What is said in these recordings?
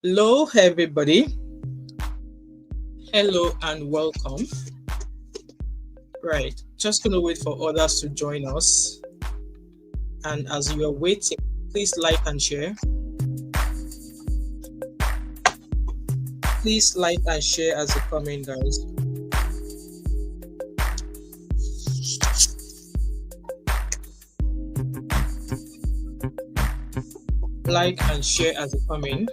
Hello, everybody. Hello and welcome. Right, just gonna wait for others to join us. And as you are waiting, please like and share. Please like and share as you come in, guys. Like and share as you come in.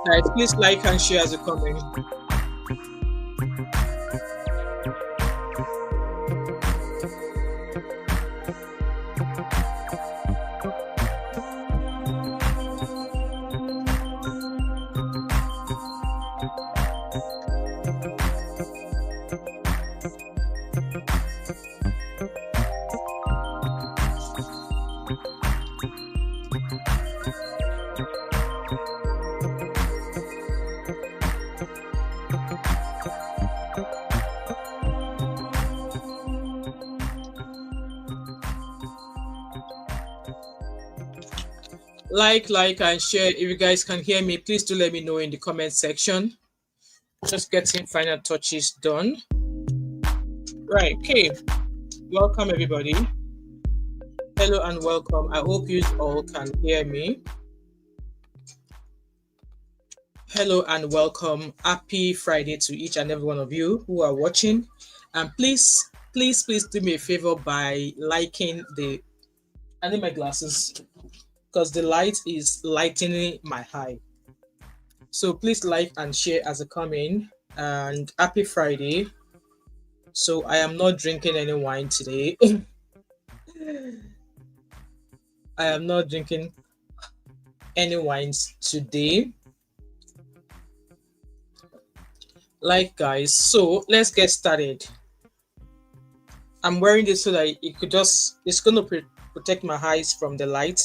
Guys, please like and share as you come in. Like and share. If you guys can hear me, please do let me know in the comment section. Just getting final touches done. Right, okay. Welcome everybody. Hello and welcome. I hope you all can hear me. Hello and welcome. Happy Friday to each and every one of you who are watching. And please do me a favor by liking the. I need my glasses because the light is lightening my eye. So please like and share as I come in. And happy Friday. So I am not drinking any wine today. I am not drinking any wines today. Like guys, so let's get started. I'm wearing this so that it's gonna protect my eyes from the light,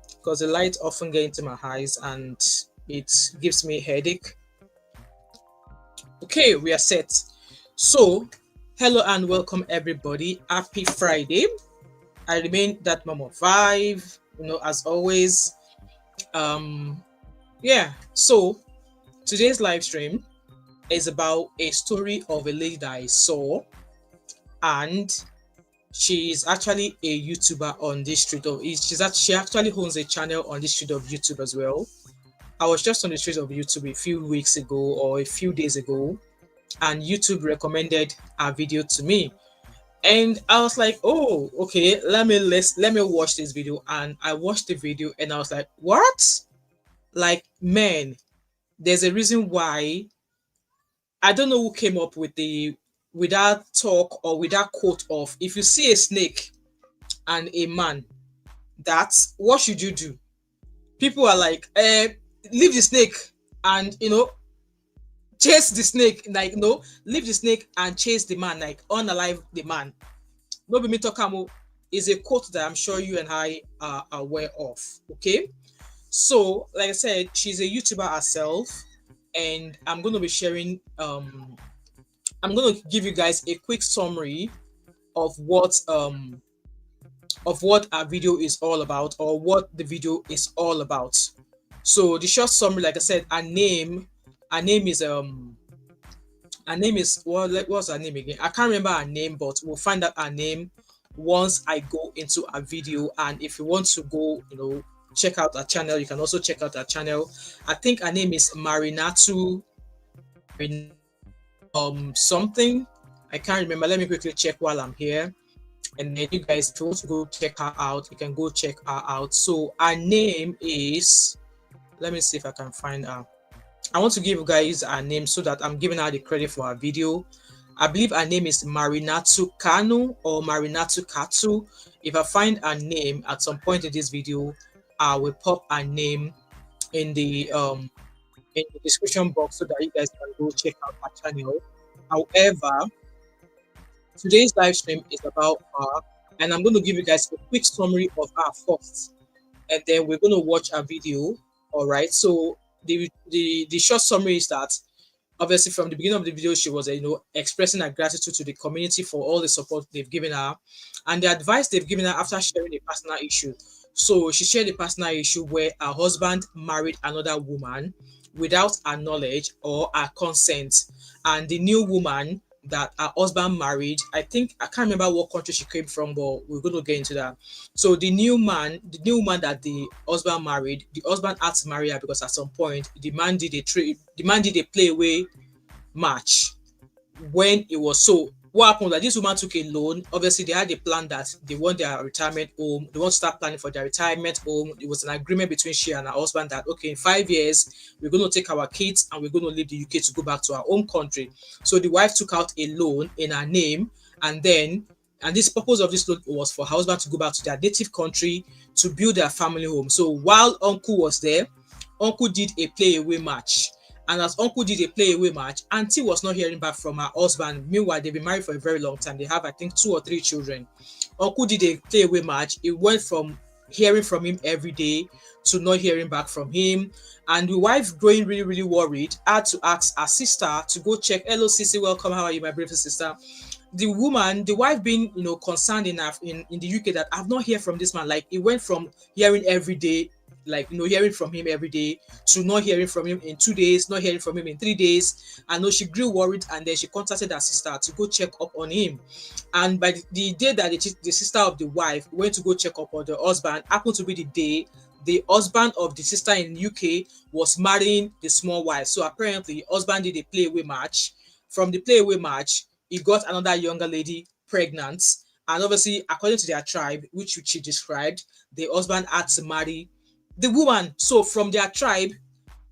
because the light often gets into my eyes and it gives me a headache. Okay, we are set. So hello and welcome everybody. Happy Friday. I remain that mom of five, as always. So today's live stream is about a story of a lady that I saw, and she's actually a YouTuber on this street of she actually owns a channel on this street of YouTube as well. I was just on the street of YouTube a few weeks ago or a few days ago, and YouTube recommended a video to me. And I was like, oh, okay, let me watch this video. And I watched the video and I was like, what? Like, man, there's a reason why. I don't know who came up with that talk or with that quote of, if you see a snake and a man, that's what should you do? People are like, leave the snake and chase the snake. Like, no, leave the snake and chase the man, like unalive the man. Nobi Mitokamo is a quote that I'm sure you and I are aware of. Okay, so like I said, she's a YouTuber herself. And I'm going to be sharing, I'm going to give you guys a quick summary of what our video is all about, or what the video is all about. So the short summary, like I said, her name is what's her name again? I can't remember her name, but we'll find out her name once I go into a video. And if you want to go, check out our channel, you can also check out our channel. I think her name is Marinatu something. I can't remember. Let me quickly check while I'm here. And then you guys, if you want to go check her out, you can go check her out. So her name is, let me see if I can find her. I want to give you guys her name so that I'm giving her the credit for her video. I believe her name is Marinatu Kanu or Marinatu Katu. If I find her name at some point in this video, I will pop her name in the in the description box so that you guys can go check out our channel. However, today's live stream is about her, and I'm going to give you guys a quick summary of her first, and then we're going to watch a video. All right. So the short summary is that obviously from the beginning of the video she was expressing her gratitude to the community for all the support they've given her and the advice they've given her after sharing a personal issue. So she shared a personal issue where her husband married another woman without her knowledge or her consent, and the new woman that her husband married, I can't remember what country she came from, but we're going to get into that. So the new woman that the husband married, the husband had to marry her because at some point the man did a play away match when it was so. What happened that this woman took a loan. Obviously, they had a plan that they want their retirement home. They want to start planning for their retirement home. It was an agreement between she and her husband that okay, in 5 years we're going to take our kids and we're going to leave the UK to go back to our home country. So the wife took out a loan in her name, and then and this purpose of this loan was for her husband to go back to their native country to build their family home. So while uncle was there, uncle did a play away match. And as uncle did a play away match, auntie was not hearing back from her husband. Meanwhile, they've been married for a very long time. They have, I think, 2 or 3 children. Uncle did a play away match. It went from hearing from him every day to not hearing back from him. And the wife, growing really, really worried, had to ask her sister to go check. Hello, Sissy, welcome. How are you, my beautiful sister? The wife being, concerned enough in the UK that I've not heard from this man. Like it went from hearing every day, like hearing from him every day to not hearing from him in 2 days, not hearing from him in 3 days. I know she grew worried, and then she contacted her sister to go check up on him. And by the day that the sister of the wife went to go check up on the husband, happened to be the day the husband of the sister in UK was marrying the small wife. So apparently, husband did a play away match. From the play away match, he got another younger lady pregnant. And obviously, according to their tribe, which she described, the husband had to marry the woman. So from their tribe,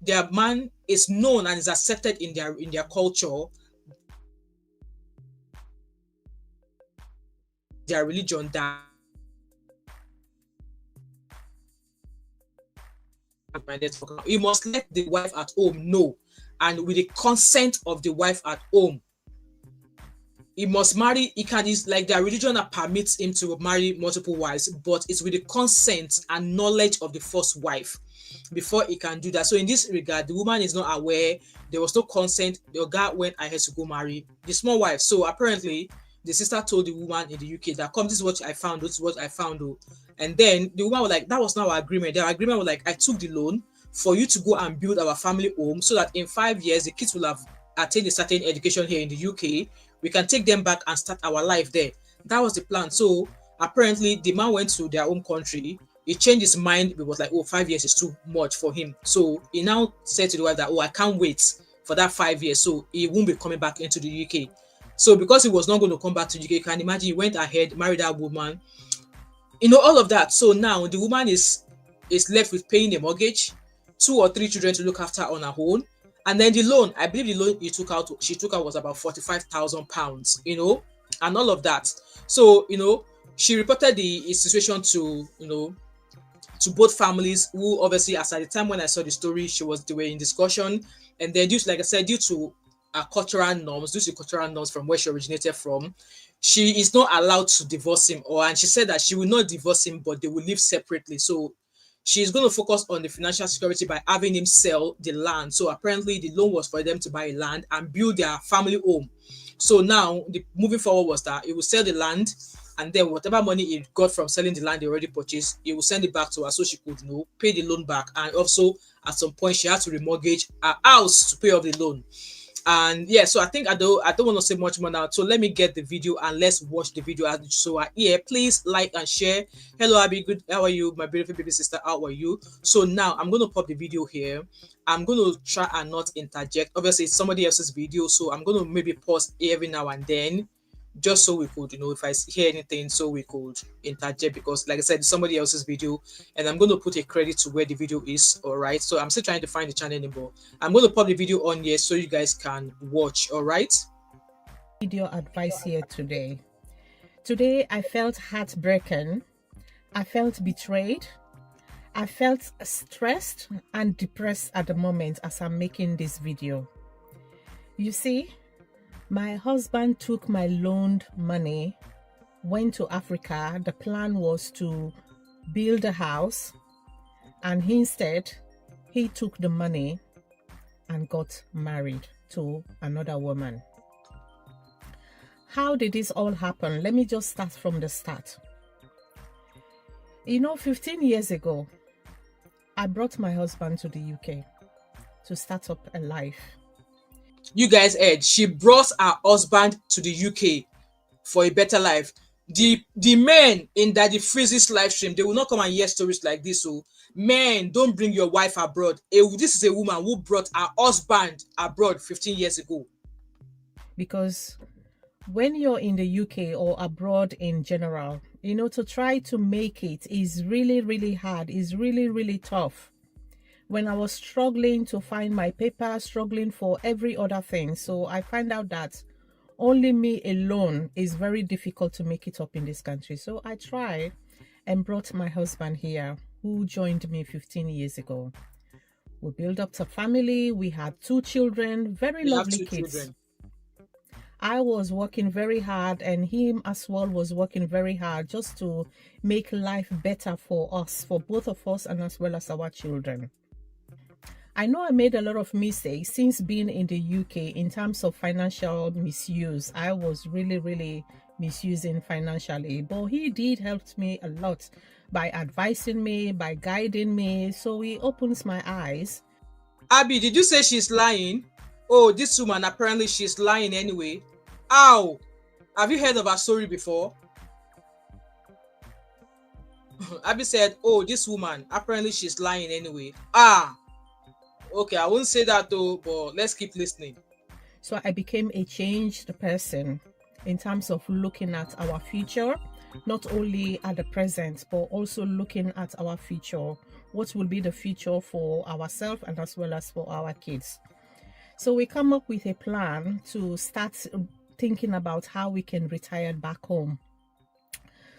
their man is known and is accepted in their culture, their religion that you must let the wife at home know, and with the consent of the wife at home, he must marry. He can, is like their religion that permits him to marry multiple wives, but it's with the consent and knowledge of the first wife before he can do that. So in this regard, the woman is not aware. There was no consent. The guy went ahead to go marry the small wife. So apparently, the sister told the woman in the UK that, "Come, this is what I found. This is what I found." Oh. And then the woman was like, "That was not our agreement. Their agreement was like, I took the loan for you to go and build our family home, so that in 5 years the kids will have attained a certain education here in the UK. We can take them back and start our life there." That was the plan. So apparently, the man went to their home country. He changed his mind. It was like, oh, 5 years is too much for him. So he now said to the wife that, oh, I can't wait for that 5 years. So he won't be coming back into the UK. So because he was not going to come back to the UK, you can imagine he went ahead, married that woman, all of that. So now the woman is left with paying a mortgage, 2 or 3 children to look after on her own. And then the loan, I believe the loan she took out was about £45,000, and all of that. So, she reported the situation to both families, who obviously, as at the time when I saw the story, they were in discussion. And then like I said, due to cultural norms from where she originated from, she is not allowed to divorce him, and she said that she will not divorce him, but they will live separately. So she's going to focus on the financial security by having him sell the land. So apparently the loan was for them to buy a land and build their family home. So now the moving forward was that he will sell the land, and then whatever money he got from selling the land they already purchased, he will send it back to her so she could pay the loan back. And also at some point she had to remortgage her house to pay off the loan. And yeah, so I think I don't want to say much more now. So let me get the video and let's watch the video. So here, please like and share. Hello, Abby. Good. How are you, my beautiful baby sister? How are you? So now I'm going to pop the video here. I'm going to try and not interject. Obviously, it's somebody else's video, so I'm going to maybe pause every now and then, just so we could, if I hear anything, so we could interject, because like I said, it's somebody else's video, and I'm going to put a credit to where the video is. All right, so I'm still trying to find the channel anymore. I'm going to pop the video on here so you guys can watch. All right, video advice here today. Today I felt heartbroken, I felt betrayed, I felt stressed and depressed at the moment as I'm making this video. You see, my husband took my loaned money, went to Africa. The plan was to build a house, and instead he took the money and got married to another woman. How did this all happen? Let me just start from the start. 15 years ago, I brought my husband to the UK to start up a life. You guys heard, she brought her husband to the UK for a better life. The men in Daddy Freeze's live stream, they will not come and hear stories like this. So men, don't bring your wife abroad. This is a woman who brought her husband abroad 15 years ago. Because when you're in the UK or abroad in general, to try to make it is really, really hard. It's really, really tough. When I was struggling to find my paper, struggling for every other thing. So I find out that only me alone is very difficult to make it up in this country. So I tried and brought my husband here, who joined me 15 years ago. We built up a family. We had 2 children, very lovely kids. Children. I was working very hard, and him as well was working very hard just to make life better for us, for both of us, and as well as our children. I know I made a lot of mistakes since being in the UK in terms of financial misuse. I was really, really misusing financially, but he did help me a lot by advising me, by guiding me. So he opens my eyes. Abby, did you say she's lying? Oh, this woman, apparently she's lying anyway. Ow! Have you heard of her story before? Abby said, oh, this woman, apparently she's lying anyway. Okay, I won't say that though, but let's keep listening. So I became a changed person in terms of looking at our future, not only at the present, but also looking at our future. What will be the future for ourselves and as well as for our kids? So we come up with a plan to start thinking about how we can retire back home.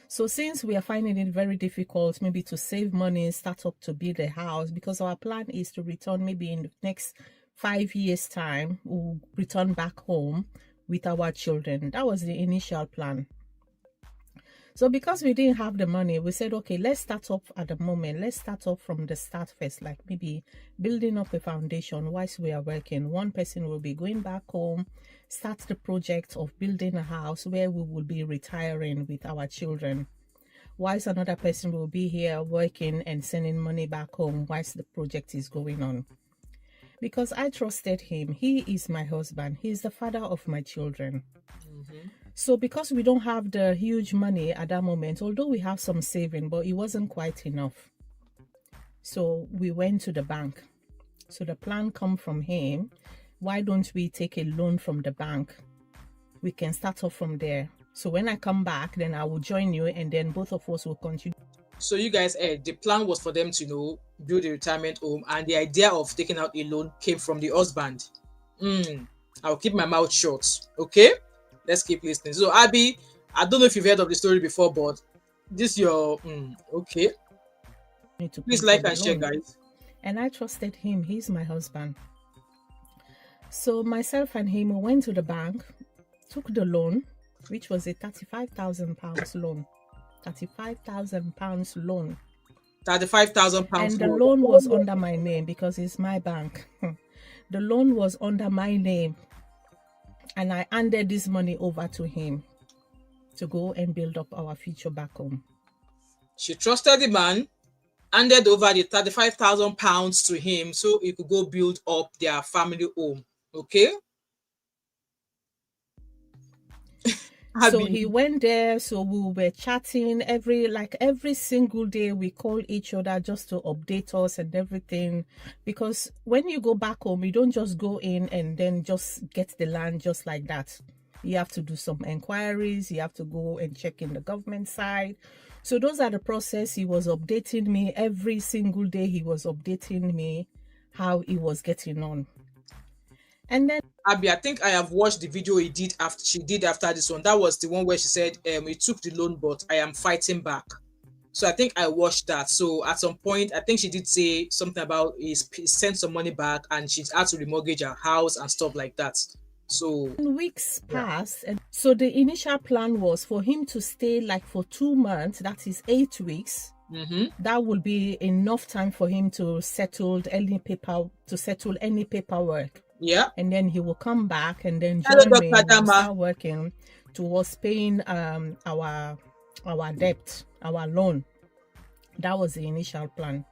So since we are finding it very difficult maybe to save money, start up to build a house, because our plan is to return maybe in the next 5 years time, we'll return back home with our children. That was the initial plan. So because we didn't have the money, we said, okay, let's start up at the moment. Let's start up from the start first, like maybe building up a foundation whilst we are working. One person will be going back home, start the project of building a house where we will be retiring with our children, whilst another person will be here working and sending money back home whilst the project is going on. Because I trusted him. He is my husband. He's the father of my children. So because we don't have the huge money at that moment, although we have some saving, but it wasn't quite enough. So we went to the bank. So the plan come from him. Why don't we take a loan from the bank? We can start off from there. So when I come back, then I will join you, and then both of us will continue. So you guys, the plan was for them to, build a retirement home, and the idea of taking out a loan came from the husband. I'll keep my mouth shut. Okay? Let's keep listening. So Abby, I don't know if you've heard of the story before, but this your okay. Please like and share, guys. And I trusted him. He's my husband. So myself and him went to the bank, took the loan, which was a £35,000 loan. £35,000 loan. £35,000. And the loan was under my name because it's my bank. The loan was under my name. And I handed this money over to him to go and build up our future back home. She trusted the man, handed over the £35,000 to him so he could go build up their family home. Okay? So he went there. So we were chatting every single day. We call each other just to update us and everything. Because when you go back home, you don't just go in and then just get the land just like that. You have to do some inquiries. You have to go and check in the government side. So those are the process. He was updating me every single day. He was updating me how he was getting on. And then Abby, I think I have watched the video she did after this one. That was the one where she said, he took the loan, but I am fighting back. So I think I watched that. So at some point, I think she did say something about he sent some money back and she had to remortgage her house and stuff like that. So Weeks yeah. passed, and so the initial plan was for him to stay like for 2 months, that is 8 weeks. Mm-hmm. That would be enough time for him to settle any paperwork. Yeah. And then he will come back and then Hello, join me. Dr. We'll Adama. start working towards paying our debt, our loan. That was the initial plan.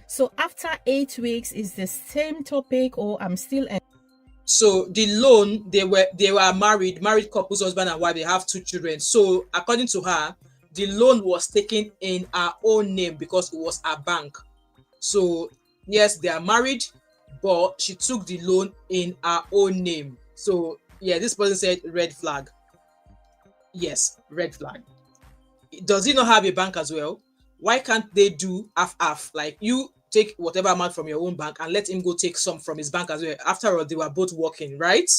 So after 8 weeks, is the same topic, or I'm still? So the loan, they were married couples, husband and wife. They have 2 children. So according to her, the loan was taken in her own name because it was a bank. So yes, they are married, but she took the loan in her own name. So yeah, this person said red flag. Yes, red flag. Does he not have a bank as well? Why can't they do half? Like you take whatever amount from your own bank and let him go take some from his bank as well. After all, they were both working, right?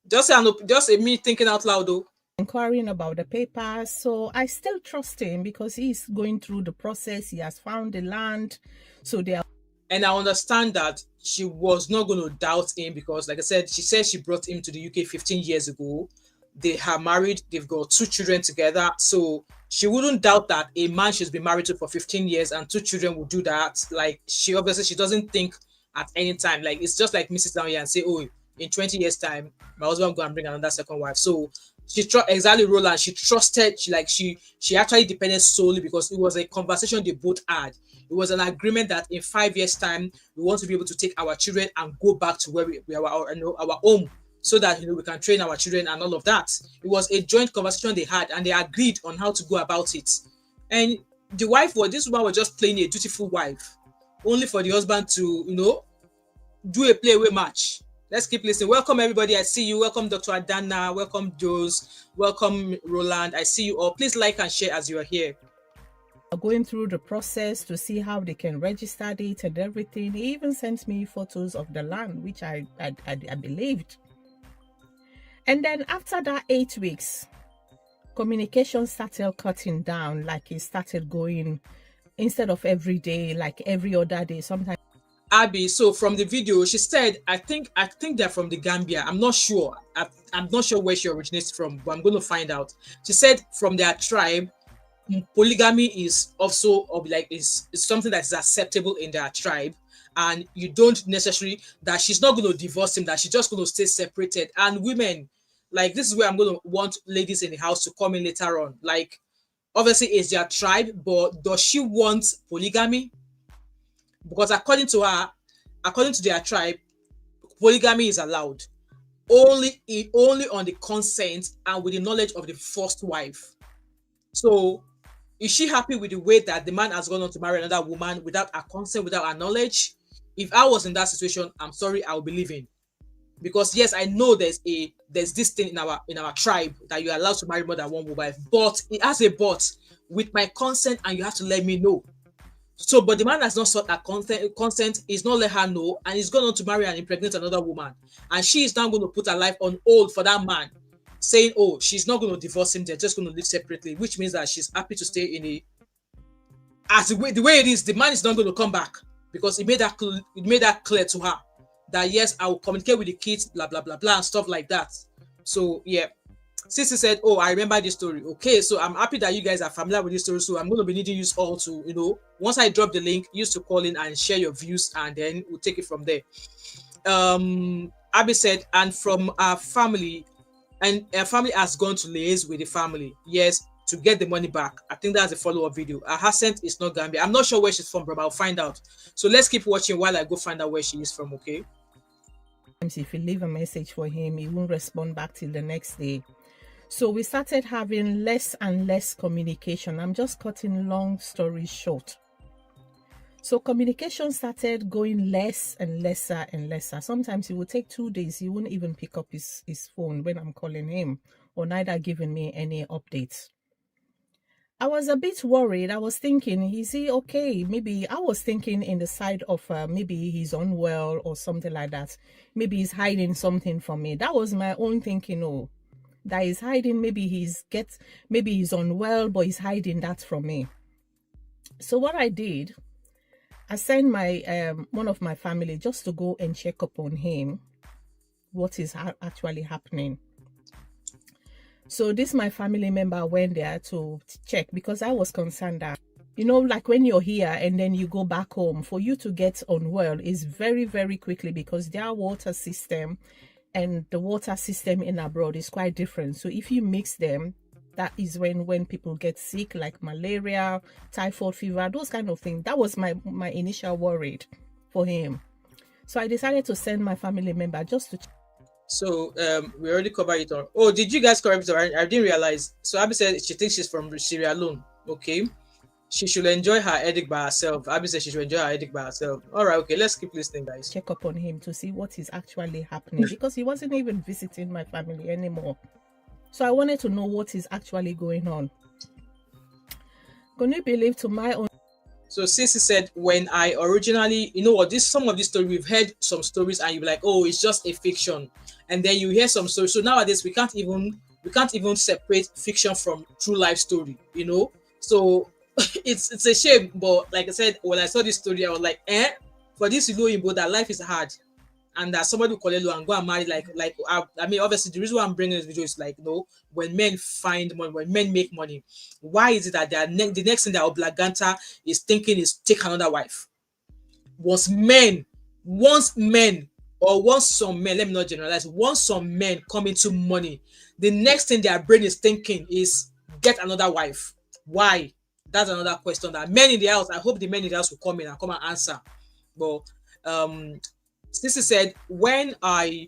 Just me thinking out loud though. Inquiring about the papers. So I still trust him because he's going through the process. He has found the land. So they are. And I understand that she was not going to doubt him because, like I said, she said she brought him to the UK 15 years ago. They are married, they've got 2 children together. So she wouldn't doubt that a man she's been married to for 15 years and 2 children would do that. Like, she doesn't think at any time. Like, it's just like me sit down here and say, oh, in 20 years' time, my husband will go and bring another second wife. So exactly, Roland, she trusted, she actually depended solely because it was a conversation they both had. It was an agreement that in 5 years' time, we want to be able to take our children and go back to where we are, our home, so that we can train our children and all of that. It was a joint conversation they had, and they agreed on how to go about it. And this woman was just playing a dutiful wife, only for the husband to, do a play away match. Let's keep listening. Welcome everybody. I see you. Welcome Dr. Adana. Welcome Jules. Welcome Roland. I see you all. Please like and share as you are here. Going through the process to see how they can register it and everything. He even sent me photos of the land, which I believed. And then after that 8 weeks, communication started cutting down. Like it started going, instead of every day, like every other day, sometimes. Abby, so from the video, she said, I think they're from the Gambia. I'm not sure. I'm not sure where she originates from, but I'm going to find out. She said from their tribe, polygamy is also is something that is acceptable in their tribe, and you don't necessarily, that she's not going to divorce him, that she's just going to stay separated. And women, like, this is where I'm going to want ladies in the house to come in later on. Like, obviously it's their tribe, but does she want polygamy? Because according to their tribe, polygamy is allowed only on the consent and with the knowledge of the first wife. So is she happy with the way that the man has gone on to marry another woman without her consent, without her knowledge? If I was in that situation, I'm sorry, I will be leaving. Because yes, I know there's this thing in our tribe that you're allowed to marry more than one wife, but it has a but, with my consent, and you have to let me know. So, but the man has not sought her consent, is not let her know, and he's gone on to marry and impregnate another woman. And she is now going to put her life on hold for that man, saying, oh, she's not going to divorce him, they're just going to live separately, which means that she's happy to stay in the way it is. The man is not going to come back because it made that clear to her that yes, I will communicate with the kids, blah, blah, blah, blah, and stuff like that. So, yeah. Sissy said, oh, I remember this story. Okay, so I'm happy that you guys are familiar with this story. So I'm going to be needing you all to, once I drop the link, use to call in and share your views, and then we'll take it from there. Abby said, and from our family, and our family has gone to liaise with the family, yes, to get the money back. I think that's a follow-up video. Her accent is not Gambia. I'm not sure where she's from, but I'll find out. So let's keep watching while I go find out where she is from, okay? If you leave a message for him, he won't respond back till the next day. So we started having less and less communication. I'm just cutting long story short. So communication started going less and lesser and lesser. Sometimes it would take 2 days. He wouldn't even pick up his phone when I'm calling him, or neither giving me any updates. I was a bit worried. I was thinking, is he okay? Maybe I was thinking in the side of maybe he's unwell or something like that. Maybe he's hiding something from me. That was my own thinking. Oh, that he's hiding. Maybe he's unwell, but he's hiding that from me. So what I did, I sent my one of my family just to go and check up on him, what is actually happening. So this my family member went there to check because I was concerned that, you know, like when you're here and then you go back home, for you to get unwell is very, very quickly because their water system and the water system in abroad is quite different. So if you mix them, that is when people get sick, like malaria, typhoid fever, those kind of things. That was my initial worry for him. So I decided to send my family member just to check. So we already covered it on. Oh, did you guys cover it? I didn't realize. So Abby said she thinks she's from Sierra Leone. Okay. She should enjoy her headache by herself. Abby said she should enjoy her headache by herself. All right, okay, let's keep listening, guys. Check up on him to see what is actually happening because he wasn't even visiting my family anymore. So I wanted to know what is actually going on. Can you believe, to my own? So Sissy said, when I originally, you know what, some of this story, we've heard some stories and you're like, oh, it's just a fiction. And then you hear some stories. So nowadays we can't even separate fiction from true life story, you know? So it's a shame, but like I said, when I saw this story, I was like, for this, you know, in both that life is hard, and that somebody will call you and go and marry, I mean, obviously the reason why I'm bringing this video is like, you know, when men find money, when men make money, why is it that the next thing that Oblaganta is thinking is take another wife? Once men, or once some men, let me not generalize, once some men come into money, the next thing their brain is thinking is get another wife. Why? That's another question that men in the house, I hope the men in the house will come in and come and answer. But Sissy said, when I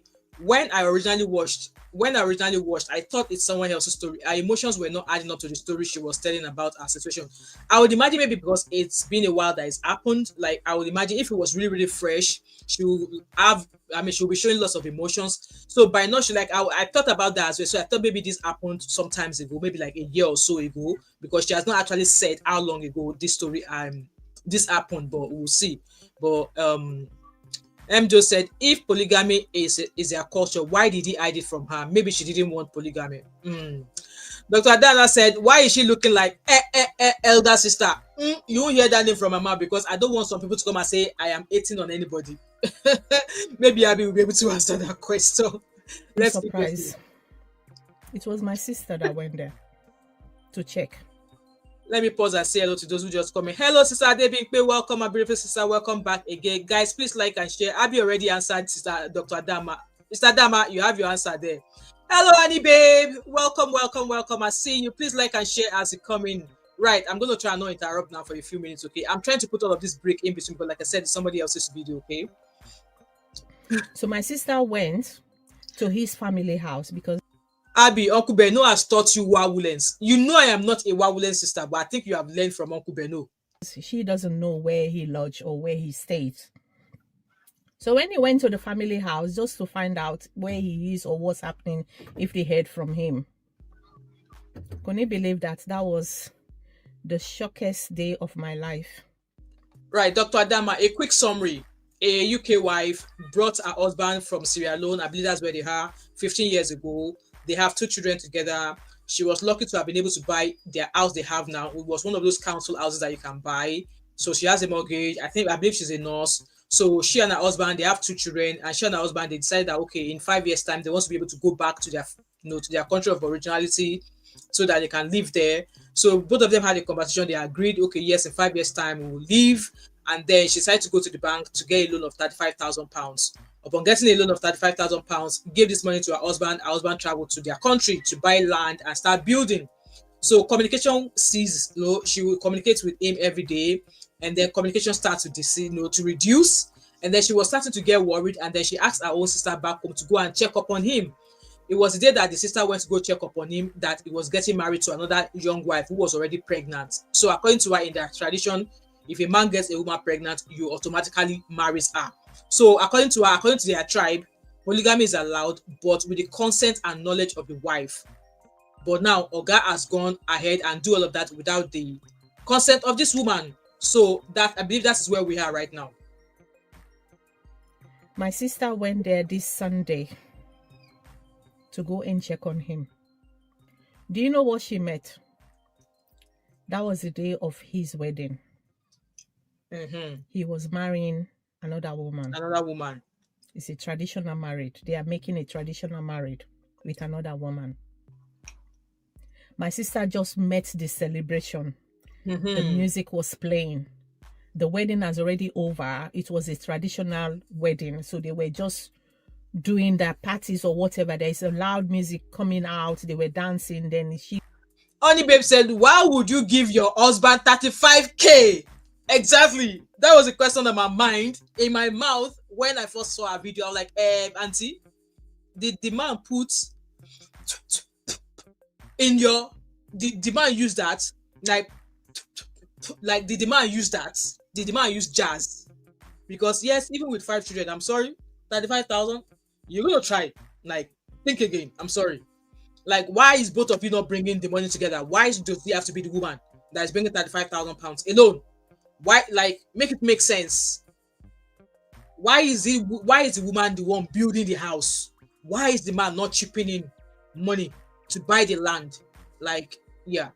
originally watched, I thought it's someone else's story. Her emotions were not adding up to the story she was telling about her situation. I would imagine maybe because it's been a while that it's happened. Like, I would imagine if it was really, really fresh, she will have, I mean, she'll be showing lots of emotions. So by now, I thought about that as well. So I thought maybe this happened sometimes ago, maybe like a year or so ago, because she has not actually said how long ago this story this happened, but we'll see. But Mjo said, if polygamy is their culture, why did he hide it from her? Maybe she didn't want polygamy. Dr. Adana said, why is she looking like elder sister? You won't hear that name from my mouth because I don't want some people to come and say I am hating on anybody. Maybe Abby will be able to answer that question. Let's surprise. It was my sister that went there to check. Let me pause and say hello to those who just come in. Hello, Sister Adebimpe. Welcome, my beautiful sister. Welcome back again. Guys, please like and share. Abby already answered Sister Dr. Adama. Sister Adama, you have your answer there. Hello, Annie, babe. Welcome, welcome, welcome. I see you. Please like and share as you come in. Right, I'm going to try and not interrupt now for a few minutes, okay? I'm trying to put all of this break in between, but like I said, it's somebody else's video, okay? So my sister went to his family house because Abby, Uncle Beno has taught you Wawulens. You know I am not a Wawulen sister, but I think you have learned from Uncle Beno. She doesn't know where he lodged or where he stayed. So when he went to the family house just to find out where he is or what's happening, if they heard from him, can you believe that was the shockest day of my life? Right, Dr. Adama, a quick summary. A UK wife brought her husband from Sierra Leone, I believe that's where they are, 15 years ago. They have 2 children together. She was lucky to have been able to buy their house they have now. It was one of those council houses that you can buy. So she has a mortgage. I believe she's a nurse. So she and her husband, they have 2 children, and she and her husband, they decided that okay, in 5 years' time, they want to be able to go back to their, to their country of originality, so that they can live there. So both of them had a conversation. They agreed, okay, yes, in 5 years' time we will leave. And then she decided to go to the bank to get a loan of £35,000. Upon getting a loan of £35,000, gave this money to her husband. Her husband traveled to their country to buy land and start building. So communication ceases. She will communicate with him every day, and then communication starts to reduce. And then she was starting to get worried, and then she asked her own sister back home to go and check up on him. It was the day that the sister went to go check up on him that he was getting married to another young wife who was already pregnant. So according to her, in their tradition, if a man gets a woman pregnant, you automatically marries her. So according to her, according to their tribe, polygamy is allowed, but with the consent and knowledge of the wife. But now Oga has gone ahead and do all of that without the consent of this woman. So that, I believe, that is where we are right now. My sister went there this Sunday to go and check on him. Do you know what she met? That was the day of his wedding. Mm-hmm. He was marrying another woman. Another woman. It's a traditional marriage. They are making a traditional marriage with another woman. My sister just met the celebration. The Mm-hmm. music was playing. The wedding has already over. It was a traditional wedding. So they were just doing their parties or whatever. There's a loud music coming out. They were dancing. Then she Honey Babe said, why would you give your husband 35K? Exactly. That was a question on my mind, in my mouth, when I first saw a video. I'm like, auntie, did the man put in your, did the man use that? Like did the man use that? Did the man use jazz? Because yes, even with 5 children, I'm sorry, 35,000, you're gonna try. Like, think again. I'm sorry. Like, why is both of you not bringing the money together? Why does it have to be the woman that is bringing 35,000 pounds alone? Why, like, make it make sense? Why is the woman the one building the house? Why is the man not chipping in money to buy the land? Like, yeah.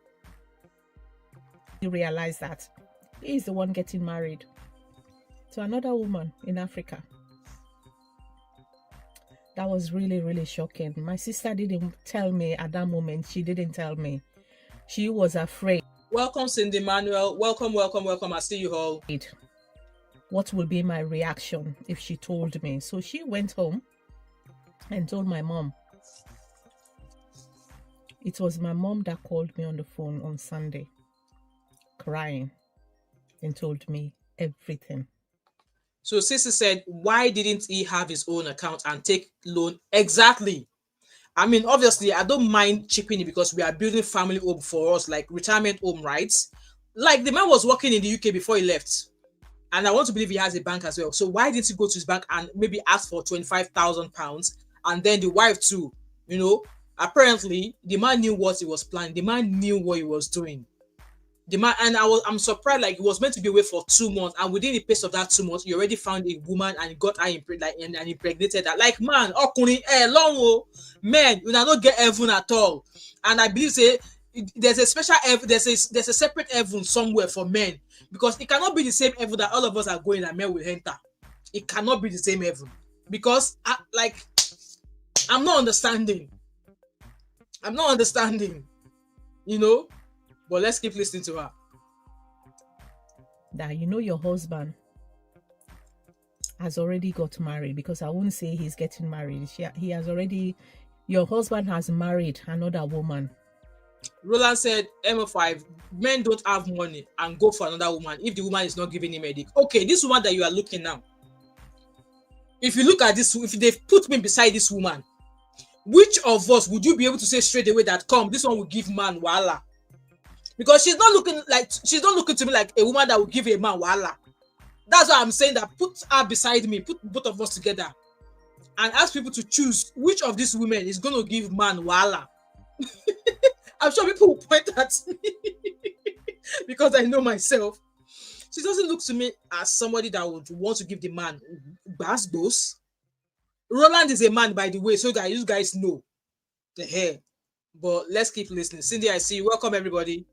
realized that he is the one getting married to another woman in Africa. That was really, really shocking. My sister didn't tell me at that moment. She didn't tell me. She was afraid. Welcome, Cindy Manuel. Welcome, welcome, welcome. I see you all. What will be my reaction if she told me? So she went home and told my mom. It was my mom that called me on the phone on Sunday, crying, and told me everything. So Sissy said, why didn't he have his own account and take loan? Exactly. I mean, obviously, I don't mind chipping it because we are building family home for us, like retirement home, right? Like, the man was working in the UK before he left. And I want to believe he has a bank as well. So why didn't he go to his bank and maybe ask for 25,000 pounds? And then the wife too, apparently the man knew what he was planning. The man knew what he was doing. The man, and I'm surprised, like, he was meant to be away for 2 months, and within the pace of that 2 months, he already found a woman and got her and impregnated her. Like, man, long man, you not get heaven at all. And I believe there's a special heaven, there's a separate heaven somewhere for men, because it cannot be the same heaven that all of us are going and men will enter. It cannot be the same heaven, because I'm not understanding. But let's keep listening to her. That your husband has already got married, because I won't say he's getting married. He has already, your husband has married another woman. Roland said, MO5, men don't have money and go for another woman if the woman is not giving him a dick. Okay, this woman that you are looking now, if you look at this, if they've put me beside this woman, which of us would you be able to say straight away that, come, this one will give man wahala? Because she's not looking to me like a woman that will give a man wahala. That's why I'm saying that put her beside me, put both of us together, and ask people to choose which of these women is going to give man wahala. I'm sure people will point at me because I know myself. She doesn't look to me as somebody that would want to give the man basbos. Roland is a man, by the way, so that you guys know the hair. But let's keep listening. Cindy, I see you. Welcome, everybody.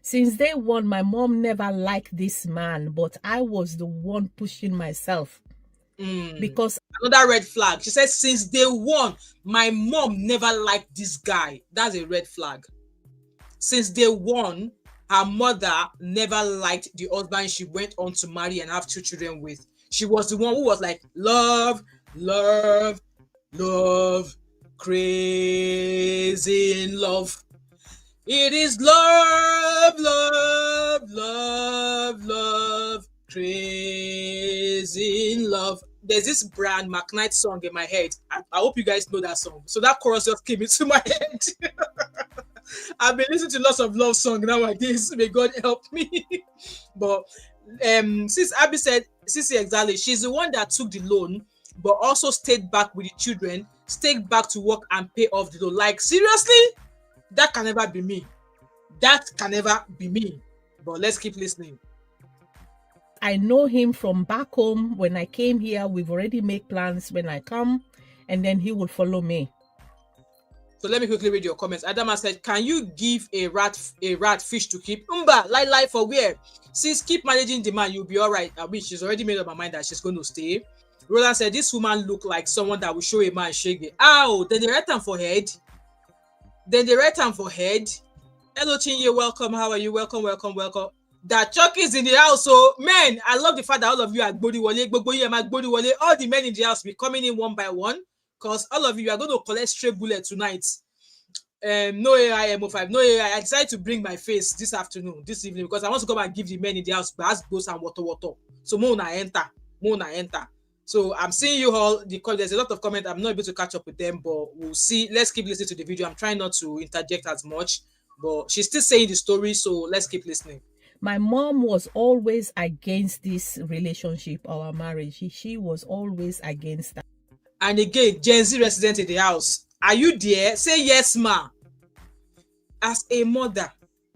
Since day one, my mom never liked this man, but I was the one pushing myself. Because another red flag. She says, since day one, my mom never liked this guy. That's a red flag. Since day one, her mother never liked the husband she went on to marry and have 2 children with. She was the one who was like, love, love, love, crazy in love. It is love, love, love, love, crazy in love. There's this Brian McKnight song in my head. I hope you guys know that song. So that chorus just came into my head. I've been listening to lots of love songs nowadays. May God help me. But since Abby said, Sissy, exactly, she's the one that took the loan, but also stayed back with the children, stayed back to work and pay off the loan. Like, seriously? That can never be me. That can never be me. But let's keep listening. I know him from back home. When I came here, we've already made plans when I come, and then he will follow me. So let me quickly read your comments. Adama said, "Can you give a rat fish to keep?" Umba, lie for where? Sis, keep managing the man, you'll be all right. I mean, she's already made up her mind that she's going to stay. Roland said, "This woman look like someone that will show a man shaggy." Ow, then they write them for head. Hello, Chinye, welcome. How are you? Welcome. That Chuck is in the house. So, men, I love the fact that all of you are Gbodi Wale. All the men in the house be coming in one by one, because all of you are going to collect stray bullet tonight. No AI MO5, no AI. I decided to bring my face this evening, because I want to come and give the men in the house bass, goes and water. So, Mona enter. So, I'm seeing you all. There's a lot of comments. I'm not able to catch up with them, but we'll see. Let's keep listening to the video. I'm trying not to interject as much, but she's still saying the story, so let's keep listening. My mom was always against this relationship, our marriage. She was always against that. And again, Gen Z resident in the house, are you there? Say yes, ma. As a mother,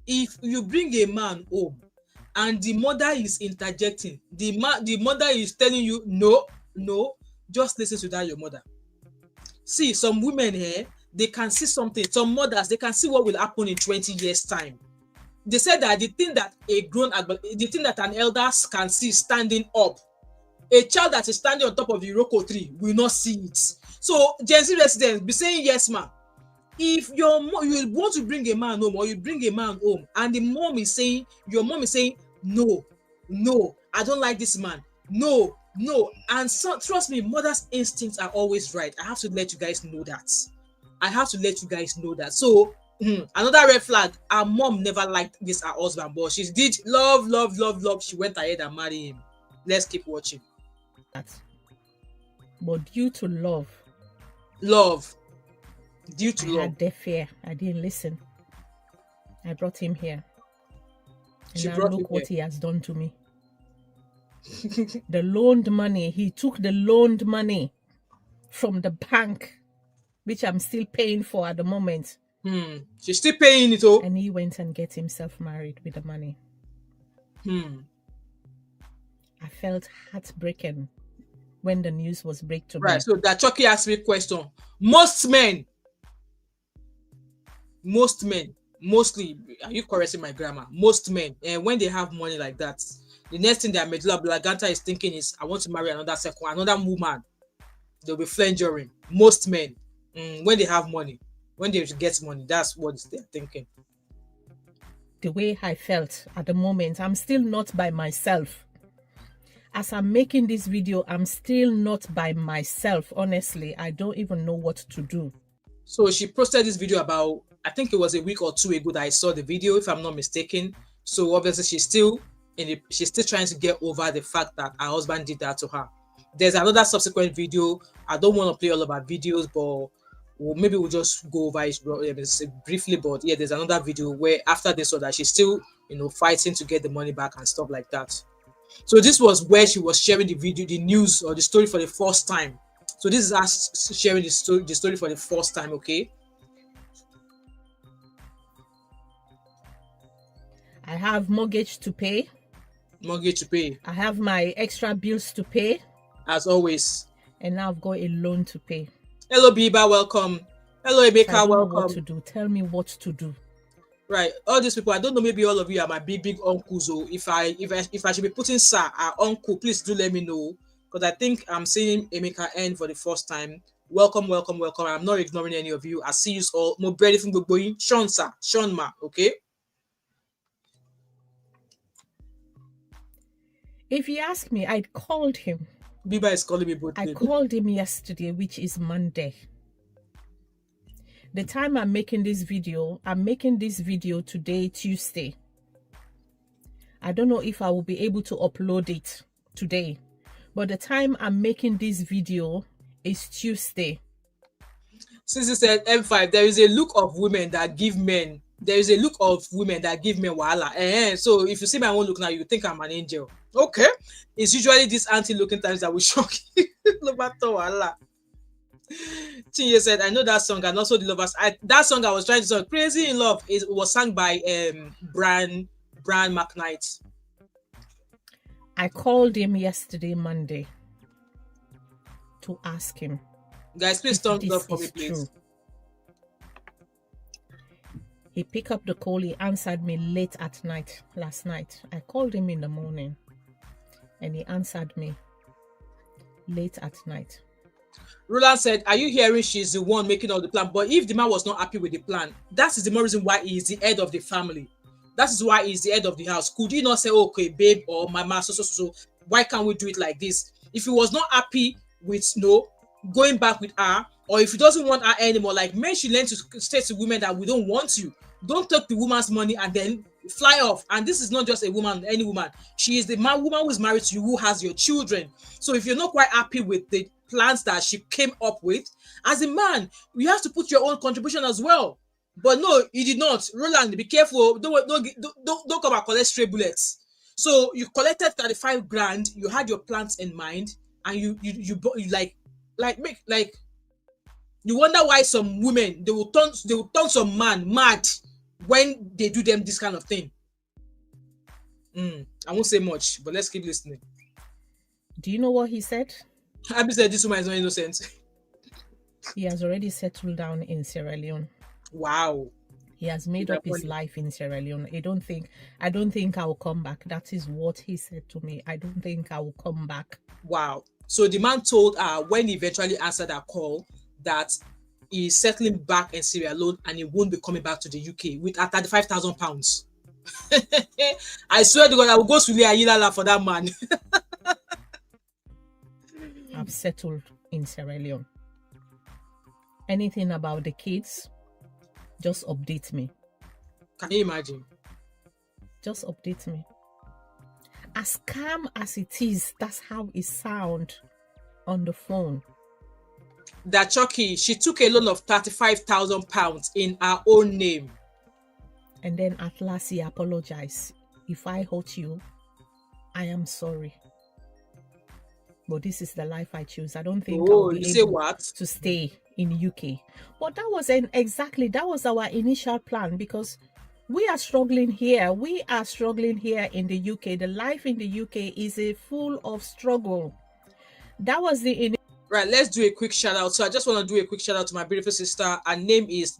if you bring a man home and the mother is interjecting, the mother is telling you no, just listen to that, your mother. See, some women here, they can see something. Some mothers, they can see what will happen in 20 years' time. They said that the thing that an elder can see standing up, a child that is standing on top of the Iroko tree will not see it. So, Gen Z residents, be saying yes, ma. If you want to bring a man home, or you bring a man home, and your mom is saying, no, I don't like this man, no. And so, trust me, mother's instincts are always right. I have to let you guys know that. So, another red flag, her mom never liked this her husband, but she did love. She went ahead and married him. Let's keep watching. But due to love, I had their fear. I didn't listen. I brought him here, and now look what he has done to me. The loaned money, he took the loaned money from the bank, which I'm still paying for at the moment. She's still paying it, oh. And he went and get himself married with the money. I felt heartbreaking when the news was break to me. Right, so that Chucky asked me a question. Most men, mostly, are you correcting my grammar? Most men, and when they have money like that, the next thing that medulla oblongata is thinking is, I want to marry another woman. They'll be flangering. Most men, when they have money, when they get money, that's what they're thinking. The way I felt at the moment, I'm still not by myself. As I'm making this video, I'm still not by myself. Honestly, I don't even know what to do. So she posted this video about, I think it was a week or two ago that I saw the video, if I'm not mistaken. So obviously she's still trying to get over the fact that her husband did that to her. There's another subsequent video. I don't want to play all of our videos, but maybe we'll just go over it briefly. But yeah, there's another video where after they saw that she's still, fighting to get the money back and stuff like that. So this was where she was sharing the video, the news or the story for the first time. So this is us sharing the story for the first time, okay? I have mortgage to pay. I have my extra bills to pay. As always. And now I've got a loan to pay. Hello, Biba, welcome. Hello, Emeka, welcome. What to do? Tell me what to do. Right, all these people, I don't know, maybe all of you are my big uncles. So if I should be putting sir, our uncle, please do let me know, because I think I'm seeing Emeka N for the first time. Welcome. I'm not ignoring any of you. I see you all. More ready from Gbogbo. Sean sir, Sean ma, okay? If you ask me, I'd called him. Biba is calling me both. I called him yesterday, which is Monday. The time I'm making this video today, Tuesday. I don't know if I will be able to upload it today, but the time I'm making this video is Tuesday. Since said M5, there is a look of women that give men. There is a look of women that give men wahala. So if you see my own look now, you think I'm an angel. Okay, it's usually these anti-looking times that will shock you. No matter wahala. Chinye said, I know that song, and also the lovers. That song I was trying to sing, Crazy in Love, was sung by Brian McKnight. I called him yesterday, Monday, to ask him. Guys, please thumbs up for me, please. True. He picked up the call. He answered me late at night last night. I called him in the morning and he answered me late at night. Roland said, are you hearing she's the one making all the plan? But if the man was not happy with the plan, that is the more reason why he is the head of the family. That is why he's the head of the house. Could he not say, okay, babe, or mama, so, why can't we do it like this? If he was not happy with going back with her, or if he doesn't want her anymore, like men should learn to say to women that we don't want you. Don't take the woman's money and then fly off. And this is not just a woman, any woman. She is the woman who is married to you, who has your children. So if you're not quite happy with the plans that she came up with, as a man, you have to put your own contribution as well. But no, he did not. Roland, be careful. Don't come and collect stray bullets. So you collected 35 grand. You had your plans in mind, and you you wonder why some women they will turn some man mad when they do them this kind of thing. I won't say much, but let's keep listening. Do you know what he said? Abby said this woman is not innocent. He has already settled down in Sierra Leone. Wow. He has made up his life in Sierra Leone. I don't think I will come back. That is what he said to me. I don't think I will come back. Wow. So the man told her when he eventually answered her call that he's settling back in Sierra Leone and he won't be coming back to the UK with at £35,000. I swear to God, I will go to Leonean for that man. I've settled in Sierra Leone. Anything about the kids, just update me. Can you imagine? Just update me. As calm as it is, that's how it sounds on the phone. That Chucky, she took a loan of £35,000 in her own name. And then at last he apologized. If I hurt you, I am sorry. But this is the life I choose. I don't think I'll be able to stay in UK. But that was that was our initial plan, because we are struggling here. We are struggling here in the UK. The life in the UK is full of struggle. That was the Right, let's do a quick shout out. So I just want to do a quick shout out to my beautiful sister. Her name is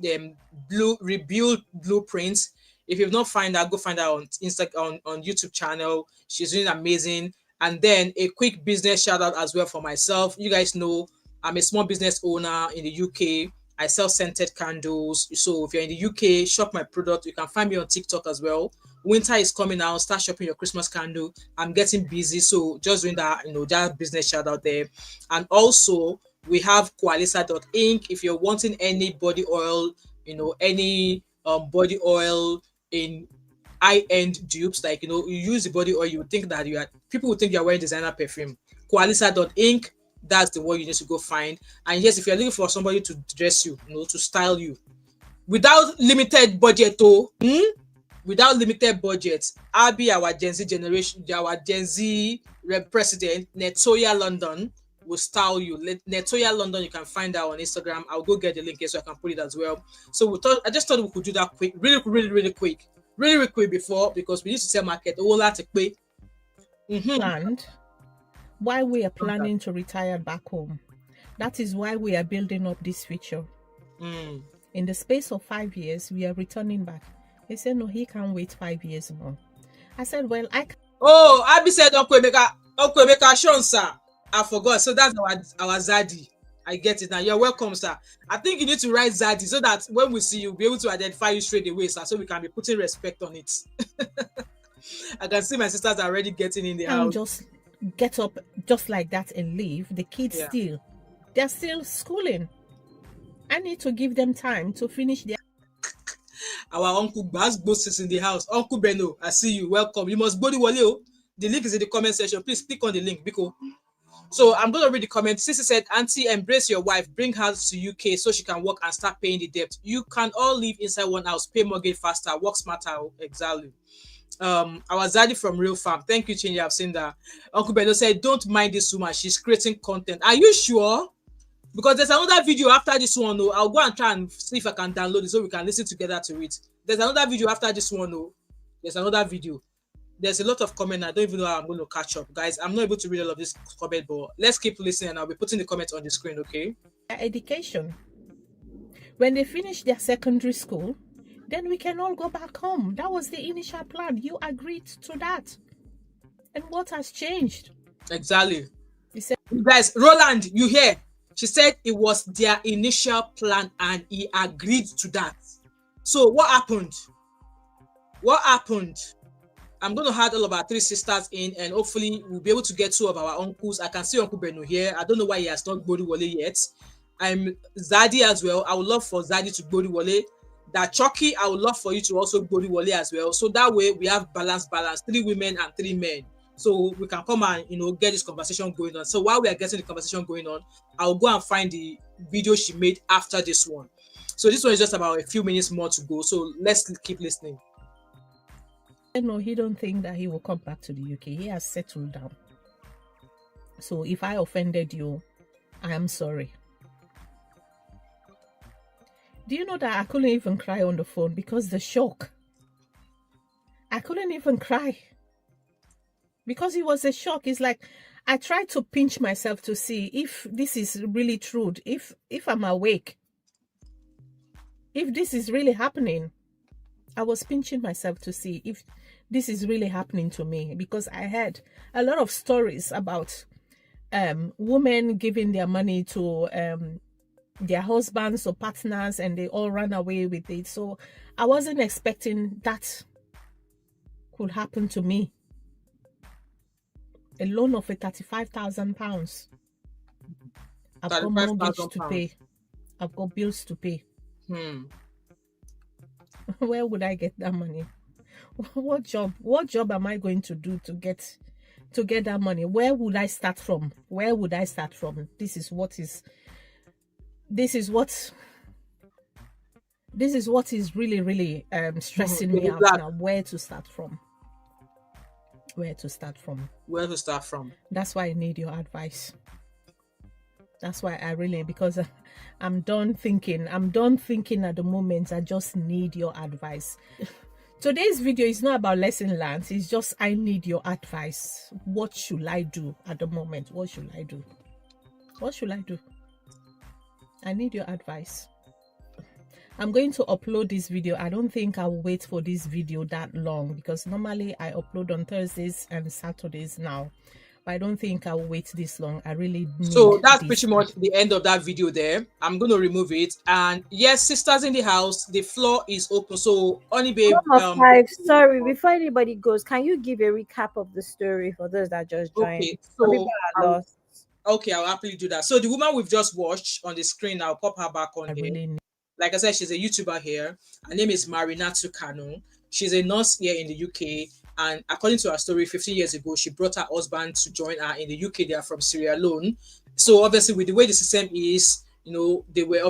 Rebuild Blueprints. If you've not found her, go find her on Instagram, on YouTube channel. She's doing amazing. And then a quick business shout out as well for myself. You guys know I'm a small business owner in the UK. I sell scented candles. So if you're in the UK, shop my product. You can find me on TikTok as well. Winter is coming out. Start shopping your Christmas candle. I'm getting busy, so just doing that, that business shout out there. And also we have Qualisa.inc. If you're wanting any body oil, any body oil in high-end dupes, like you use the body oil, you would think that people would think you're wearing designer perfume. Qualisa.inc, that's the one you need to go find. And yes, if you're looking for somebody to dress you, to style you without limited budget, without limited budget, I'll be our Gen Z generation, our Gen Z president, Netoya London, will style you. Netoya London, you can find her on Instagram. I'll go get the link here so I can put it as well. So I just thought we could do that quick, really quick. Really quick before, because we need to sell market. Planned. Why we are planning to retire back home. That is why we are building up this future. In the space of 5 years, we are returning back. He said, no, he can't wait 5 years more. I said, well, I can. Oh, Abby said, Uncle Emeka, Sean, sir. I forgot. So that's our Zaddy. I get it now. You're welcome, sir. I think you need to write Zaddy so that when we see you, we'll be able to identify you straight away, sir, so we can be putting respect on it. I can see my sisters are already getting in the house. Just get up just like that and leave. The kids they're still schooling. I need to give them time to finish their... Our Uncle Baz Boss is in the house. Uncle Beno, I see you. Welcome. You must body wale. The link is in the comment section. Please click on the link, because... So I'm going to read the comment. Sissy said, Auntie, embrace your wife. Bring her to UK so she can work and start paying the debt. You can all live inside one house. Pay mortgage faster. Work smarter. Exactly. Our Zaddy from Real Farm. Thank you, Chingy. I've seen that. Uncle Bello said, don't mind this woman. She's creating content. Are you sure? Because there's another video after this one. Oh, I'll go and try and see if I can download it so we can listen together to it. There's another video after this one. Oh, there's another video. There's a lot of comment. I don't even know how I'm going to catch up. Guys, I'm not able to read all of this comment, but let's keep listening and I'll be putting the comments on the screen, okay? Education. When they finish their secondary school, then we can all go back home. That was the initial plan. You agreed to that. And what has changed? Exactly. He said, Guys, Roland, you hear? She said it was their initial plan and he agreed to that. So what happened? What happened? I'm going to add all of our three sisters in, and hopefully we'll be able to get two of our uncles. I can see Uncle Beno here. I don't know why he has not Gbori Wale yet. I'm Zadi as well. I would love for Zadi to Gbori Wale. That Chucky, I would love for you to also Gbori Wale as well. So that way we have balance, 3 women and 3 men. So we can come and, you know, get this conversation going on. So while we are getting the conversation going on, I'll go and find the video she made after this one. So this one is just about a few minutes more to go. So let's keep listening. no, he don't think that he will come back to the UK. He has settled down. So if I offended you, I am sorry. Do you know that I couldn't even cry on the phone because the shock? I couldn't even cry because it was a shock. It's like I tried to pinch myself to see if this is really true, if I'm awake, if this is really happening. I was pinching myself to see if this is really happening to me, because I heard a lot of stories about women giving their money to their husbands or partners and they all ran away with it. So I wasn't expecting that could happen to me. A loan of £35,000. I've got mortgage to pay. I've got bills to pay. Where would I get that money? What job am I going to do to get that money? Where would I start from? This is what is really, really stressing me out now. Where to start from? That's why I need your advice. That's why I really, because I'm done thinking at the moment. I just need your advice. Today's video is not about lesson learned. It's just I need your advice. What should I do at the moment? What should I do? I need your advice. I'm going to upload this video. I don't think I'll wait for this video that long, because normally I upload on Thursdays and Saturdays now. But I don't think I'll wait this long. I really need. So that's pretty much the end of that video there. I'm going to remove it. And yes, sisters in the house, the floor is open. So, Honey Babe. Sorry, before anybody goes, can you give a recap of the story for those that just joined? Okay, so I'll happily do that. So the woman we've just watched on the screen, I'll pop her back on here. Like I said, she's a YouTuber here. Her name is Marinatu Kanu. She's a nurse here in the UK. And according to her story, 15 years ago, she brought her husband to join her in the UK. They are from Sierra Leone. So obviously, with the way the system is, you know, they were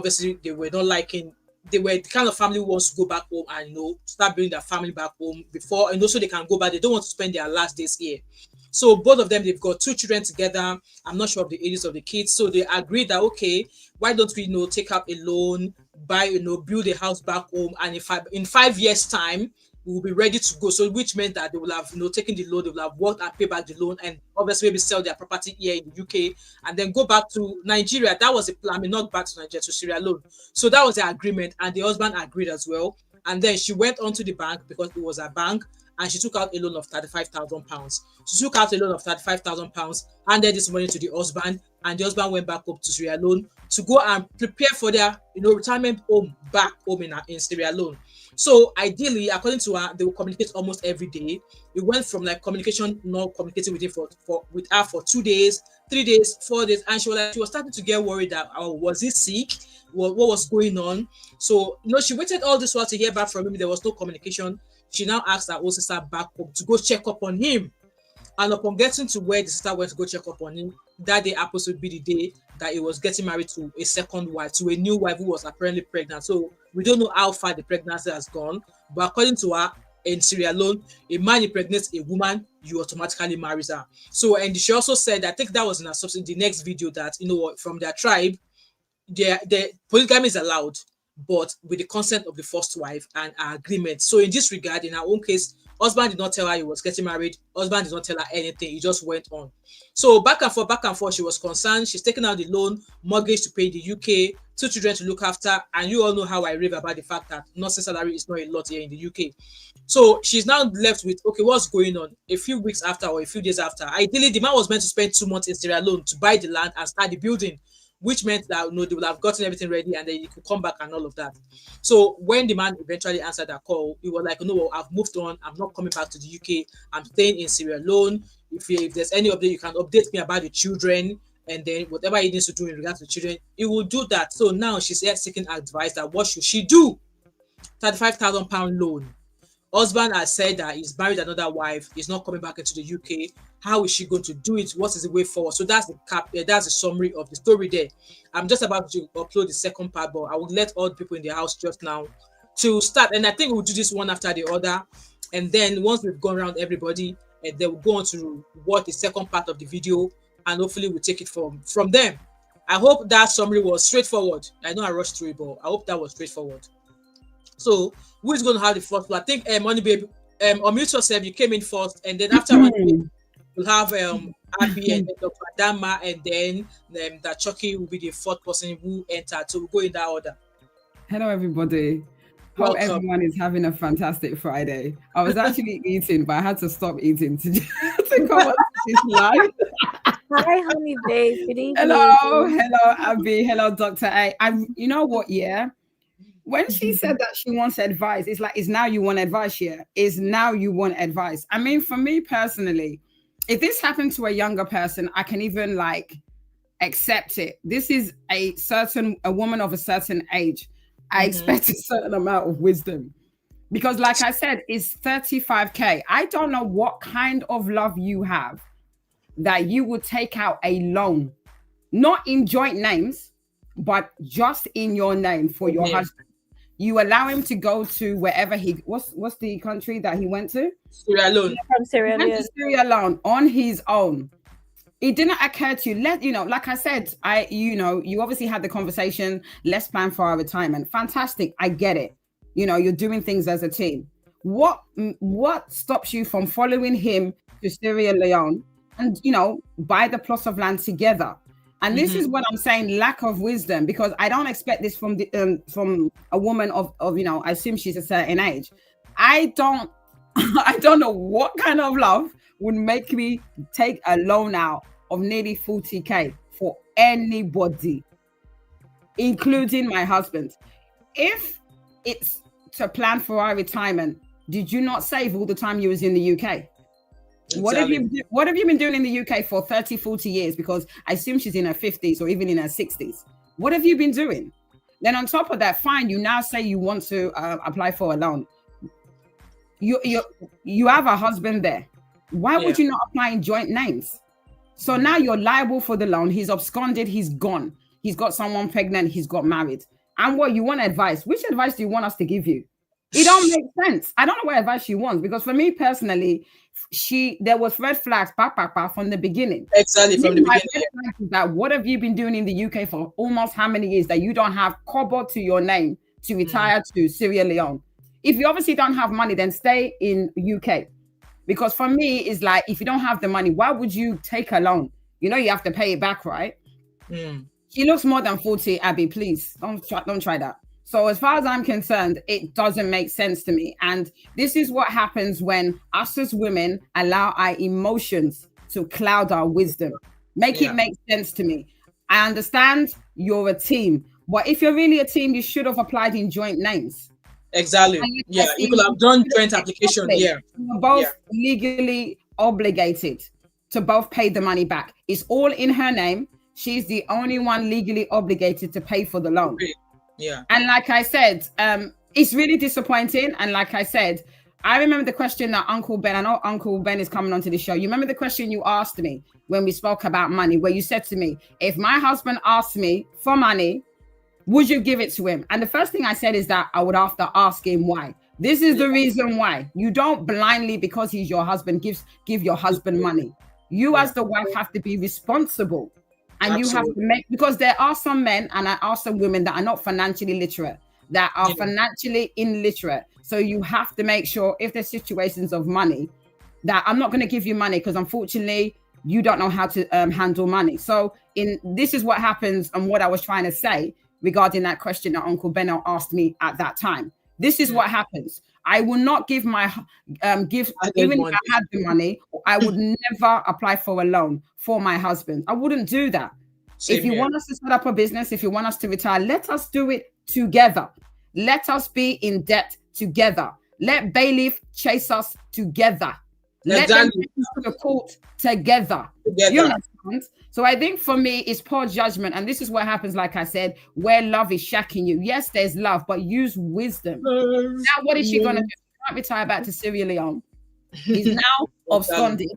not liking. They were the kind of family who wants to go back home and, you know, start building their family back home before, and also they can go back. They don't want to spend their last days here. So both of them, they've got 2 children together. I'm not sure of the ages of the kids. So they agreed that, okay, why don't we, you know, take out a loan, buy, you know, build a house back home, and in 5 years' time, we will be ready to go. So which meant that they will have, you know, taken the loan, they will have worked and pay back the loan, and obviously maybe sell their property here in the UK and then go back to Nigeria. That was the plan. I mean, not back to Nigeria, to Sierra Leone. So that was the agreement, and the husband agreed as well. And then she went onto the bank, because it was a bank, and she took out a loan of £35,000. She took out a loan of £35,000, handed this money to the husband, and the husband went back up to Sierra Leone to go and prepare for their, you know, retirement home back home in Sierra Leone. So ideally, according to her, they will communicate almost every day. It went from like communication, not communicating with him with her for 2 days, 3 days, 4 days, and she was starting to get worried that, oh, was he sick? What was going on? So, you know, she waited all this while to hear back from him. There was no communication. She now asked her old sister back home to go check up on him. And upon getting to where the sister went to go check up on him, that day happens to be the day that he was getting married to a second wife, to a new wife who was apparently pregnant. So we don't know how far the pregnancy has gone. But according to her, in Sierra Leone, a man impregnates a woman, you automatically marry her. So, and she also said, I think that was in the next video, that, you know what, from their tribe, the polygamy is allowed, but with the consent of the first wife and our agreement. So in this regard, in our own case, Husband did not tell her he was getting married. Husband did not tell her anything. He just went on. So back and forth, back and forth. She was concerned. She's taking out the loan, mortgage to pay in the UK, two children to look after. And you all know how I rave about the fact that nursing salary is not a lot here in the UK. So she's now left with, okay, what's going on? A few weeks after or a few days after, ideally, the man was meant to spend 2 months in Sierra Leone to buy the land and start the building, which meant that they would have gotten everything ready and then he could come back and all of that. So when the man eventually answered that call, he was like, no, I've moved on. I'm not coming back to the UK. I'm staying in Sierra Leone. If there's any update, you can update me about the children. And then whatever he needs to do in regards to the children, he will do that. So now she's here seeking advice that what should she do? £35,000 loan. Husband has said that he's married another wife. He's not coming back into the UK. How is she going to do it? What is the way forward? So that's the summary of the story there. I'm just about to upload the second part, but I will let all the people in the house just now to start. And I think we'll do this one after the other. And then once we've gone around everybody, and then we'll go on to watch the second part of the video, and hopefully we'll take it from them. I hope that summary was straightforward. I know I rushed through it, but I hope that was straightforward. So who is going to have the first one? I think Money Babe, unmute yourself. You came in first, and then after we'll have Abby and then Dr. Adama, and then that Chucky will be the fourth person who entered. So we'll go in that order. Hello, everybody. Hope everyone is having a fantastic Friday. I was actually eating, but I had to stop eating to come on to this live. Hi, honey babe. Good evening. Hello, Abby. Hello, Dr. A. You know what? Yeah. When she said that she wants advice, it's like, it's now you want advice here. Is now you want advice. I mean, for me personally, if this happened to a younger person, I can even like accept it. This is a woman of a certain age. I expect a certain amount of wisdom. Because like I said, it's 35K. I don't know what kind of love you have that you would take out a loan, not in joint names, but just in your name for your husband. You allow him to go to wherever what's the country that he went to? Sierra Leone. From Sierra Leone. Sierra Leone on his own. It didn't occur to you. Like I said, you obviously had the conversation, let's plan for our retirement. Fantastic. I get it. You're doing things as a team. What stops you from following him to Sierra Leone and, buy the plots of land together? And this is what I'm saying, lack of wisdom, because I don't expect this from a woman of I assume she's a certain age. I don't know what kind of love would make me take a loan out of nearly 40K for anybody, including my husband. If it's to plan for our retirement, did you not save all the time you was in the UK? Exactly. What have you been doing in the UK for 30, 40 years? Because I assume she's in her 50s or even in her 60s. What have you been doing? Then on top of that, fine, you now say you want to apply for a loan. You have a husband there. Why would you not apply in joint names? So now you're liable for the loan. He's absconded. He's gone. He's got someone pregnant. He's got married. And what you want advice? Which advice do you want us to give you? It don't make sense. I don't know what advice she wants, because for me personally, there was red flags from the beginning. Exactly, from the beginning. That what have you been doing in the UK for almost how many years that you don't have kobo to your name to retire to Sierra Leone? If you obviously don't have money, then stay in UK. Because for me, it's like, if you don't have the money, why would you take a loan? You have to pay it back, right? She looks more than 40, Abby, please. Don't try that. So as far as I'm concerned, it doesn't make sense to me. And this is what happens when us as women allow our emotions to cloud our wisdom. It make sense to me. I understand you're a team, but if you're really a team, you should have applied in joint names. Exactly. You could have done joint application. You're both legally obligated to both pay the money back. It's all in her name. She's the only one legally obligated to pay for the loan. Yeah. And like I said, it's really disappointing. And like I said, I remember the question that Uncle Ben, I know Uncle Ben is coming onto the show. You remember the question you asked me when we spoke about money, where you said to me, if my husband asked me for money, would you give it to him? And the first thing I said is that I would have to ask him why. This is the reason why. You don't blindly, because he's your husband, give your husband money. You as the wife have to be responsible. And you have to make, because there are some men and there are some women that are not financially literate. that are Yeah. financially illiterate. So you have to make sure if there's situations of money that I'm not going to give you money because unfortunately you don't know how to handle money. So this is what happens and what I was trying to say regarding that question that Uncle Benno asked me at that time. This is what happens. I will not give my even if I had the money, I would never apply for a loan for my husband. I wouldn't do that. Same if you here. want us to set up a business, if you want us to retire, let us do it together. Let us be in debt together. Let bailiff chase us together. Let them take us to the court together. You understand? So I think for me, it's poor judgment. And this is what happens, like I said, where love is shacking you. Yes, there's love, but use wisdom. Now, what is she going to do? She can't retire back to Sierra Leone. He's now absconded.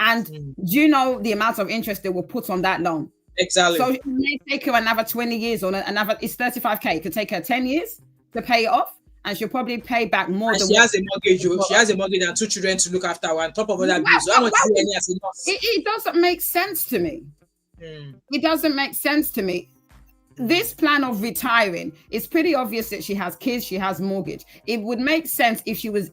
And do you know the amount of interest they will put on that loan? Exactly. So it may take her another 20 years or another, it's 35K. It could take her 10 years to pay it off. And she'll probably pay back more than she has a mortgage. She has a mortgage and 2 children to look after, on top of other bills. So how much do any as a loss? It doesn't make sense to me. It doesn't make sense to me. This plan of retiring, it's pretty obvious that she has kids, she has mortgage. It would make sense if she was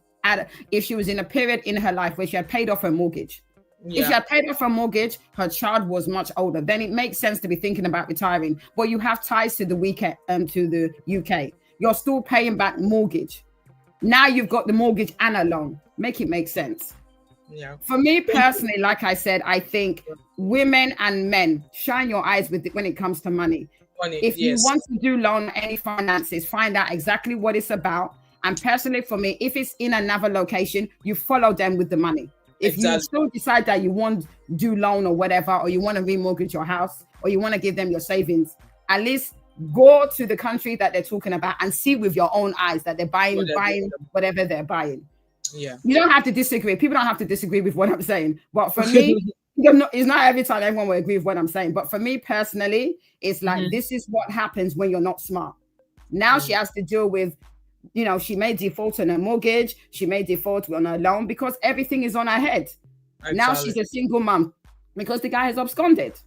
in a period in her life where she had paid off her mortgage. If she had paid off her mortgage, her child was much older, then it makes sense to be thinking about retiring. But you have ties to the to the UK. You're still paying back mortgage. Now you've got the mortgage and a loan. Make it make sense. Yeah. For me personally, like I said, I think women and men, shine your eyes with it when it comes to money. If you want to do loan any finances, find out exactly what it's about. And personally, for me, if it's in another location, you follow them with the money. If you still decide that you want to do loan or whatever, or you want to remortgage your house, or you want to give them your savings, at least go to the country that they're talking about and see with your own eyes that they're buying whatever they're buying. Yeah. You don't have to disagree. People don't have to disagree with what I'm saying. But for me, it's not every time everyone will agree with what I'm saying. But for me personally, it's like this is what happens when you're not smart. Now she has to deal with, she may default on her mortgage. She may default on her loan because everything is on her head. Exactly. Now she's a single mom because the guy has absconded.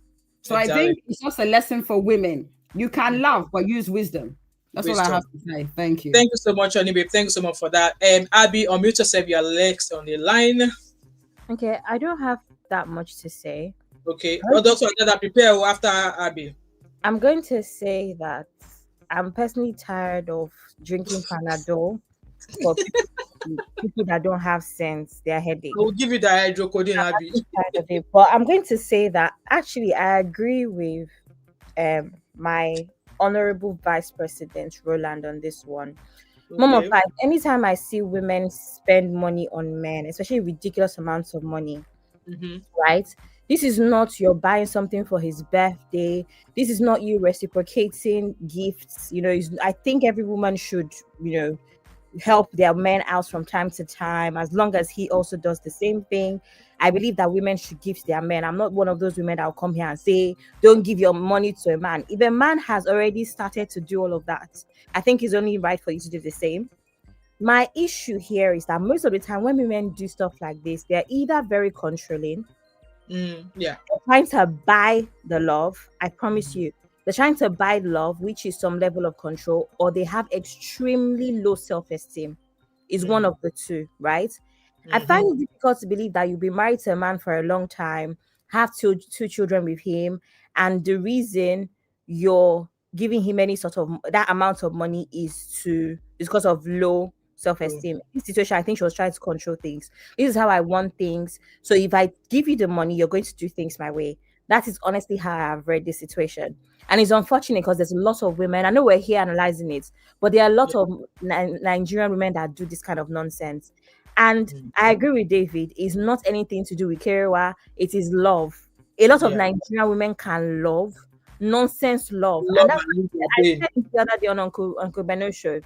So I think it's just a lesson for women. You can love, but use wisdom. That's all I have to say. Thank you. Thank you so much, Honey Babe. Thank you so much for that. Abby, unmute yourself. Your legs on the line. Okay, I don't have that much to say. Okay. Well, Dr. Agada, prepare after Abby. I'm going to say that I'm personally tired of drinking Panadol for people that don't have sense, their headache. I will give you the hydrocodone, Abby. But I'm going to say that actually I agree with my honorable vice president Roland on this one. Okay. Mom of five, anytime I see women spend money on men, especially ridiculous amounts of money, right? This is not you're buying something for his birthday. This is not you reciprocating gifts. I think every woman should, help their men out from time to time, as long as he also does the same thing. I believe that women should give their men. I'm not one of those women that will come here and say, don't give your money to a man. If a man has already started to do all of that, I think it's only right for you to do the same. My issue here is that most of the time when women do stuff like this, they're either very controlling, they're trying to buy the love. I promise you, they're trying to buy love, which is some level of control, or they have extremely low self-esteem. Is one of the two, right? I find it difficult to believe that you'll be married to a man for a long time, have two children with him, and the reason you're giving him any sort of that amount of money is because of low self-esteem. In this situation, I think she was trying to control things. This is how I want things. So if I give you the money, you're going to do things my way. That is honestly how I've read this situation. And it's unfortunate because there's a lot of women, I know we're here analyzing it, but there are a lot of Nigerian women that do this kind of nonsense. And I agree with David, it's not anything to do with Kerewa, it is love. A lot of Nigerian women can love, nonsense love. And that's I said it the other day on Uncle Benno's show.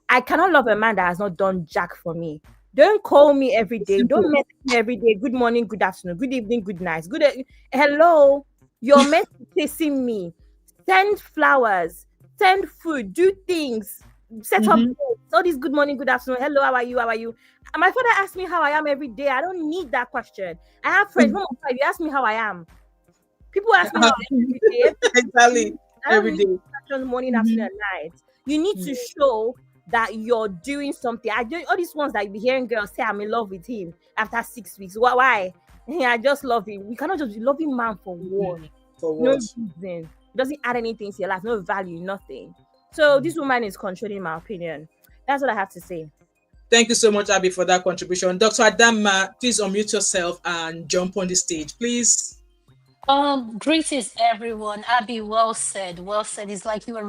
I cannot love a man that has not done jack for me. Don't call me every day. Don't message me every day. Good morning, good afternoon, good evening, good night. Hello. You're meant to chasing me. Send flowers, send food, do things, set up all these good morning, good afternoon. Hello, how are you? How are you? And my father asks me how I am every day. I don't need that question. I have friends. Mom, you ask me how I am. People ask me how I am every day. Exactly. Every day. Morning, afternoon, and night. You need to show that you're doing something. I do all these ones that you be hearing girls say, I'm in love with him after 6 weeks. Why? I just love him. We cannot just be loving man for what? For No what? reason. Doesn't add anything to your life, no value, nothing. So this woman is controlling my opinion. That's what I have to say. Thank you so much, Abby, for that contribution. Dr. Adama, please unmute yourself and jump on the stage, please. Greetings everyone. Abby, well said. Well said. It's like you were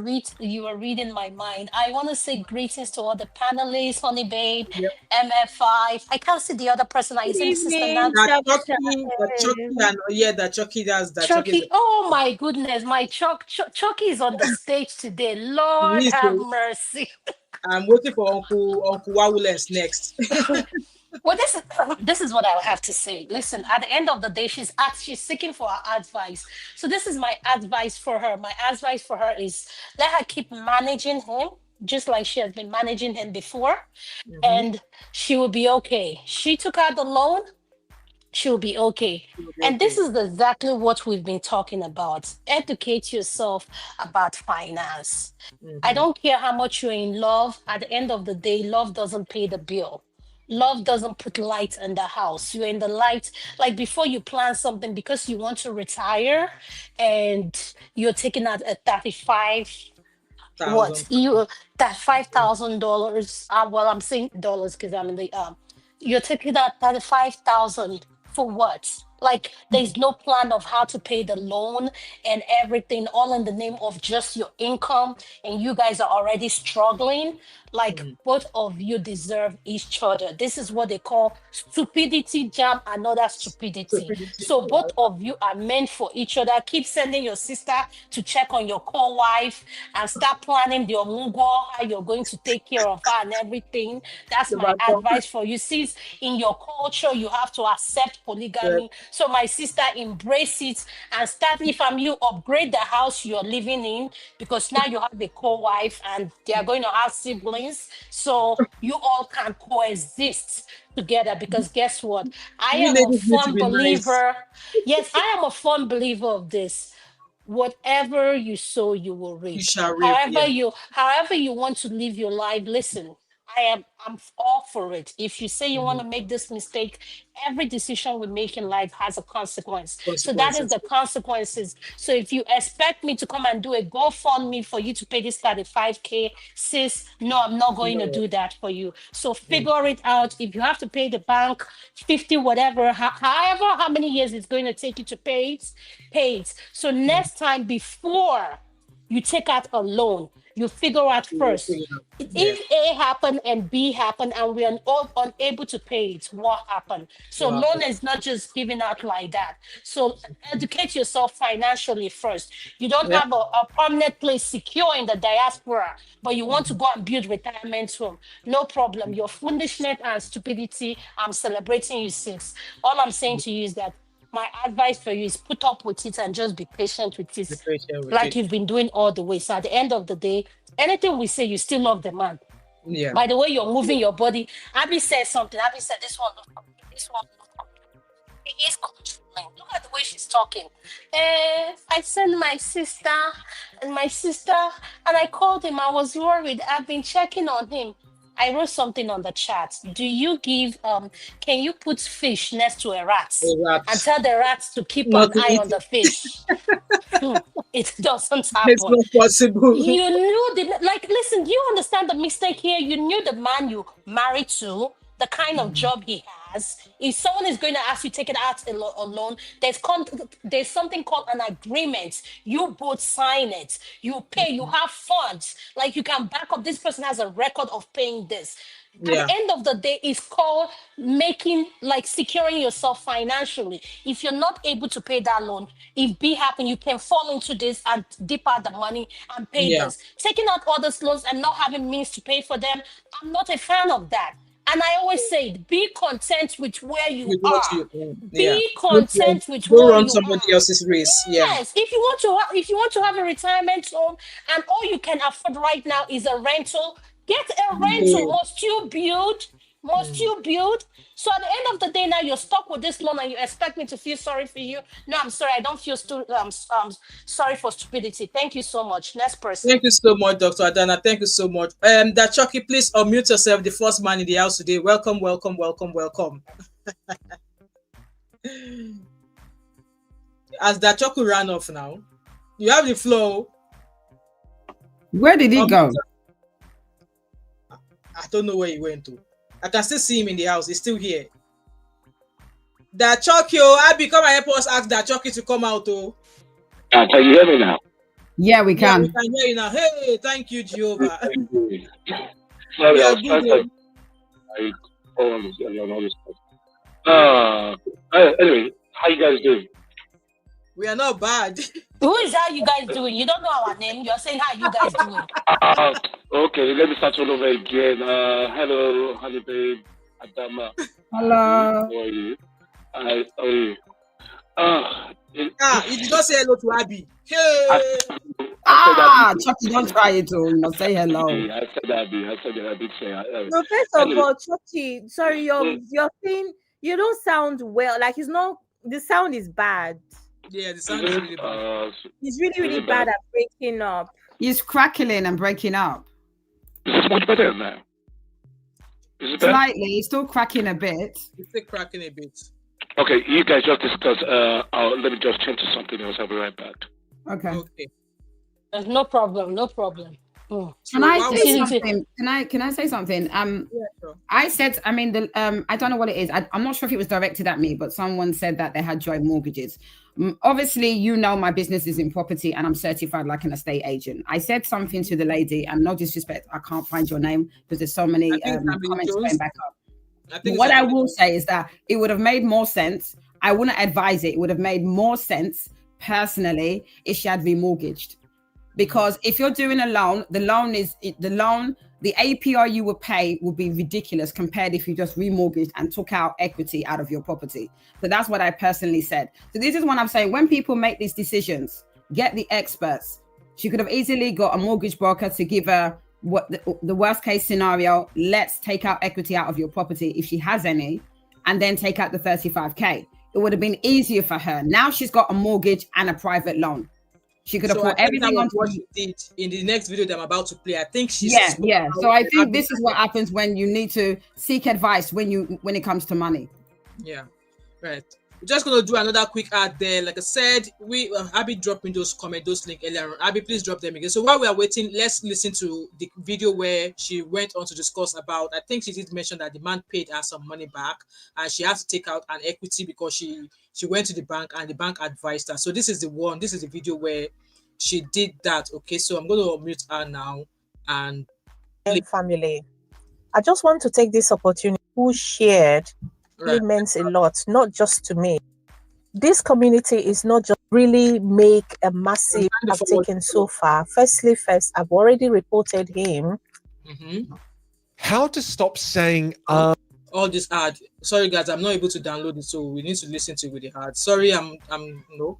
reading my mind. I want to say greetings to all the panelists, Honey Babe, Yep. MF5. I can't see the other person. I Good think Sister evening, Nancy. That Chucky. Chucky. Oh my goodness, my Chucky is on the stage today. Lord have mercy. I'm waiting for Uncle Wawulens next. Well, this is what I have to say. Listen, at the end of the day, she's seeking for our advice. So this is my advice for her. My advice for her is let her keep managing him, just like she has been managing him before, and she will be okay. She took out the loan. She'll be okay. And this is exactly what we've been talking about. Educate yourself about finance. I don't care how much you're in love. At the end of the day, love doesn't pay the bill. Love doesn't put light in the house. You're in the light, like before you plan something because you want to retire and you're taking out a 35 what you that $5,000. Well, I'm saying dollars because I'm in the you're taking out 35,000 for what? Like there's no plan of how to pay the loan and everything, all in the name of just your income, and you guys are already struggling. Like both of you deserve each other. This is what they call stupidity jam, another stupidity. So both of you are meant for each other. Keep sending your sister to check on your co-wife and start planning your mugo, how you're going to take care of her and everything. That's my advice for you. Since in your culture you have to accept polygamy. So my sister, embrace it and start, if I'm you, upgrade the house you're living in, because now you have a co-wife and they are going to have siblings. So you all can coexist together, because guess what? I am a firm believer. Yes, I am a firm believer of this. Whatever you sow, you will reap. You shall reap. However you want to live your life, listen. I'm all for it. If you say you want to make this mistake, every decision we make in life has a consequence. So that is the consequences. So if you expect me to come and do a GoFundMe for you to pay this 35K, sis, no, I'm not going to do that for you. So figure it out. If you have to pay the bank 50, whatever, however, how many years it's going to take you to pay it, pay it. So next time, before you take out a loan, you figure out first. If A happened and B happened and we are all unable to pay it, what happened? So loan is not just giving out like that. So educate yourself financially first. You don't have a permanent place secure in the diaspora, but you want to go and build retirement home. No problem. Your foolishness and stupidity, I'm celebrating you, sis. All I'm saying to you is that my advice for you is put up with it and just be patient with it, like you've been doing all the way. So at the end of the day, anything we say, you still love the man. Yeah. By the way you're moving your body, Abby said something. Abby said, this one, this one. He is controlling. Look at the way she's talking. I sent my sister, and I called him. I was worried. I've been checking on him. I wrote something on the chat. Do you give can you put fish next to a rat and tell the rats to keep an eye on the fish? It doesn't happen. It's not possible. You knew listen, do you understand the mistake here? You knew the man you married to, the kind of job he has. If someone is going to ask you to take it out alone, there's something called an agreement. You both sign it. You pay. You have funds. Like you can back up. This person has a record of paying this. At the end of the day, it's called securing yourself financially. If you're not able to pay that loan, if B happen, you can fall into this and dip out the money and pay this. Taking out other loans and not having means to pay for them, I'm not a fan of that. And I always say, be content with where you are. Be content with where you are. Don't run somebody else's race. Yes. If you want to have a retirement home and all you can afford right now is a rental, get a rental. Must you build? Must you build? So at the end of the day, now you're stuck with this loan and you expect me to feel sorry for you? No, I'm sorry. I don't feel sorry for stupidity. Thank you so much. Next person. Thank you so much, Dr. Adana. Thank you so much. That Chucky, please unmute yourself. The first man in the house today. Welcome, welcome, welcome, welcome. As that Chucky ran off now, you have the flow. Where did he go? I don't know where he went to. I can still see him in the house. He's still here. That Chucky, I become a help us ask that Chucky to come out. Oh, can you hear me now? Yeah, we can. Yeah, we can hear you now. Hey, thank you, Jehovah. Sorry, I was good, trying to. Anyway, how you guys doing? We are not bad. Who is how you guys doing? You don't know our name. You're saying how you guys doing. Okay, let me start all over again. Hello, honey babe, Adama. Hello. How are you? How are you? You did not say hello to Abby. Hey. Chucky, don't try it. Say hello. I said Abby. No, first of all, Chucky, sorry, your thing, you don't sound well. Like it's not. The sound is bad. Yeah, the sound is really bad. It's really bad at breaking up. He's crackling and breaking up. Is it much better now? Is it better? Slightly, he's still cracking a bit. It's still cracking a bit. Okay, you guys just discuss. Let me just change to something else. I'll be right back. Okay. There's no problem. No problem. Can I say something? Can I say something? Yeah, sure. I said, I mean, I don't know what it is. I'm not sure if it was directed at me, but someone said that they had joint mortgages. Obviously, you know, my business is in property and I'm certified like an estate agent. I said something to the lady, and no disrespect, I can't find your name because there's so many comments going back up. What I will say is that it would have made more sense. I wouldn't advise it. It would have made more sense personally if she had remortgaged. Because if you're doing a loan, the APR you would pay would be ridiculous compared if you just remortgaged and took out equity out of your property. So that's what I personally said. So this is what I'm saying. When people make these decisions, get the experts. She could have easily got a mortgage broker to give her what the worst case scenario. Let's take out equity out of your property if she has any, and then take out the 35K. It would have been easier for her. Now she's got a mortgage and a private loan. She could have put everything on what she did in the next video that I'm about to play. I think she's yeah. So I think this is what happens when you need to seek advice when it comes to money. Yeah, right. We're just gonna do another quick ad there. Like I said, we Abby dropping those comments, those links earlier on. Abby, please drop them again. So while we are waiting, let's listen to the video where she went on to discuss about. I think she did mention that the man paid her some money back, and she has to take out an equity because she went to the bank and the bank advised her. So this is the video where she did that. Okay, so I'm going to unmute her now. And family, I just want to take this opportunity. Who shared really meant a lot, not just to me. This community is not just really make a massive I've taken so far. First, I've already reported him. How to stop saying all this ad. Sorry guys, I'm not able to download it, so we need to listen to it with the ad. Sorry, I'm no.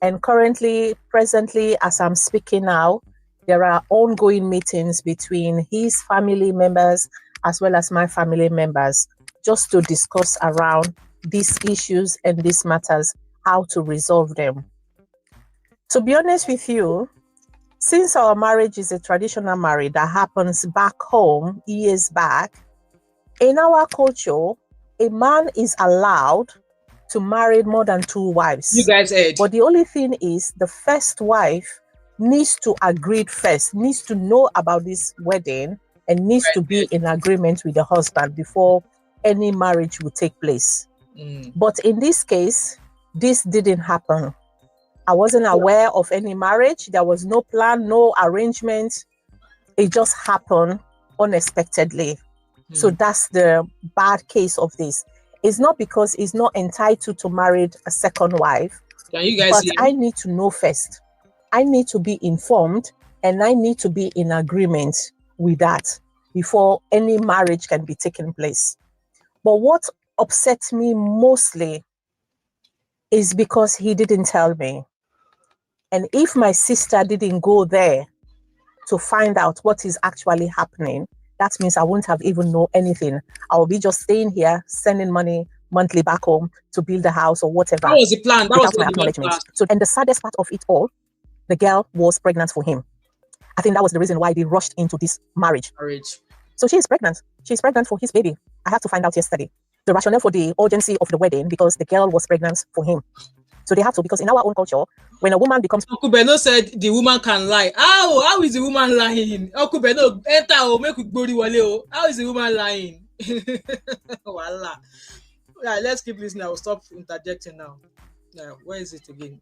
And presently, as I'm speaking now, there are ongoing meetings between his family members as well as my family members, just to discuss around these issues and these matters, how to resolve them. To be honest with you, since our marriage is a traditional marriage that happens back home years back, in our culture, a man is allowed to marry more than 2 wives. You guys heard. But the only thing is, the first wife needs to agree first, needs to know about this wedding, and needs to be in agreement with the husband before any marriage will take place. But in this case, this didn't happen. I wasn't aware of any marriage. There was no plan, no arrangement. It just happened unexpectedly. So that's the bad case of this. It's not because he's not entitled to marry a second wife. Can you guys but see? I need to know first. I need to be informed, and I need to be in agreement with that before any marriage can be taken place. But what upsets me mostly is because he didn't tell me. And if my sister didn't go there to find out what is actually happening, that means I won't have even know anything. I'll be just staying here, sending money monthly back home to build a house or whatever. That was the plan. That was without my acknowledgement. So, and the saddest part of it all, the girl was pregnant for him. I think that was the reason why they rushed into this marriage. So she is pregnant. She's pregnant for his baby. I had to find out yesterday. The rationale for the urgency of the wedding, because the girl was pregnant for him. So they have to, because in our own culture, when a woman becomes... Uncle Beno said the woman can lie. How is the woman lying? Uncle Beno, enter or make body wale. How is the woman lying? Voila. Right, let's keep listening. I will stop interjecting now. Where is it again?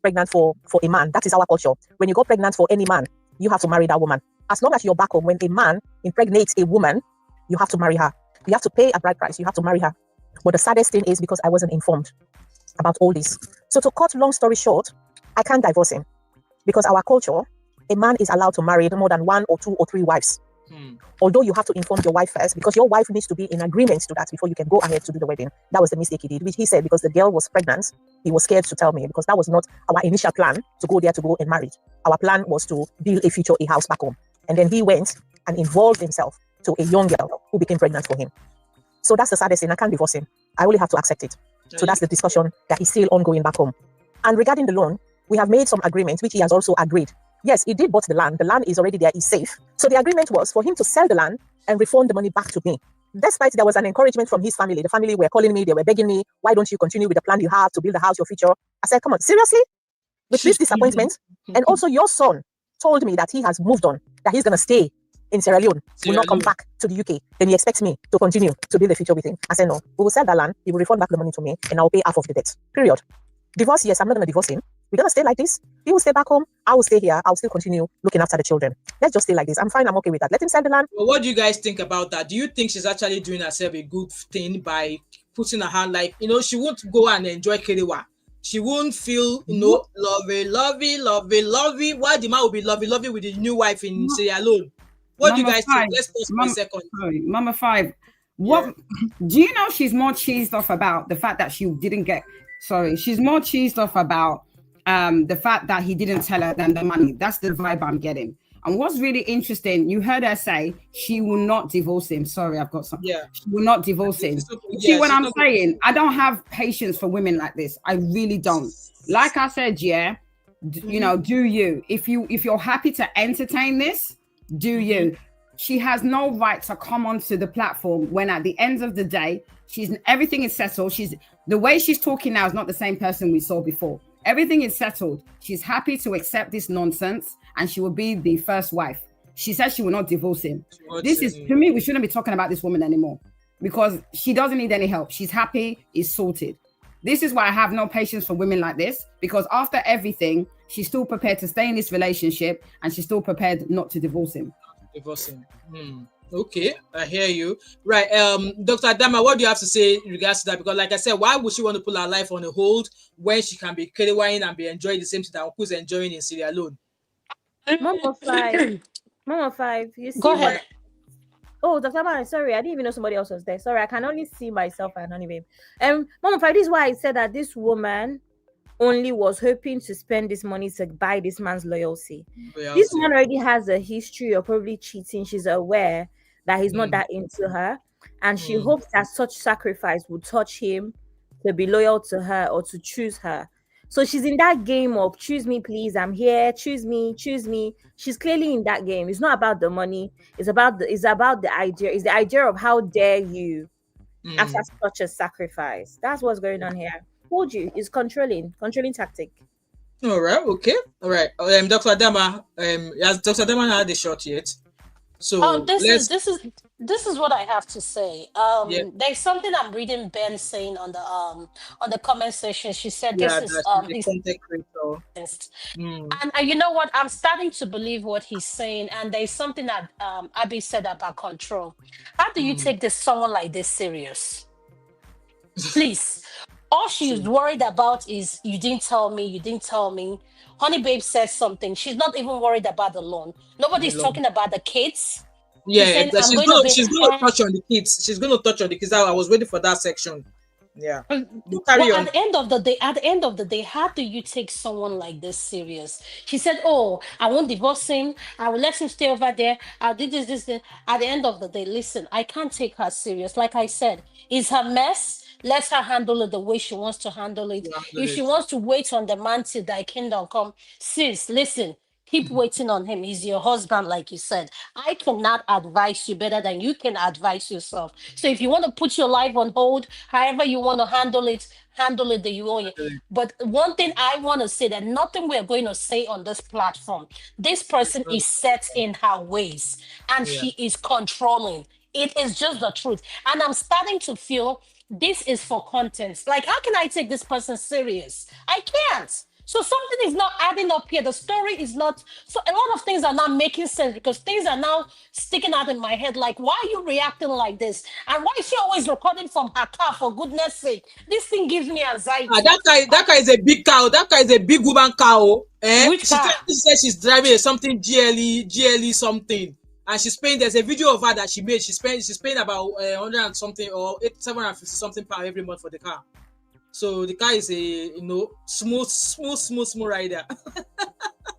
Pregnant for a man. That is our culture. When you go pregnant for any man, you have to marry that woman. As long as you're back home, when a man impregnates a woman, you have to marry her. You have to pay a bride price. You have to marry her. But the saddest thing is because I wasn't informed about all this. So to cut long story short, I can't divorce him because our culture, a man is allowed to marry more than 1 or 2 or 3 wives. Although you have to inform your wife first, because your wife needs to be in agreement to that before you can go ahead to do the wedding. That was the mistake he did, which he said because the girl was pregnant, he was scared to tell me because that was not our initial plan to go there to go and marry. Our plan was to build a future, a house back home. And then he went and involved himself to a young girl who became pregnant for him. So that's the saddest thing. I can't divorce him. I only have to accept it. So that's the discussion that is still ongoing back home. And regarding the loan, we have made some agreements, which he has also agreed. Yes, he did bought the land. The land is already there. It's safe. So the agreement was for him to sell the land and refund the money back to me. Despite there was an encouragement from his family. The family were calling me. They were begging me, why don't you continue with the plan you have to build a house, your future? I said, come on, seriously? With this disappointment? And also your son told me that he has moved on, that he's going to stay in Sierra Leone, will not come back to the UK. Then he expects me to continue to build a future with him. I said, no, we will sell the land. He will refund back the money to me and I'll pay half of the debt. Period. Divorce, yes, I'm not going to divorce him. We're going to stay like this. He will stay back home. I will stay here. I'll still continue looking after the children. Let's just stay like this. I'm fine. I'm okay with that. Let him sell the land. Well, what do you guys think about that? Do you think she's actually doing herself a good thing by putting her hand, like, she won't go and enjoy Kerewa. She won't feel, lovey. Why the man will be lovey with his new wife in Sierra Leone? What do you guys think? Let's pause for a second. Sorry, Mama 5. What do you know she's more cheesed off about the fact that she didn't get... Sorry, she's more cheesed off about the fact that he didn't tell her than the money. That's the vibe I'm getting. And what's really interesting, you heard her say she will not divorce him. Sorry, I've got something. Yeah. She will not divorce him. See what I'm saying? I don't have patience for women like this. I really don't. Like I said, do you. If you're happy to entertain this, do you. She has no right to come onto the platform when at the end of the day, everything is settled. The way she's talking now is not the same person we saw before. Everything is settled. She's happy to accept this nonsense and she will be the first wife. She says she will not divorce him. To me, we shouldn't be talking about this woman anymore because she doesn't need any help. She's happy, it's sorted. This is why I have no patience for women like this, because after everything, she's still prepared to stay in this relationship and she's still prepared not to divorce him. Okay, I hear you. Right, Dr. Adama, what do you have to say in regards to that? Because like I said, why would she want to put her life on a hold when she can be carrying and be enjoying the same thing that Uncle is enjoying in Sierra Leone? Mama 5, you see. Go ahead. Oh, Dr. Adama, sorry, I didn't even know somebody else was there. Sorry, I can only see myself and only babe. Mama 5, this is why I said that this woman only was hoping to spend this money to buy this man's loyalty. This man already has a history of probably cheating. She's aware that he's not that into her, and she hopes that such sacrifice would touch him to be loyal to her or to choose her. So she's in that game of choose me, please. I'm here. Choose me. She's clearly in that game. It's not about the money. It's about the idea. It's the idea of how dare you after such a sacrifice. That's what's going on here. Told you, it's controlling tactic. All right. Okay. All right. Dr. Adama, has Dr. Adama had a shot yet? So this is what I have to say. There's something I'm reading Ben saying on the comment section. She said this is his content creator. And you know what? I'm starting to believe what he's saying. And there's something that Abby said about control. How do you take someone like this serious? Please. All she's worried about is you didn't tell me. Honey Babe says something. She's not even worried about the loan. Nobody's talking about the kids. Yeah, she's going to touch on the kids. She's going to touch on the kids. I was waiting for that section. Yeah. Well, Carry at on. the end of the day, how do you take someone like this serious? She said, "Oh, I won't divorce him. I will let him stay over there. I'll do this." At the end of the day, listen, I can't take her serious. Like I said, it's her mess. Let her handle it the way she wants to handle it. You handle If she it. wants to wait on the man till thy kingdom come, sis, listen. Keep waiting on him. He's your husband, like you said. I cannot advise you better than you can advise yourself. So if you want to put your life on hold, however you want to handle it the you own it. Handle it. But one thing I want to say that nothing we're going to say on this platform. This person is set in her ways and Yeah. she is controlling. It is just the truth. And I'm starting to feel this is for content. Like, how can I take this person serious? I can't. So something is not adding up here. The story is not. So a lot of things are not making sense because things are now sticking out in my head. Like, why are you reacting like this? And why is she always recording from her car? For goodness sake, this thing gives me Ah, anxiety. that guy is a big cow. That guy is a big woman cow. Eh? Which She car? said she's driving a something GLE something, and she's paying. There's a video of her that she made. She's paying about 100 and something or 750 something per every month for the car. So the car is a smooth rider.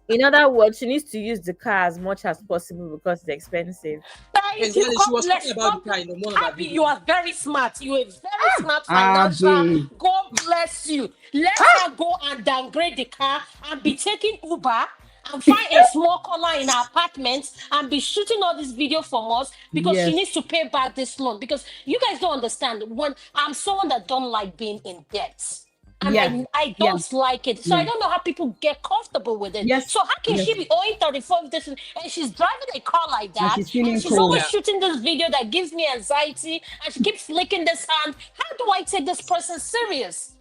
In other words, she needs to use the car as much as possible because it's expensive. Thank you. Exactly. She God was bless talking about the car in one of her Abby, you videos. are very smart. You are very smart financial. Abby. God bless you. Let her go and downgrade the car and be taking Uber and find a small corner in her apartment and be shooting all this video from us because she Yes. needs to pay back this loan. Because you guys don't understand. When I'm someone that don't like being in debt. And Yeah. I Yeah. don't like it. So I Yeah. don't know how people get comfortable with it. Yes. So how can Yes. she be owing 34 this and she's driving a car like And that? she's And feeling she's cool. always Yeah. shooting this video that gives me anxiety and she keeps licking this hand. How do I take this person serious?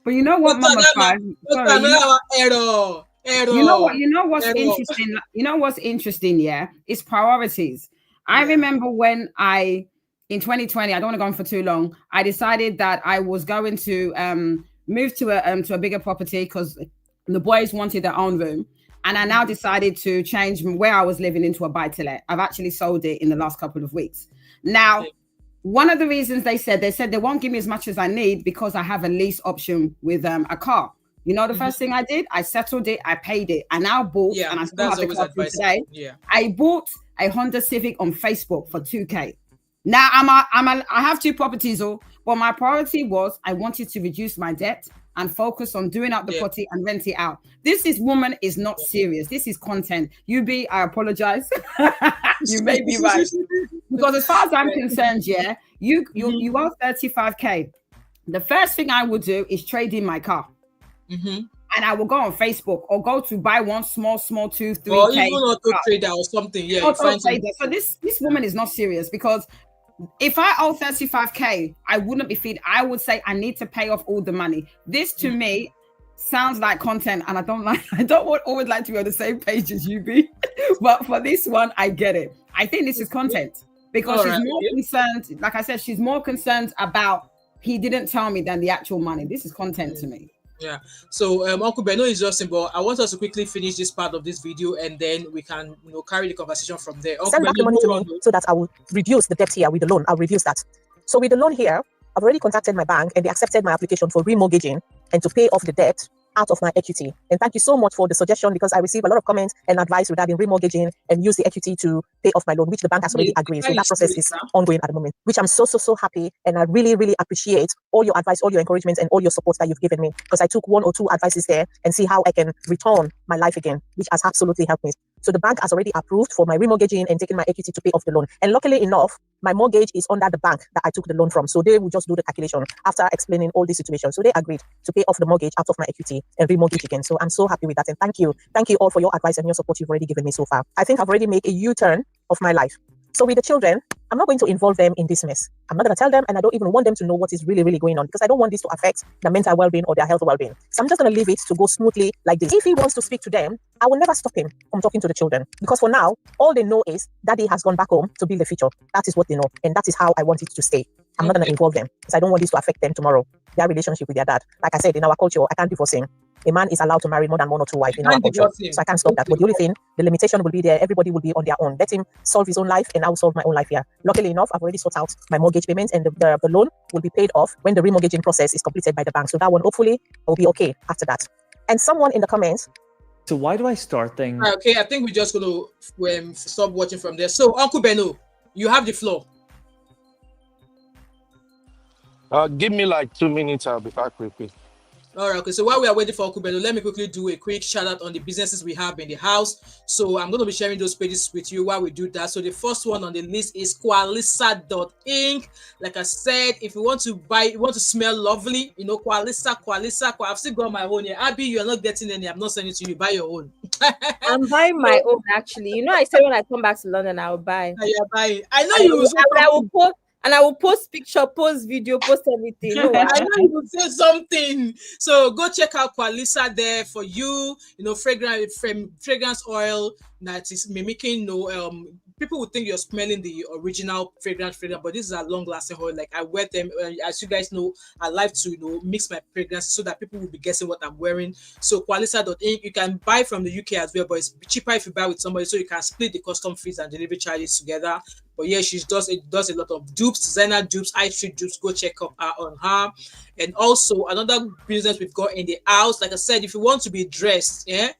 But you know what, Mama Five? Sorry, Error. you know what's Error. interesting? You know what's interesting, yeah? It's priorities. I Yeah. remember when in 2020, I don't want to go on for too long, I decided that I was going to move to a bigger property because the boys wanted their own room. And I now decided to change where I was living into a buy-to-let. I've actually sold it in the last couple of weeks. Now, one of the reasons they said they won't give me as much as I need because I have a lease option with a car. You know, the first thing I did, I settled it, I paid it. I now bought, Yeah, and I still that's have the always car till advice. today. Yeah. I bought a Honda Civic on Facebook for 2K. Now I have two properties, but my priority was I wanted to reduce my debt and focus on doing up the property and rent it out. Woman is not serious. This is content. I apologize. You may be right. Because as far as I'm concerned, yeah, you are 35K. The first thing I would do is trade in my car. Mm-hmm. And I will go on Facebook or go to buy one small 2, 3K. Or even auto trader or something. Yeah. Auto trader. So this woman is not serious because if I owe 35K, I wouldn't be feed. I would say I need to pay off all the money. This to me sounds like content, and I don't always like to be on the same page as you be. But for this one, I get it. I think this is content because she's more concerned. Like I said, she's more concerned about he didn't tell me than the actual money. This is content to me. Yeah. So Uncle Beno is just but I want us to quickly finish this part of this video and then we can carry the conversation from there. Send back the money to me so that I will reduce the debt here with the loan. I'll reduce that. So with the loan here, I've already contacted my bank and they accepted my application for remortgaging and to pay off the debt out of my equity. And thank you so much for the suggestion because I received a lot of comments and advice regarding remortgaging and use the equity to pay off my loan, which the bank has already agreed. So that process is ongoing at the moment, which I'm so happy. And I really, really appreciate all your advice, all your encouragement and all your support that you've given me because I took 1 or 2 advices there and see how I can return my life again, which has absolutely helped me. So the bank has already approved for my remortgaging and taking my equity to pay off the loan. And luckily enough, my mortgage is under the bank that I took the loan from. So they will just do the calculation after explaining all the situations. So they agreed to pay off the mortgage out of my equity and remortgage again. So I'm so happy with that. And thank you. Thank you all for your advice and your support you've already given me so far. I think I've already made a U-turn of my life. So with the children, I'm not going to involve them in this mess. I'm not going to tell them, and I don't even want them to know what is really, really going on because I don't want this to affect their mental well-being or their health well-being. So I'm just going to leave it to go smoothly like this. If he wants to speak to them, I will never stop him from talking to the children because for now, all they know is daddy has gone back home to build the future. That is what they know, and that is how I want it to stay. I'm not going to involve them because I don't want this to affect them tomorrow, their relationship with their dad. Like I said, in our culture, I can't divorce him. a man is allowed to marry more than 1 or 2 wives in our can't culture. divorce him. So I can't stop that. But the only thing, the limitation will be there. Everybody will be on their own. Let him solve his own life, and I will solve my own life here. Luckily enough, I've already sorted out my mortgage payments, and the loan will be paid off when the remortgaging process is completed by the bank. So that one hopefully will be okay after that. And someone in the comments. So why do I start things? Okay, I think we're just going to stop watching from there. So, Uncle Beno, you have the floor. Give me like 2 minutes. I'll be back quickly. All right, okay. So while we are waiting for Uncle Beno, let me quickly do a quick shout out on the businesses we have in the house. So I'm going to be sharing those pages with you while we do that. So the first one on the list is Qualisa.inc. Like I said, if you want to buy, you want to smell lovely, you know, Qualisa. I've still got my own here. Abby, you are not getting any. I'm not sending it to you. Buy your own. I'm buying my own actually. You know, I said when I come back to London, I'll buy. You're buying. I know you will. I will post picture, post video, post everything. No, I know you will say something. So go check out Qualisa there for you. You know, fragrance oil that is mimicking. People would think you're smelling the original fragrance, but this is a long-lasting oil. Like I wear them, as you guys know, I like to mix my fragrance so that people will be guessing what I'm wearing. So Qualisa.inc, you can buy from the UK as well, but it's cheaper if you buy with somebody, so you can split the custom fees and delivery charges together. But yeah, she does a lot of dupes, designer dupes, high street dupes. Go check up on her. And also another business we've got in the house. Like I said, if you want to be dressed, and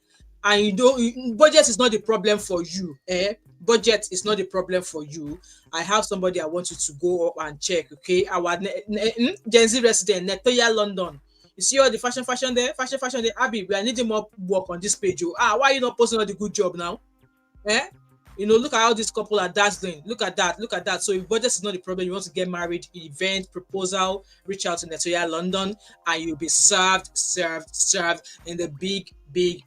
budget is not the problem for you, budget is not the problem for you. I have somebody I want you to go up and check. Okay, our Gen Z resident, Netoya London. You see all the fashion there, fashion there. Abby, we are needing more work on this page. Why are you not posting all the good job now? Look at how this couple are dazzling. Look at that. So if budget is not the problem, you want to get married, event, proposal, reach out to Netoya London, and you'll be served in the big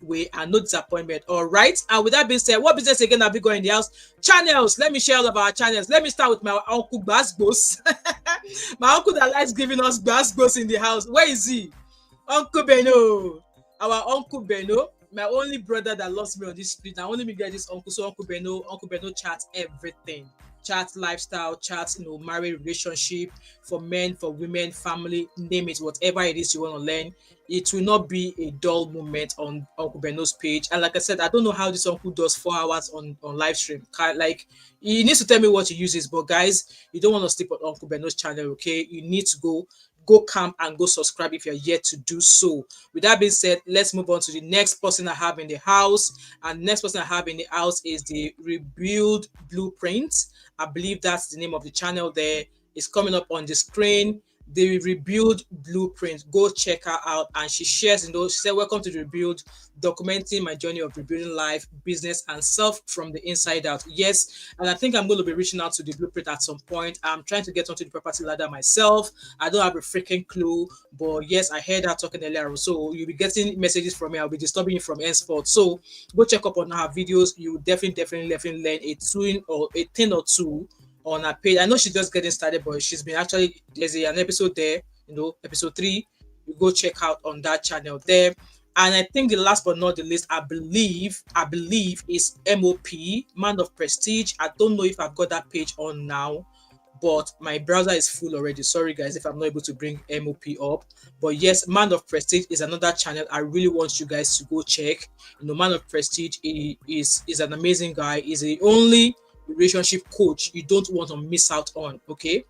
way and no disappointment. All right. And with that being said, what business again have we got in the house? Channels. Let me share all of our channels. Let me start with my uncle Basbos. My uncle that likes giving us Basbos in the house. Where is he? Uncle Beno. Our Uncle Beno. My only brother that loves me on this street. I only me get this uncle. So Uncle Beno chats everything. Chats lifestyle, chats, marriage, relationship, for men, for women, family, name it, whatever it is you want to learn. It will not be a dull moment on Uncle Beno's page. And like I said, I don't know how this uncle does 4 hours on live stream. Like, he needs to tell me what he uses. But guys, you don't want to sleep on Uncle Beno's channel, okay? You need to go come and go subscribe if you're yet to do so. With that being said, let's move on to the next person I have in the house. And the next person I have in the house is the Rebuild Blueprint. I believe that's the name of the channel there. It's coming up on the screen. The Rebuild Blueprint. Go check her out. And she shares, she said, welcome to the Rebuild, documenting my journey of rebuilding life, business, and self from the inside out. Yes, and I think I'm going to be reaching out to the Blueprint at some point. I'm trying to get onto the property ladder myself. I don't have a freaking clue, but yes, I heard her talking earlier. So you'll be getting messages from me. I'll be disturbing you from henceforth. So go check up on her videos. You will definitely learn a thing or two on her page. I know she's just getting started, but she's been there's an episode there, episode 3. You go check out on that channel there. And I think the last but not the least, I believe is MOP, Man of Prestige. I don't know if I've got that page on now, but my browser is full already. Sorry guys if I'm not able to bring MOP up. But yes, Man of Prestige is another channel I really want you guys to go check. Man of Prestige is an amazing guy. He's the only relationship coach you don't want to miss out on. Okay,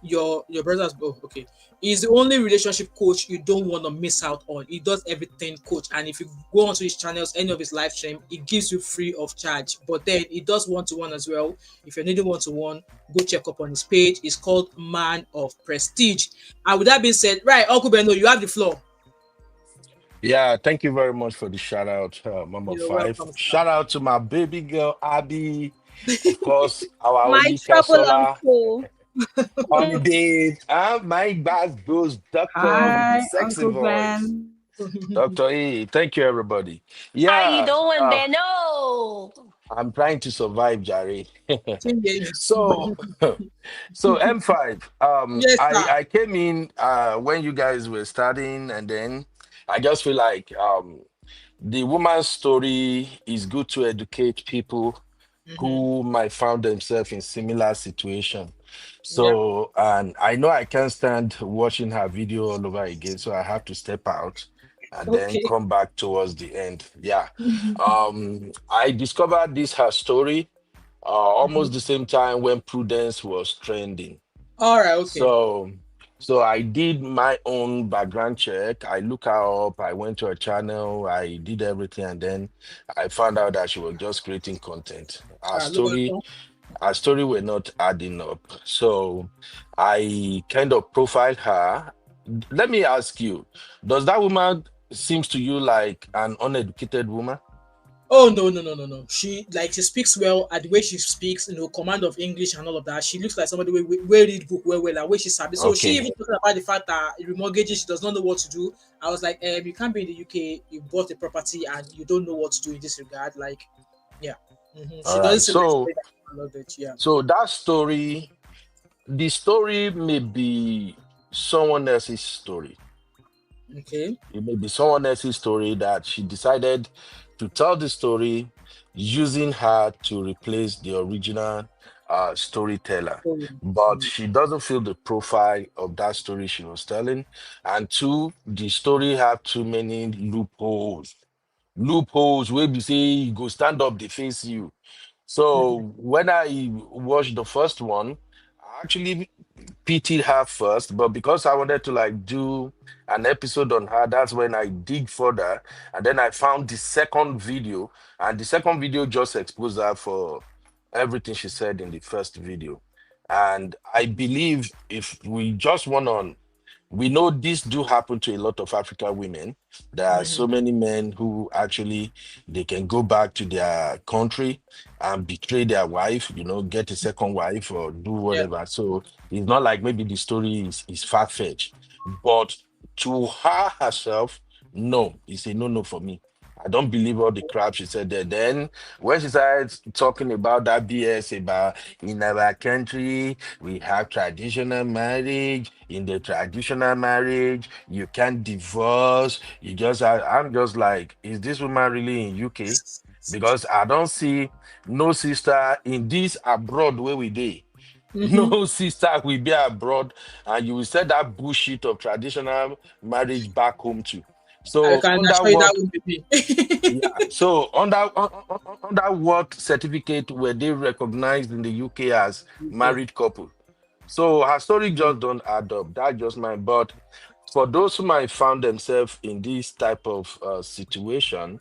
your brother's okay. He's the only relationship coach you don't want to miss out on. He does everything coach, and if you go onto his channels, any of his live stream, he gives you free of charge. But then he does one-to-one as well. If you're needing one-to-one, go check up on his page. It's called Man of Prestige. And with that being said, right, Uncle Beno, you have the floor. Yeah, thank you very much for the shout out, Mama You're 5. welcome, Shout out to my baby girl Abby, of course, our my Olika trouble Sola, uncle. Holiday, and my bad goes Doctor Hi, with the sexy Uncle voice. Ben. Dr. E, thank you, everybody. How you Yeah, doing, Beno? I'm trying to survive, Jerry. Yes, So, so M5, sir. I came in when you guys were starting, and then I just feel like the woman's story is good to educate people who might find themselves in similar situation. Yeah. So, and I know I can't stand watching her video all over again, so I have to step out and then Okay. come back towards the end. Yeah. I discovered this her story almost the same time when Prudence was trending. All right. Okay. So I did my own background check. I look her up. I went to her channel. I did everything, and then I found out that she was just creating content. Look at Her story were not adding up. So I kind of profiled her. Let me ask you, does that woman seems to you like an uneducated woman? Oh no. She speaks well, and the way she speaks, command of English and all of that. She looks like somebody will read book well, and way she sabi. So she Okay. even talking about the fact that remortgaging, she does not know what to do. I was like, you can't be in the UK, you bought a property and you don't know what to do in this regard. Like, yeah. All She right. doesn't seem like So somebody that I love it. Yeah. so that story, the story may be someone else's story. Okay. It may be someone else's story that she decided to tell the story using her to replace the original storyteller. But she doesn't feel the profile of that story she was telling. And two, the story have too many loopholes. Loopholes where we say you go stand up, they face you. So when I watched the first one, I actually pitied her first, but because I wanted to like do an episode on her, that's when I dig further, and then I found the second video, and the second video just exposed her for everything she said in the first video. And I believe if we just went on, we know this do happen to a lot of African women. There are so many men who actually they can go back to their country and betray their wife, get a second wife or do Yeah. whatever. So it's not like maybe the story is far-fetched. But to her herself, no, it's a no-no for me. I don't believe all the crap she said there. Then when she started talking about that BS about in our country, we have traditional marriage. In the traditional marriage, you can't divorce. I'm just like, is this woman really in UK? Because I don't see no sister in this abroad where we dey. No sister will be abroad, and you will say that bullshit of traditional marriage back home too. I So can under assure you that what won't be me. yeah. So under what certificate were they recognized in the UK as Okay. married couple? So her story just don't add up. That's just mine. But for those who might found themselves in this type of situation,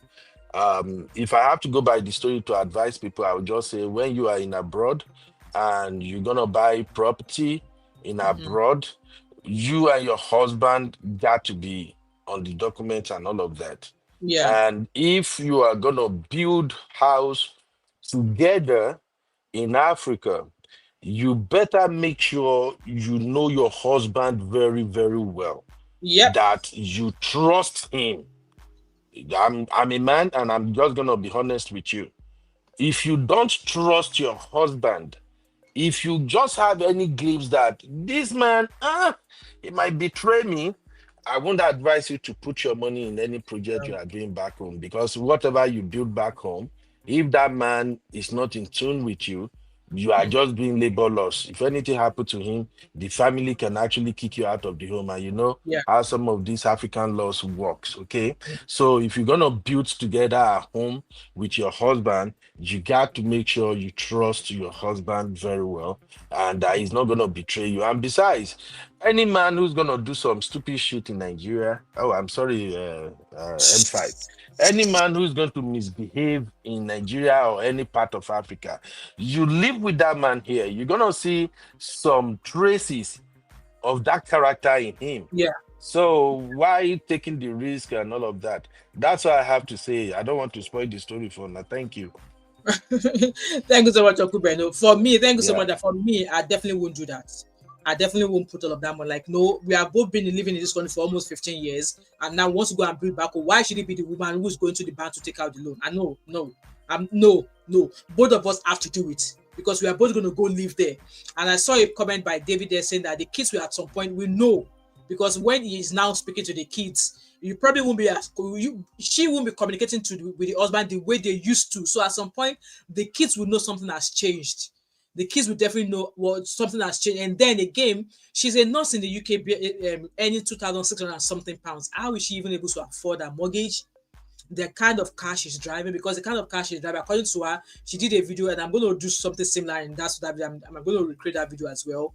if I have to go by the story to advise people, I would just say when you are in abroad and you're gonna buy property in abroad, you and your husband got to be on the documents and all of that. Yeah. And if you are gonna build house together in Africa, you better make sure you know your husband very, very well, Yep. that you trust him. I'm a man and I'm just gonna be honest with you. If you don't trust your husband, if you just have any glimpse that this man, he might betray me, I won't advise you to put your money in any project you are doing back home, because whatever you build back home, if that man is not in tune with you, you are just being labor loss. If anything happened to him, the family can actually kick you out of the home. And you know Yeah. how some of these African laws works. Okay. So if you're gonna build together a home with your husband, you got to make sure you trust your husband very well and that he's not gonna betray you. And besides, any man who's gonna do some stupid shit in Nigeria, oh, I'm sorry, M5. Any man who's going to misbehave in Nigeria or any part of Africa, you live with that man here, you're gonna see some traces of that character in him. Yeah. So why taking the risk and all of that? That's what I have to say. I don't want to spoil the story for now. Thank you. Thank you so much, Uncle Breno. For me, thank you so Yeah. much. For me, I definitely won't do that. I definitely won't put all of that on. Like, no, we have both been living in this country for almost 15 years, and now wants to go and build back home. Why should it be the woman who's going to the bank to take out the loan? I know, no. Both of us have to do it because we are both going to go live there. And I saw a comment by David there saying that the kids will at some point we know, because when he is now speaking to the kids, you probably won't be she won't be communicating with the husband the way they used to. So at some point, the kids will know something has changed. the kids will definitely know what something has changed. And then again, she's a nurse in the UK, earning 2,600 and something pounds. How is she even able to afford a mortgage? The kind of car she's driving, because the kind of car she's driving, according to her, she did a video, and I'm going to do something similar in that. So that I'm going to recreate that video as well.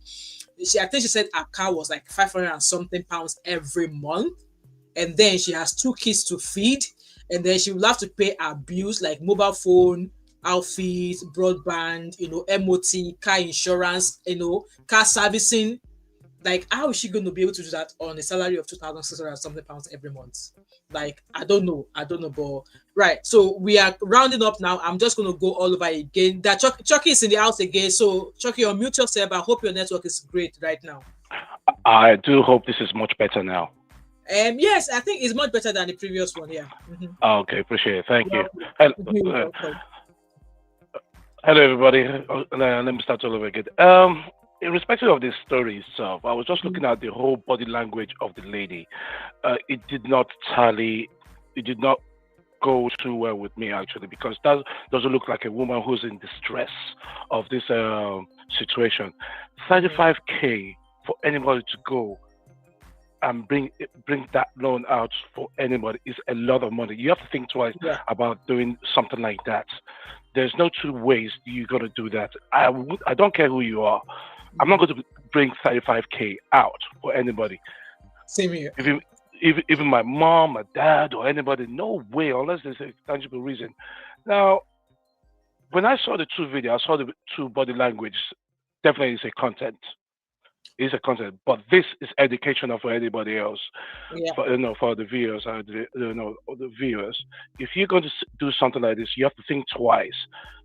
I think she said her car was like 500 and something pounds every month, and then she has 2 kids to feed, and then she will have to pay her bills like mobile phone, outfit, broadband, MOT, car insurance, car servicing. Like, how is she going to be able to do that on a salary of 2,600 something pounds every month? Like, I don't know, but right. So we are rounding up now. I'm just going to go all over again. That Chucky is in the house again. So Chucky, unmute yourself. I hope your network is great right now. I do hope this is much better now. Yes, I think it's much better than the previous one. Yeah. Okay, appreciate it. Thank you. Hello, everybody. Let me start all over again. In respect of this story itself, I was just looking at the whole body language of the lady. It did not tally. It did not go too well with me, actually, because that doesn't look like a woman who's in distress of this situation. 35K for anybody to go and bring that loan out for anybody is a lot of money. You have to think twice about doing something like that. There's no 2 ways you're going to do that. I don't care who you are. I'm not going to bring 35K out for anybody. Same here. Even my mom, my dad, or anybody, no way, unless there's a tangible reason. Now, when I saw the 2 videos, I saw the 2 body language. Definitely, it's a content. It's a content, but this is educational for anybody else. Yeah. For the viewers, the viewers. If you're going to do something like this, you have to think twice.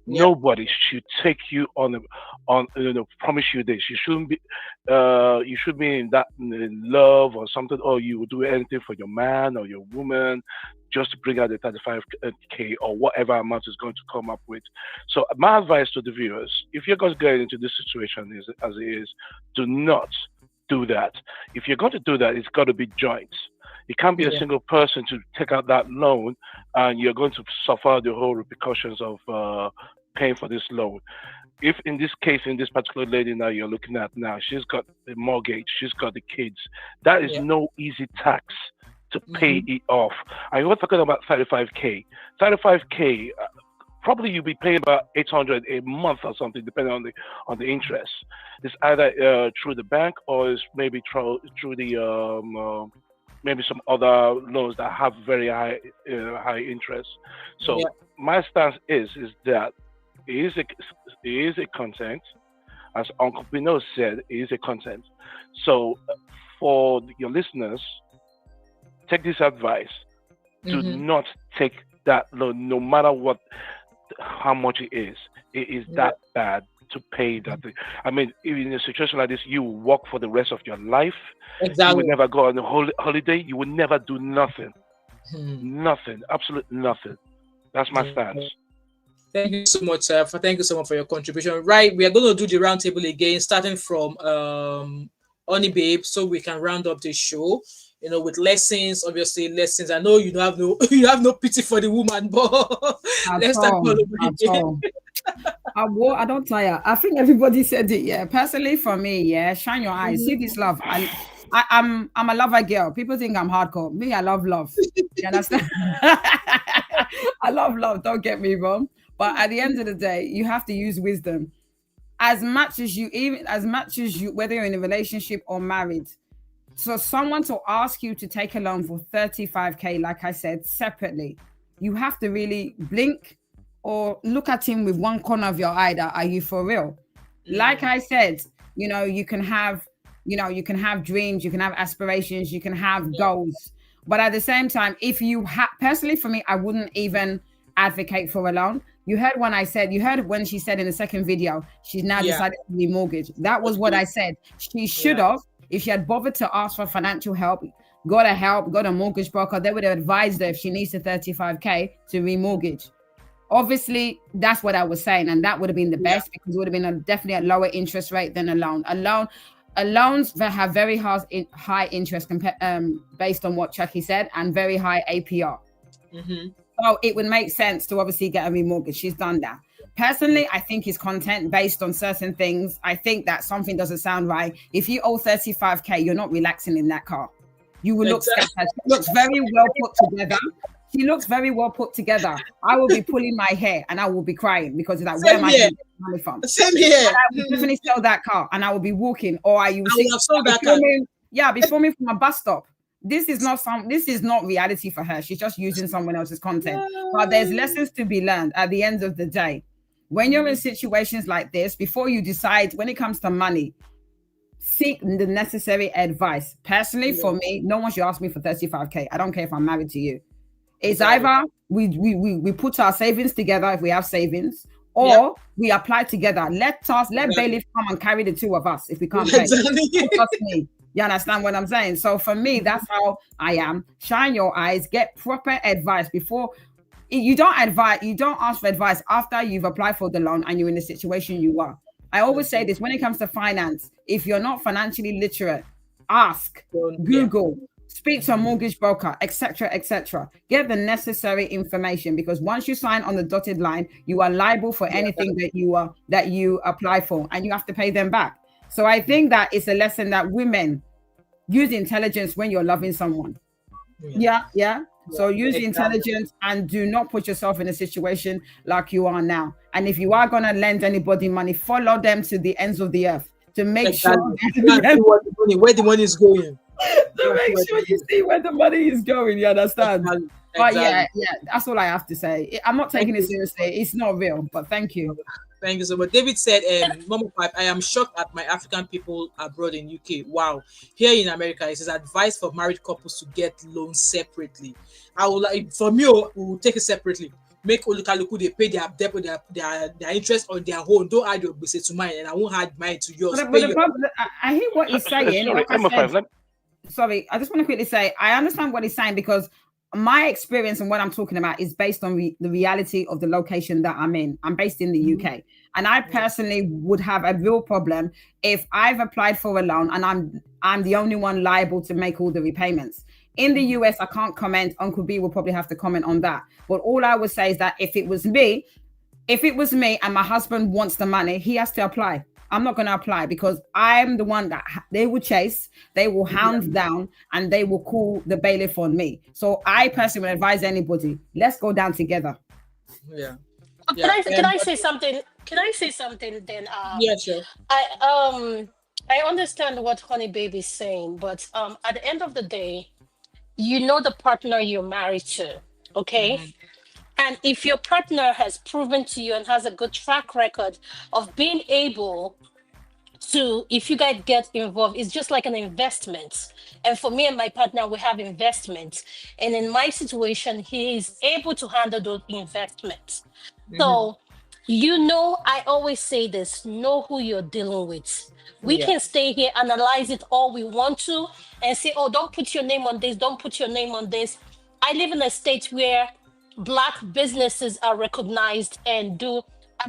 Yeah. Nobody should take you on promise you this. You shouldn't be you should be in love or something, or you will do anything for your man or your woman just to bring out the 35K or whatever amount is going to come up with. So my advice to the viewers, if you're going to get into this situation as it is, do not do that. If you're going to do that, it's got to be joint. It can't be a single person to take out that loan, and you're going to suffer the whole repercussions of paying for this loan. If in this case, in this particular lady now you're looking at now, she's got the mortgage, she's got the kids. That is no easy tax to pay it off. And we're talking about 35K. 35K, probably you'll be paying about 800 a month or something, depending on the interest. It's either through the bank or it's maybe through the maybe some other loans that have very high interest. So my stance is that it is a content, as Uncle Pino said, it is a content. So for your listeners, take this advice. Do not take that loan, no matter how much it is. It is that bad to pay that. I mean, in a situation like this, you will work for the rest of your life. Exactly. You will never go on a holiday. You will never do nothing. Nothing. Absolutely nothing. That's my stance. Thank you so much, sir. Thank you so much for your contribution. Right, we are going to do the roundtable again, starting from Honey Babe, so we can round up the show. With lessons, obviously lessons. I know you have no pity for the woman, but let's start all over again. I don't tire. I think everybody said it. Yeah, personally for me, shine your eyes, see this love. I'm a lover girl. People think I'm hardcore. Me, I love love. You understand? I love love. Don't get me wrong. But at the end of the day, you have to use wisdom. As much as you, whether you're in a relationship or married. So someone to ask you to take a loan for 35K, like I said, separately, you have to really blink or look at him with one corner of your eye that, are you for real? Like I said, you can have dreams, you can have aspirations, you can have goals. But at the same time, if you personally for me, I wouldn't even advocate for a loan. You heard when she said in the second video, she's now decided to remortgage. That was what I said. She should have, if she had bothered to ask for financial help, got a mortgage broker, they would have advised her if she needs the 35K to remortgage. Obviously, that's what I was saying, and that would have been the best because it would have been definitely a lower interest rate than a loan. Loans that have very high interest based on what Chucky said, and very high APR. So it would make sense to obviously get a remortgage. She's done that. Personally, I think his content based on certain things. I think that something doesn't sound right. If you owe 35K, you're not relaxing in that car. You will look scattered. She looks very well put together. She looks very well put together. I will be pulling my hair and I will be crying because it's like, where am I getting money from? Same here. And I will definitely sell that car and I will be walking, or I will sold that car. Yeah, before me from a bus stop. This is not reality for her. She's just using someone else's content. But there's lessons to be learned at the end of the day. When you're in situations like this, before you decide, when it comes to money, seek the necessary advice. Personally, for me, no one should ask me for 35K. I don't care if I'm married to you. It's either we put our savings together if we have savings, or we apply together. Let bailiff come and carry the two of us if we can't pay. Trust me. You understand what I'm saying? So for me, that's how I am. Shine your eyes, get proper advice before. You don't ask for advice after you've applied for the loan and you're in the situation you are. I always say this when it comes to finance. If you're not financially literate, ask, Google, speak to a mortgage broker, etc., etc. Get the necessary information, because once you sign on the dotted line, you are liable for anything that you apply for, and you have to pay them back. So I think that it's a lesson that women use intelligence when you're loving someone. So use intelligence and do not put yourself in a situation like you are now. And if you are going to lend anybody money, follow them to the ends of the earth to make sure where the money is going. To make sure you see where the money is going. You understand? Exactly. But yeah, that's all I have to say. I'm not taking it seriously. It's not real, but thank you. Thank you so much. David said, Mama Pipe, I am shocked at my African people abroad in UK. Wow. Here in America, it says advice for married couples to get loans separately. I will like, for me, we will take it separately. Make Olukaluku, they pay their debt, their interest on their own. Don't add your business to mine, and I won't add mine to yours. I hear what he's saying. Sorry, I just want to quickly say, I understand what he's saying, because my experience and what I'm talking about is based on the reality of the location that I'm in. I'm based in the UK, and I personally would have a real problem if I've applied for a loan and I'm the only one liable to make all the repayments. In the US, I can't comment. Uncle B will probably have to comment on that. But all I would say is that if it was me and my husband wants the money, he has to apply. I'm not going to apply, because I'm the one that they will chase, they will hound down, and they will call the bailiff on me. So I personally advise anybody, let's go down together. Can I say something? Can I say something then? Yeah, sure. I understand what Honey Baby is saying, but at the end of the day, you know the partner you're married to, okay? Mm-hmm. And if your partner has proven to you and has a good track record of being able to, if you guys get involved, it's just like an investment. And for me and my partner, we have investments. And in my situation, he is able to handle those investments. Mm-hmm. So, I always say this, know who you're dealing with. We can stay here, analyze it all we want to, and say, oh, don't put your name on this, don't put your name on this. I live in a state where Black businesses are recognized and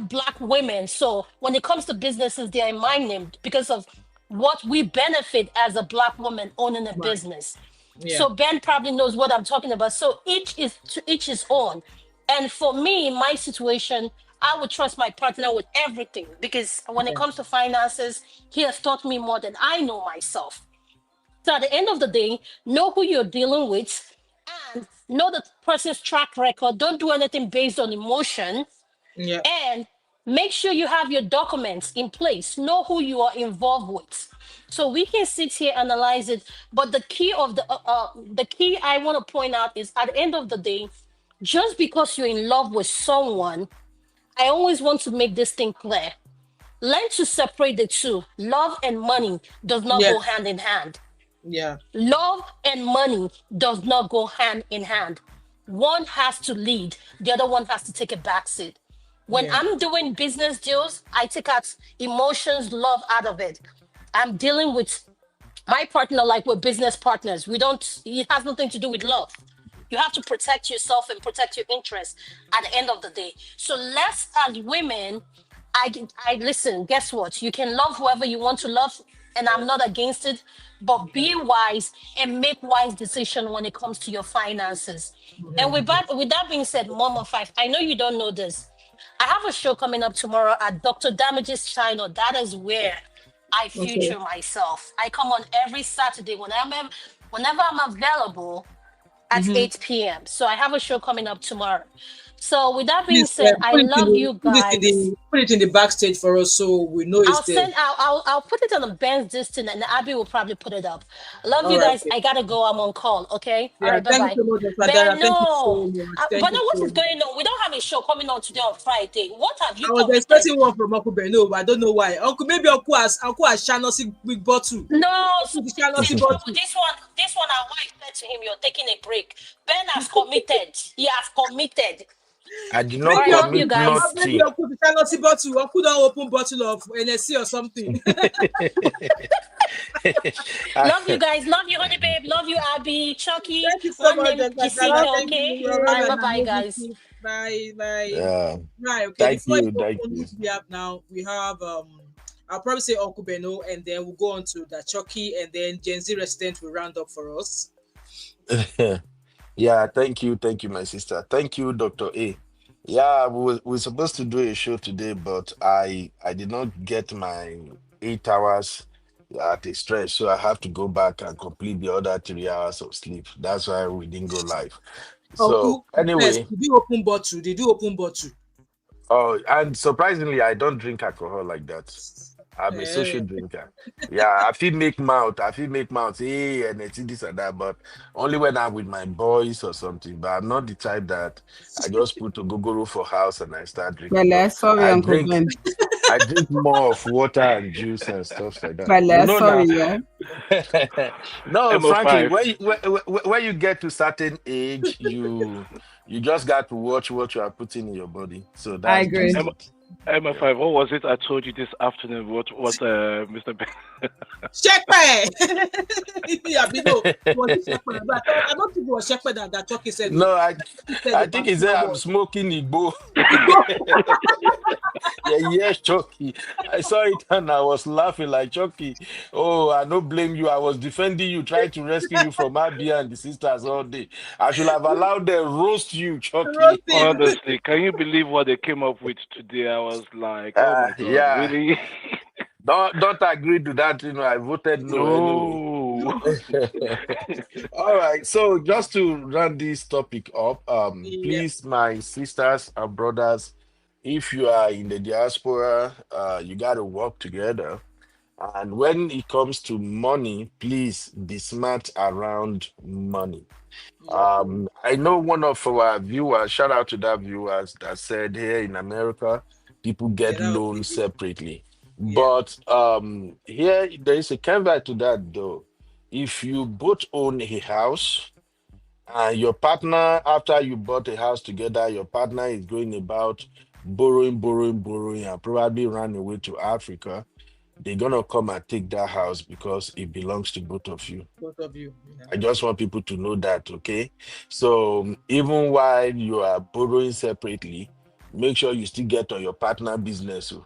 Black women. So when it comes to businesses, they are in my name because of what we benefit as a Black woman owning a business. Yeah. So Ben probably knows what I'm talking about. So each is own. And for me, my situation, I would trust my partner with everything, because when it comes to finances, he has taught me more than I know myself. So at the end of the day, know who you're dealing with and know the person's track record. Don't do anything based on emotion. Yeah. And make sure you have your documents in place. Know who you are involved with. So we can sit here, analyze it. But the key I want to point out is, at the end of the day, just because you're in love with someone, I always want to make this thing clear. Learn to separate the two. Love and money does not go hand in hand. Yeah. Love and money does not go hand in hand. One has to lead. The other one has to take a backseat. When I'm doing business deals, I take out emotions, love out of it. I'm dealing with my partner like we're business partners. It has nothing to do with love. You have to protect yourself and protect your interests at the end of the day. So let's, as women, I listen, guess what? You can love whoever you want to love, and I'm not against it, but be wise and make wise decisions when it comes to your finances. And with that being said, Mom of Five, I know you don't know this, I have a show coming up tomorrow at Dr. Damage's channel. That is where I Okay. feature myself. I come on every Saturday whenever I'm available at Mm-hmm. 8 p.m. So I have a show coming up tomorrow. So with that being Please said, I love you guys. put it in the backstage for us so we know it's there. I'll put it on the Ben's distance and Abby will probably put it up. Love All you right. guys. I gotta go. I'm on call. Okay. All Yeah. right. Bye Thank you bye. so much, Dr. Dara. Ben, Thank you so no. much. But Thank you now what so is much. going on? We don't have a show coming on today on Friday. What have you I was committed? expecting one from Uncle Beno, but I don't know why. Maybe Uncle has Shanosi big bottle. No, so The this Shanosi one, bottle. this one, our wife said to him, "You're taking a break." Ben has committed. He has committed. I did All not right, Maybe love Uncle, you commit guys. maybe nothing. Uncle the Shanosi bottle. Uncle don't open bottle of NSC or something. Love you guys. Love you, honey babe. Love you, Abby, Chucky. Thank you so One much, name Dr. deceit. Dara. Love Thank Okay. you. you. All Have right, an bye bye, amazing guys. trip. Bye. Bye. Yeah. Right, okay. Thank Before you you. go Thank on, you. we have now, we have I'll probably say Uncle Beno, and then we'll go on to the Chucky, and then Gen Z resident will round up for us. Yeah, thank you. Thank you, my sister. Thank you, Dr. A. Yeah, we're supposed to do a show today, but I did not get my 8 hours at a stretch, so I have to go back and complete the other 3 hours of sleep. That's why we didn't go live. So Uncle, yes, anyway, did you open bottle? Did you open bottle? oh, and surprisingly, I don't drink alcohol like that. I'm a Eh, social drinker. Yeah, I feel make mouth. I feel make mouth. Hey, and it's this and that, but only when I'm with my boys or something. But I'm not the type that I just put a gogoro for house and I start drinking. No, Well, sorry, I Uncle drink. Ben. I drink more of water and juice and stuff like that. You Well, know sorry, now. yeah. No, frankly, MO5. when you get to certain age, you just got to watch what you are putting in your body. So I that's agree. just M- it. Yeah. MO5, what was it I told you this afternoon? What Mr. Ben? Shepe! Yeah, Bino, was it Shepe? But I don't think it was Shepe that Chucky said. No, He said I the think he particular said I'm word. smoking Igbo. Yeah, yes, Chucky. I saw it and I was laughing like Chucky. Oh, I don't blame you. I was defending you, trying to rescue you from Abia and the sisters all day. I should have allowed them roast you, Chucky. Roasting. Honestly, can you believe what they came up with today? I was like, oh my God, Yeah. really? Don't agree to that. I voted no anyway. No. All right. So just to run this topic up, Yeah, please, my sisters and brothers, if you are in the diaspora, you gotta work together. And when it comes to money, please be smart around money. yep. I know one of our viewers, shout out to that viewers that said here in America, people Yeah, get that was loans easy. separately. Yeah. But here there is a caveat to that though. If you both own a house and your partner, after you bought a house together, your partner is going about borrowing, and probably run away to Africa, they're gonna come and take that house because it belongs to both of you. Both of you. Yeah. I just want people to know that, okay? So even while you are borrowing separately, make sure you still get on your partner business. Oh.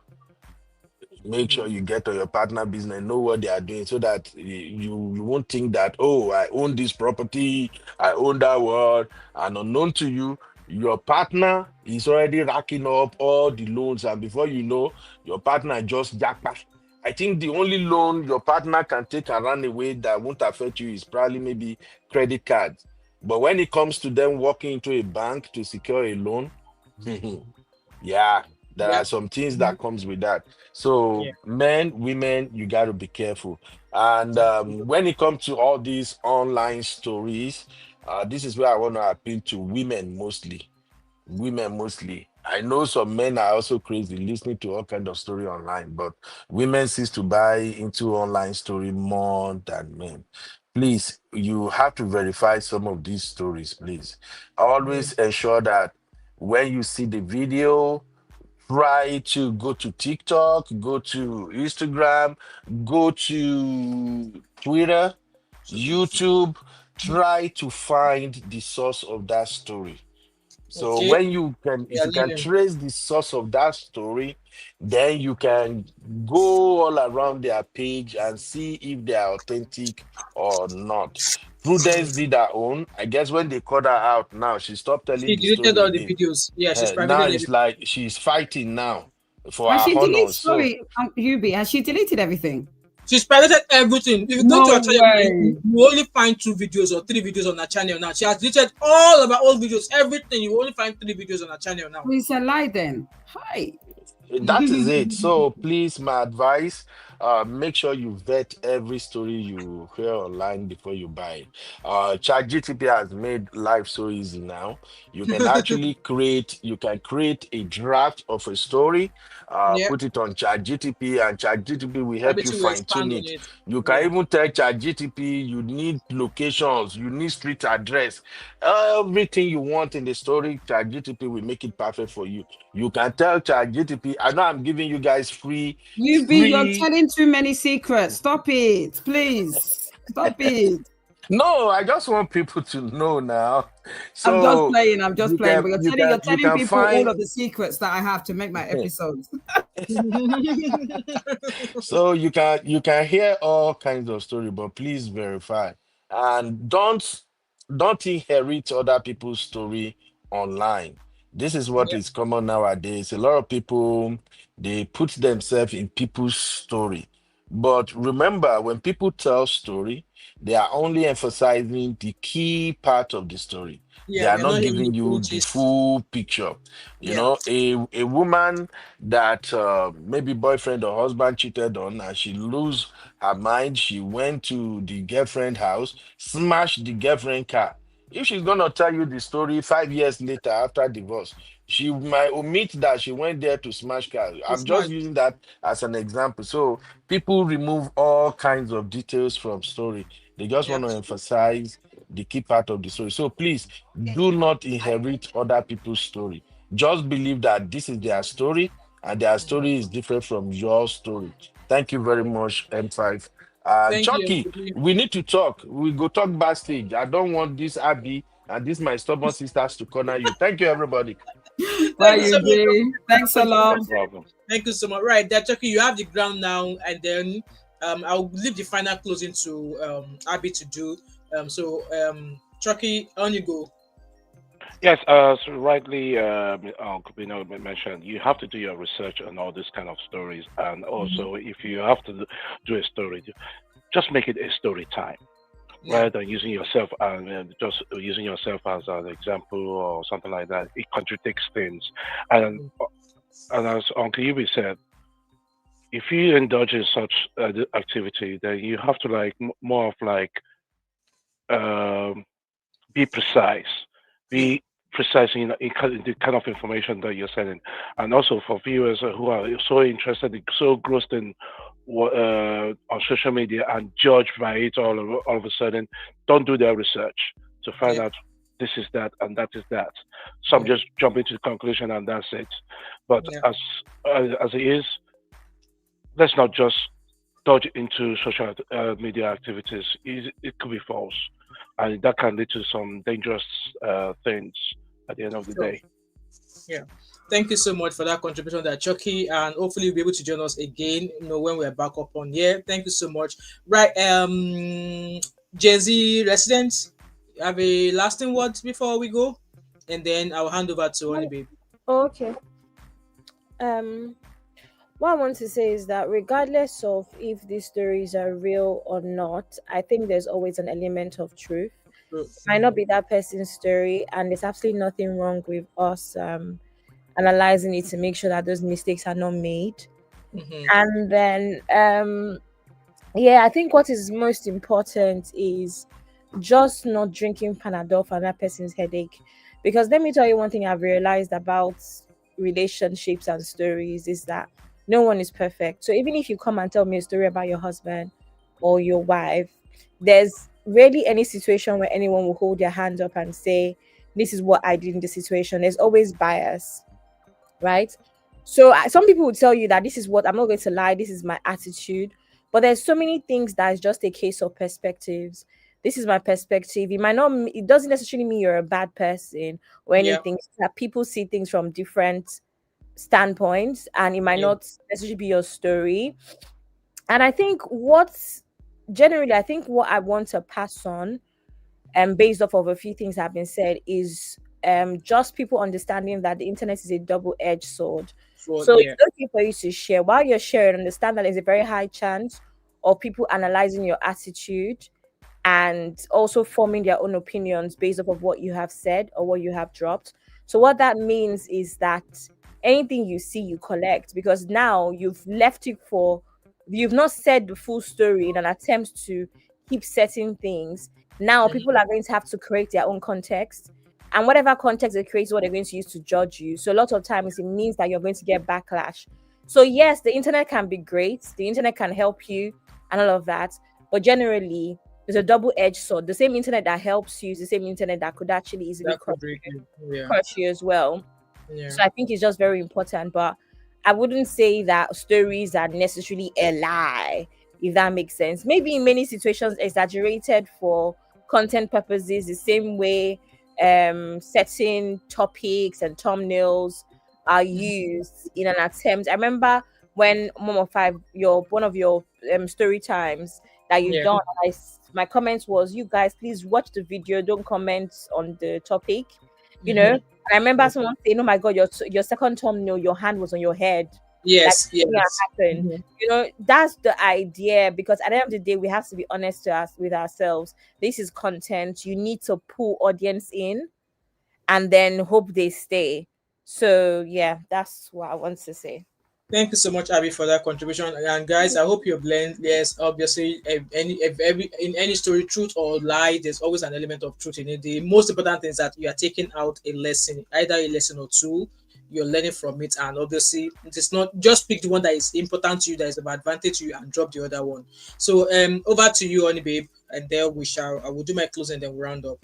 Make sure you get on your partner business, know what they are doing, so that you won't think that, oh, I own this property, I own that one, and unknown to you, your partner is already racking up all the loans, and before you know, your partner just jackpot. I think the only loan your partner can take and run away that won't affect you is probably maybe credit cards. But when it comes to them walking into a bank to secure a loan, yeah, there are Yep. some things that comes with that. So Yeah. men, women, you got to be careful. And when it comes to all these online stories, this is where I want to appeal to women mostly. Women mostly. I know some men are also crazy listening to all kind of story online, but women seems to buy into online story more than men. Please, you have to verify some of these stories, please. Yeah. Always ensure that when you see the video, try to go to TikTok, go to Instagram, go to Twitter, YouTube. Try to find the source of that story. So Okay. when you can, We if are you can leaving. trace the source of that story, then you can go all around their page and see if they are authentic or not. Prudence did her own. I guess when they called her out now, she stopped telling She the deleted story all the again. videos. Yeah, she's Now privated it's everything. like she's fighting now for Has her she honor. deleted? So Sorry, Yubi, has she deleted everything? She's privated everything. If you go to her No channel now, way. you only find 2 videos or 3 videos on her channel now. She has deleted all of her old videos, everything. You only find 3 videos on her channel now. It's a lie then. Hi. that is it. So please, my advice, make sure you vet every story you hear online before you buy it. ChatGTP has made life so easy now. You can create a draft of a story, Yeah, put it on ChatGTP, and ChatGTP will help you everything will fine expand tune on it. it. You can Yeah, even tell ChatGTP you need locations, you need street address, everything you want in the story. ChatGTP will make it perfect for you. You can tell ChatGTP. I know I'm giving you guys You're free. telling too many secrets. Stop it, please. Stop it. No, I just want people to know now. I'm just So playing. I'm just you playing. can But you you're can you telling can people all find of the secrets that I have to make my episodes. so you can hear all kinds of story, but please verify and don't inherit other people's story online. This is what yeah, is common nowadays. A lot of people they put themselves in people's story. But remember, when people tell story, they are only emphasizing the key part of the story. They yeah. are We are not not hearing the giving full you the gist. full picture. You Yeah, know, a woman that maybe boyfriend or husband cheated on and she lose her mind, she went to the girlfriend house, smashed the girlfriend car. If she's gonna tell you the story 5 years later after divorce, she might omit that she went there to smash car. it's I'm just smart. using that as an example. So people remove all kinds of details from story. They just Yeah, want to emphasize the key part of the story. So please do not inherit other people's story. Just believe that this is their story and their story is different from your story. Thank you very much, M5. thank you, Chucky, everybody. we need to talk. We go talk backstage. I don't want this Abby and this my stubborn sisters to corner you. Thank you, everybody. Bye, Thank you so much Yubi. for Thanks a contribution. lot. No problem. Thank you so much. Right, there, Chucky, you have the ground now, and then I'll leave the final closing to Abby to do. Chucky, on you go. Yes, so rightly, mentioned, you have to do your research on all these kind of stories, and Mhm. also if you have to do a story, just make it a story time Yeah, rather than using yourself and just using yourself as an example or something like that. It contradicts things, and as Uncle Yubi said, if you indulge in such activity, then you have to like more of like um, be precise, yeah, be precise in the kind of information that you're sending, and also for viewers who are so interested, so engrossed in what on social media and judge by it all of a sudden, don't do their research to find yeah, out this is that and that is that. Some yeah, just jump into the conclusion and that's it. But yeah. as it is, let's not just dodge into social media activities. It could be false, and that can lead to some dangerous things at the end of the Sure. day. Yeah. Thank you so much for that contribution there, Chucky. And hopefully you'll be able to join us again, when we're back up on here. Thank you so much. Right, Gen Z residents, have a lasting word before we go? And then I'll hand over to Honey Babe. Okay. Um, what I want to say is that regardless of if these stories are real or not, I think there's always an element of truth. Might not be that person's story, and there's absolutely nothing wrong with us analyzing it to make sure that those mistakes are not made. Mm-hmm. And then yeah, I think what is most important is just not drinking Panadol for that person's headache. Because let me tell you one thing I've realized about relationships and stories is that no one is perfect. So even if you come and tell me a story about your husband or your wife, there's rarely any situation where anyone will hold their hand up and say, this is what I did in the situation. There's always bias, right? So some people would tell you that this is what I'm not going to lie, this is my attitude. But there's so many things that is just a case of perspectives. This is my perspective. It might not. It doesn't necessarily mean you're a bad person or Yeah. anything. It's that people see things from different standpoints, and it might Yeah. not necessarily be your story. And I think what I want to pass on, based off of a few things that have been said, is just people understanding that the internet is a double-edged sword. So Yeah. it's okay for you to share. While you're sharing, understand that there's a very high chance of people analyzing your attitude and also forming their own opinions based off of what you have said or what you have dropped. So what that means is that anything you see, you collect, because now you've not said the full story in an attempt to keep certain things. Now people are going to have to create their own context. And whatever context they create is what they're going to use to judge you. So a lot of times it means that you're going to get backlash. So yes, the internet can be great. The internet can help you and all of that. But generally, it's a double-edged sword. The same internet that helps you is the same internet that could actually easily crush you as well. Yeah. So I think it's just very important. But I wouldn't say that stories are necessarily a lie, if that makes sense. Maybe in many situations exaggerated for content purposes, the same way certain topics and thumbnails are used in an attempt. I remember when Mom of Five, one of your story times that you've done, my comments was, you guys please watch the video, don't comment on the topic, you know. And I remember someone saying, oh my god, your second thumbnail, your hand was on your head. Yes, like, happened. You know, that's the idea, because at the end of the day we have to be honest with ourselves. This is content. You need to pull audience in and then hope they stay. So yeah, that's what I want to say. Thank you so much, Abby, for that contribution. And guys, I hope you're blend. Yes, obviously, in any story, truth or lie, there's always an element of truth in it. The most important thing is that you are taking out a lesson, either a lesson or two. You're learning from it, and obviously, it is not just pick the one that is important to you, that is of advantage to you, and drop the other one. So, over to you, Honey Babe, and then I will do my closing, and then we'll round up.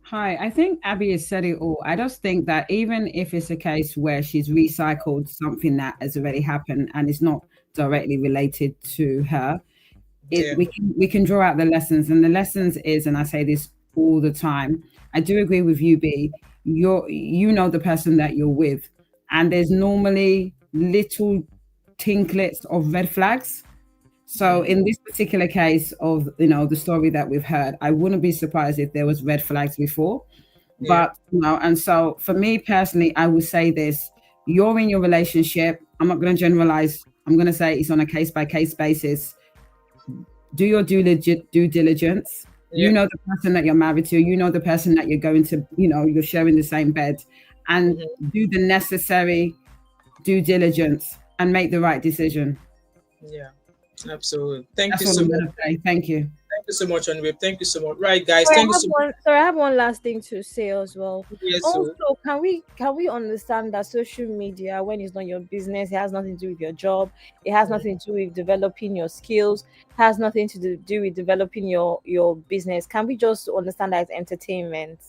Hi, I think Abby has said it all. I just think that even if it's a case where she's recycled something that has already happened and is not directly related to her, we can draw out the lessons. And the lessons is, and I say this all the time, I do agree with you, B. You know the person that you're with, and there's normally little tinklets of red flags. So in this particular case of, the story that we've heard, I wouldn't be surprised if there was red flags before. But, and so for me personally, I would say this: you're in your relationship. I'm not going to generalize. I'm going to say it's on a case-by-case basis. Do your due diligence. You know the person that you're married to. You know the person that you're going to, you're sharing the same bed, and do the necessary due diligence and make the right decision. Yeah. Absolutely. Thank you so much. Thank you. Thank you so much, Anweb. Thank you so much. Right, guys. Thank you so much. Sorry, I have one last thing to say as well. Yes, also, can we understand that social media, when it's not your business, it has nothing to do with your job. It has nothing to do with developing your skills. It has nothing to do with developing your business. Can we just understand that it's entertainment?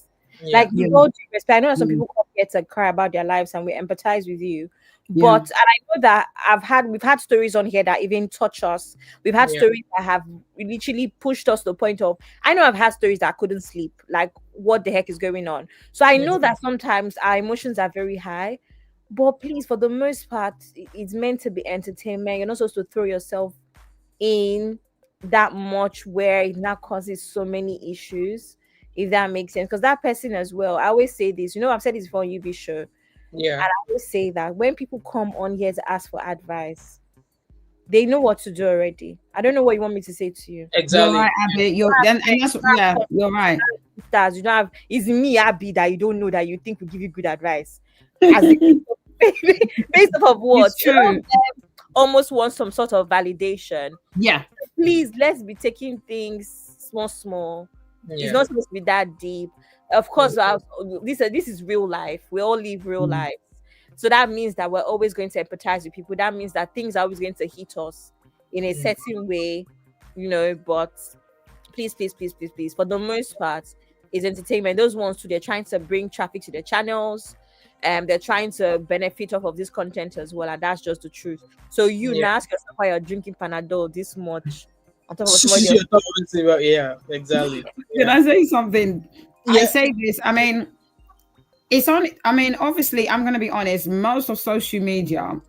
Like, you know, I know that some people come here to cry about their lives, and we empathize with you. But and I know that we've had stories on here that even touch us. We've had stories that have literally pushed us to the point of, I know I've had stories that I couldn't sleep. Like, what the heck is going on? So I know that sometimes our emotions are very high, but please, for the most part, it's meant to be entertainment. You're not supposed to throw yourself in that much where it now causes so many issues, if that makes sense. Because that person as well, I always say this, I've said this before on UB show. Yeah. And I always say that when people come on here to ask for advice, they know what to do already. I don't know what you want me to say to you. Exactly. You're right, Abby. You're right. Stars, you don't have, it's me, Abby, that you don't know, that you think will give you good advice. Based off of what? It's true. Almost want some sort of validation. Yeah. Please, let's be taking things small. It's not supposed to be that deep. Of course, this is real life. We all live real lives. So that means that we're always going to empathize with people. That means that things are always going to hit us in a certain way, but please, for the most part, it's entertainment. Those ones too, they're trying to bring traffic to their channels, and they're trying to benefit off of this content as well, and that's just the truth. So now ask yourself why you're drinking Panadol this much. On top of somebody else. Yeah, exactly. Can I say something? Yeah. I say this. I mean, it's on. I mean, obviously, I'm going to be honest. Most of social media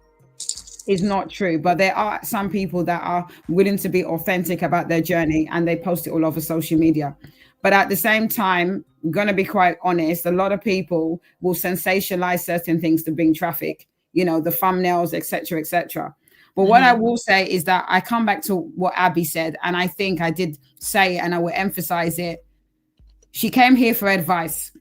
is not true, but there are some people that are willing to be authentic about their journey and they post it all over social media. But at the same time, I'm going to be quite honest, a lot of people will sensationalize certain things to bring traffic, you know, the thumbnails, etc., etc. But what I will say is that I come back to what Abby said, and I think I did say, and I will emphasize it. She came here for advice,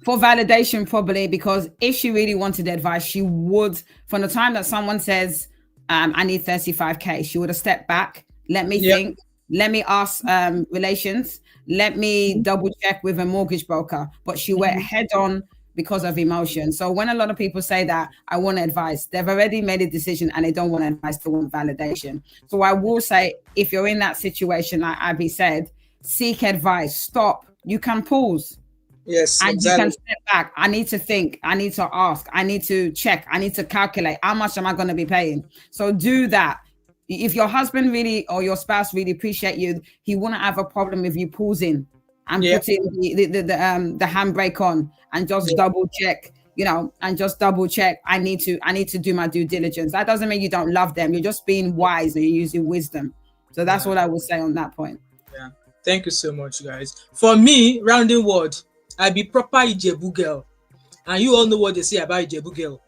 for validation, probably, because if she really wanted advice, she would, from the time that someone says, I need 35K, she would have stepped back, let me think, let me ask relations, let me double check with a mortgage broker. But she went head on because of emotion. So when a lot of people say that, I want advice, they've already made a decision and they don't want advice, they want validation. So I will say, if you're in that situation, like Abby said, seek advice, stop, you can pause. Yes, and exactly. you can step back. I need to think. I need to ask. I need to check. I need to calculate. How much am I going to be paying? So do that. If your husband really or your spouse really appreciate you, he wouldn't have a problem if you pausing and putting the handbrake on and just double check. You know, and just double check. I need to do my due diligence. That doesn't mean you don't love them. You're just being wise and you're using wisdom. So that's what I would say on that point. Yeah. Thank you so much, guys. For me, rounding word, I be proper Ijebu girl, and you all know what they say about Ijebu girl.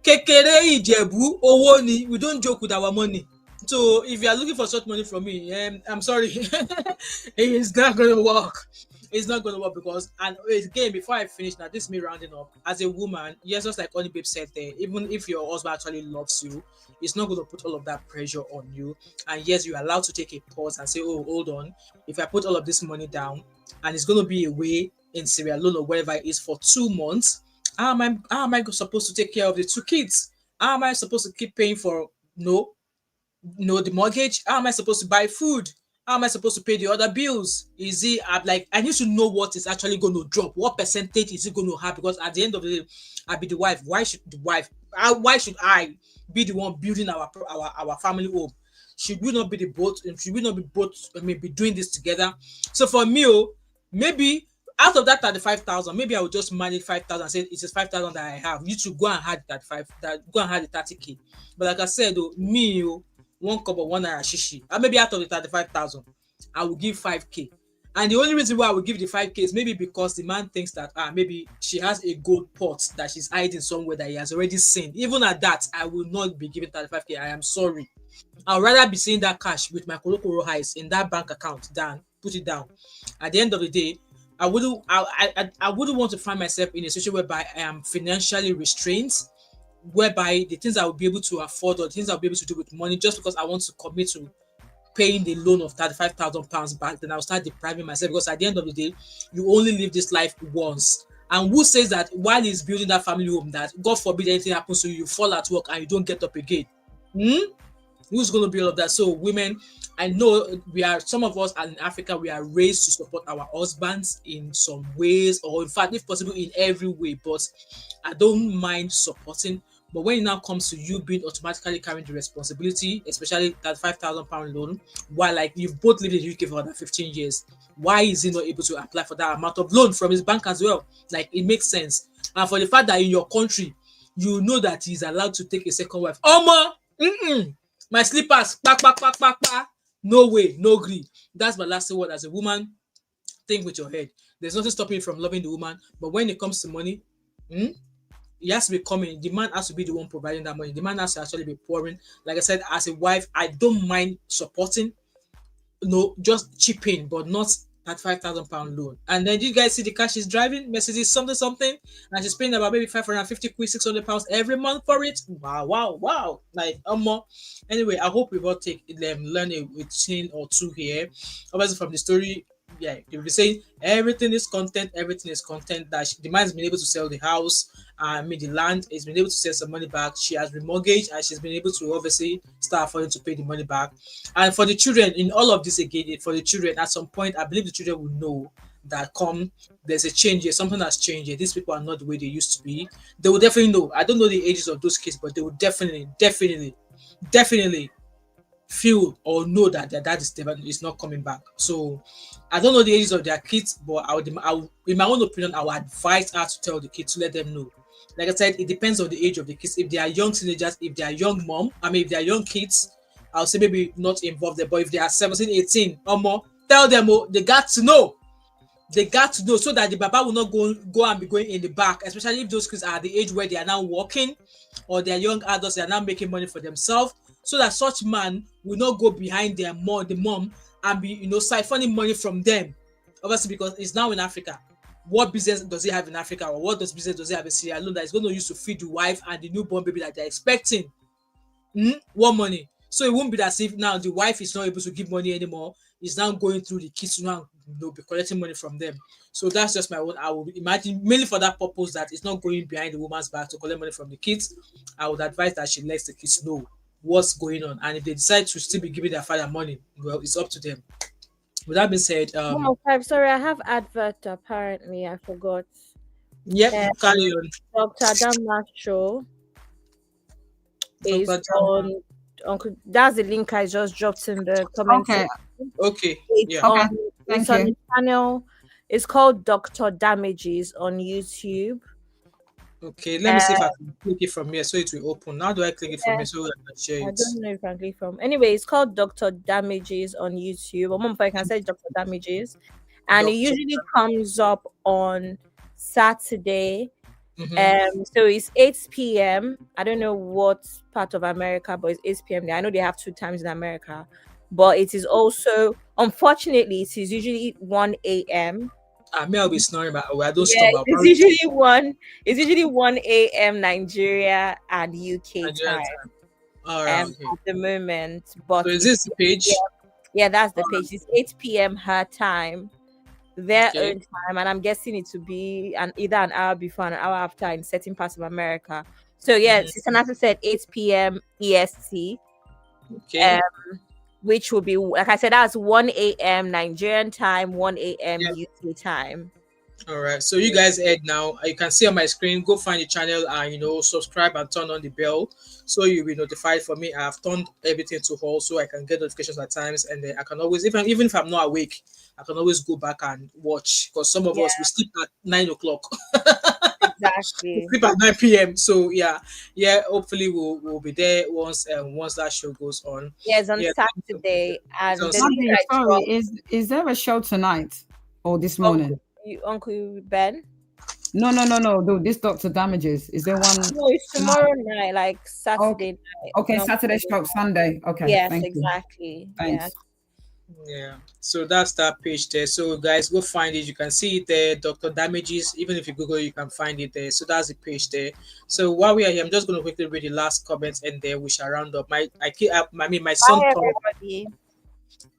Kekere Ijebu, owo ni. We don't joke with our money. So if you are looking for such money from me, I'm sorry, it's not going to work. It's not going to work because, and again, before I finish, now this is me rounding up. As a woman, yes, just like Oni Babe said there, even if your husband actually loves you, it's not going to put all of that pressure on you. And yes, you're allowed to take a pause and say, oh, hold on, if I put all of this money down and it's going to be away in Sierra Leone or wherever it is for 2 months, how am I supposed to take care of the 2 kids? How am I supposed to keep paying for the mortgage? How am I supposed to buy food? How am I supposed to pay the other bills? Is it I need to know what is actually going to drop? What percentage is it going to have? Because at the end of the day, I'll be the wife. Why should I be the one building our family home? Should we not be the both? Should we not be both? Be doing this together? So for me, maybe out of that 35,000, maybe I will just manage 5,000 and say it is 5,000 that I have. You should go and add go and add the 30K. But like I said, me, 1 cup of 1 naira shishi, and maybe out of the 35,000, I will give 5K. And the only reason why I will give the 5K is maybe because the man thinks that maybe she has a gold pot that she's hiding somewhere that he has already seen. Even at that, I will not be giving 35K. I am sorry. I'd rather be seeing that cash with my Kolokoro eyes in that bank account than put it down. At the end of the day, I wouldn't want to find myself in a situation whereby I am financially restrained, whereby the things I will be able to afford or the things I'll be able to do with money just because I want to commit to paying the loan of £35,000 back, then I'll start depriving myself, because at the end of the day, you only live this life once. And who says that while he's building that family home, that God forbid anything happens to you, you fall at work and you don't get up again? Who's going to be all of that? So women, I know some of us in Africa, we are raised to support our husbands in some ways, or in fact, if possible, in every way. But I don't mind supporting. But when it now comes to you being automatically carrying the responsibility, especially that £5,000 loan, while like you've both lived in the UK for about 15 years, why is he not able to apply for that amount of loan from his bank as well? Like, it makes sense. And for the fact that in your country, you know that he's allowed to take a second wife. My slippers, no way, no agree. That's my last word. As a woman, think with your head. There's nothing stopping you from loving the woman, but when it comes to money, it has to be coming. The man has to be the one providing that money. The man has to actually be pouring. Like I said, as a wife, I don't mind supporting, just chipping, but not that £5,000 loan. And then you guys see the car she's driving, Mercedes something, and she's paying about maybe 550 quid, £600 every month for it. Wow. Like, anyway, I hope we will learn a thing or two here. Obviously, from the story, they will be saying everything is content. That the man has been able to sell the house, the land, has been able to sell some money back. She has remortgaged and she's been able to obviously start affording to pay the money back. And for the children, in all of this again, for the children, at some point, I believe the children will know that there's a change here, something has changed here. These people are not the way they used to be. They will definitely know. I don't know the ages of those kids, but they will definitely feel or know that their dad is not coming back. So I don't know the ages of their kids, but in my own opinion, I would advise her to tell the kids to let them know. Like I said, it depends on the age of the kids. If they are young teenagers, if they are young mom, if they are young kids, I'll say maybe not involve them. But if they are 17, 18 or more, tell them, oh, they got to know. They got to know so that the baba will not go and be going in the back, especially if those kids are at the age where they are now working or they are young adults, they are now making money for themselves, so that such man will not go behind their mom, the mom, and be siphoning money from them. Obviously, because it's now in Africa. What business does he have in Africa, or what business does he have in Sierra Leone that is going to use to feed the wife and the newborn baby that they're expecting? What money? So it won't be as if now the wife is not able to give money anymore. It's now going through the kids to now be collecting money from them. So that's just my own. I would imagine mainly for that purpose, that it's not going behind the woman's back to collect money from the kids. I would advise that she lets the kids know what's going on, and if they decide to still be giving their father money, well, it's up to them. With that being said, I'm sorry, I have advert apparently. I forgot. Yep, carry on. Dr. Adam's show is Dr. on Uncle. That's the link I just dropped in the comment. Okay. It's on the channel. It's called Dr. Damages on YouTube. Okay, let me see if I can click it from here so it will open. How do I click it from here so I can share it? I don't know if I can click from. Anyway, it's called Dr. Damages on YouTube. Or if I can say Dr. Damages. And it usually comes up on Saturday. So it's 8 p.m. I don't know what part of America, but it's 8 p.m. there. I know they have 2 times in America. But it is also, unfortunately, it is usually 1 a.m. I'll be snoring, but I don't stop. It's usually 1 a.m. Nigeria and UK time. All right, at the moment. But so is this the page? Yeah, that's the page. It's 8 p.m. her time, their own time, and I'm guessing it to be either an hour before, an hour after in certain parts of America. So yeah, Sister Nasa said 8 p.m. EST. Okay. Which will be, like I said, that's 1 a.m. Nigerian time, 1 a.m. UK time. All right. So you guys heard now. You can see on my screen. Go find the channel and subscribe and turn on the bell so you'll be notified for me. I've turned everything to all so I can get notifications at times, and then I can always, even if I'm not awake, I can always go back and watch, because some of us we sleep at 9 o'clock. Exactly. We sleep at 9 p.m. So yeah. Hopefully we'll be there once that show goes on. Yes, on Saturday. And is there a show tonight or this morning? Uncle Ben? No. This Dr. Damages. Is there one? No, it's tomorrow night, like Saturday night. Okay, Saturday stroke Sunday. Okay. Yes, exactly. Thanks. Yeah, so that's that page there. So guys, go find it. You can see it there, Dr. Damages. Even if you Google, you can find it there. So that's the page there. So while we are here, I'm just going to quickly read the last comments, and then we shall round up. My son. Bye, everybody.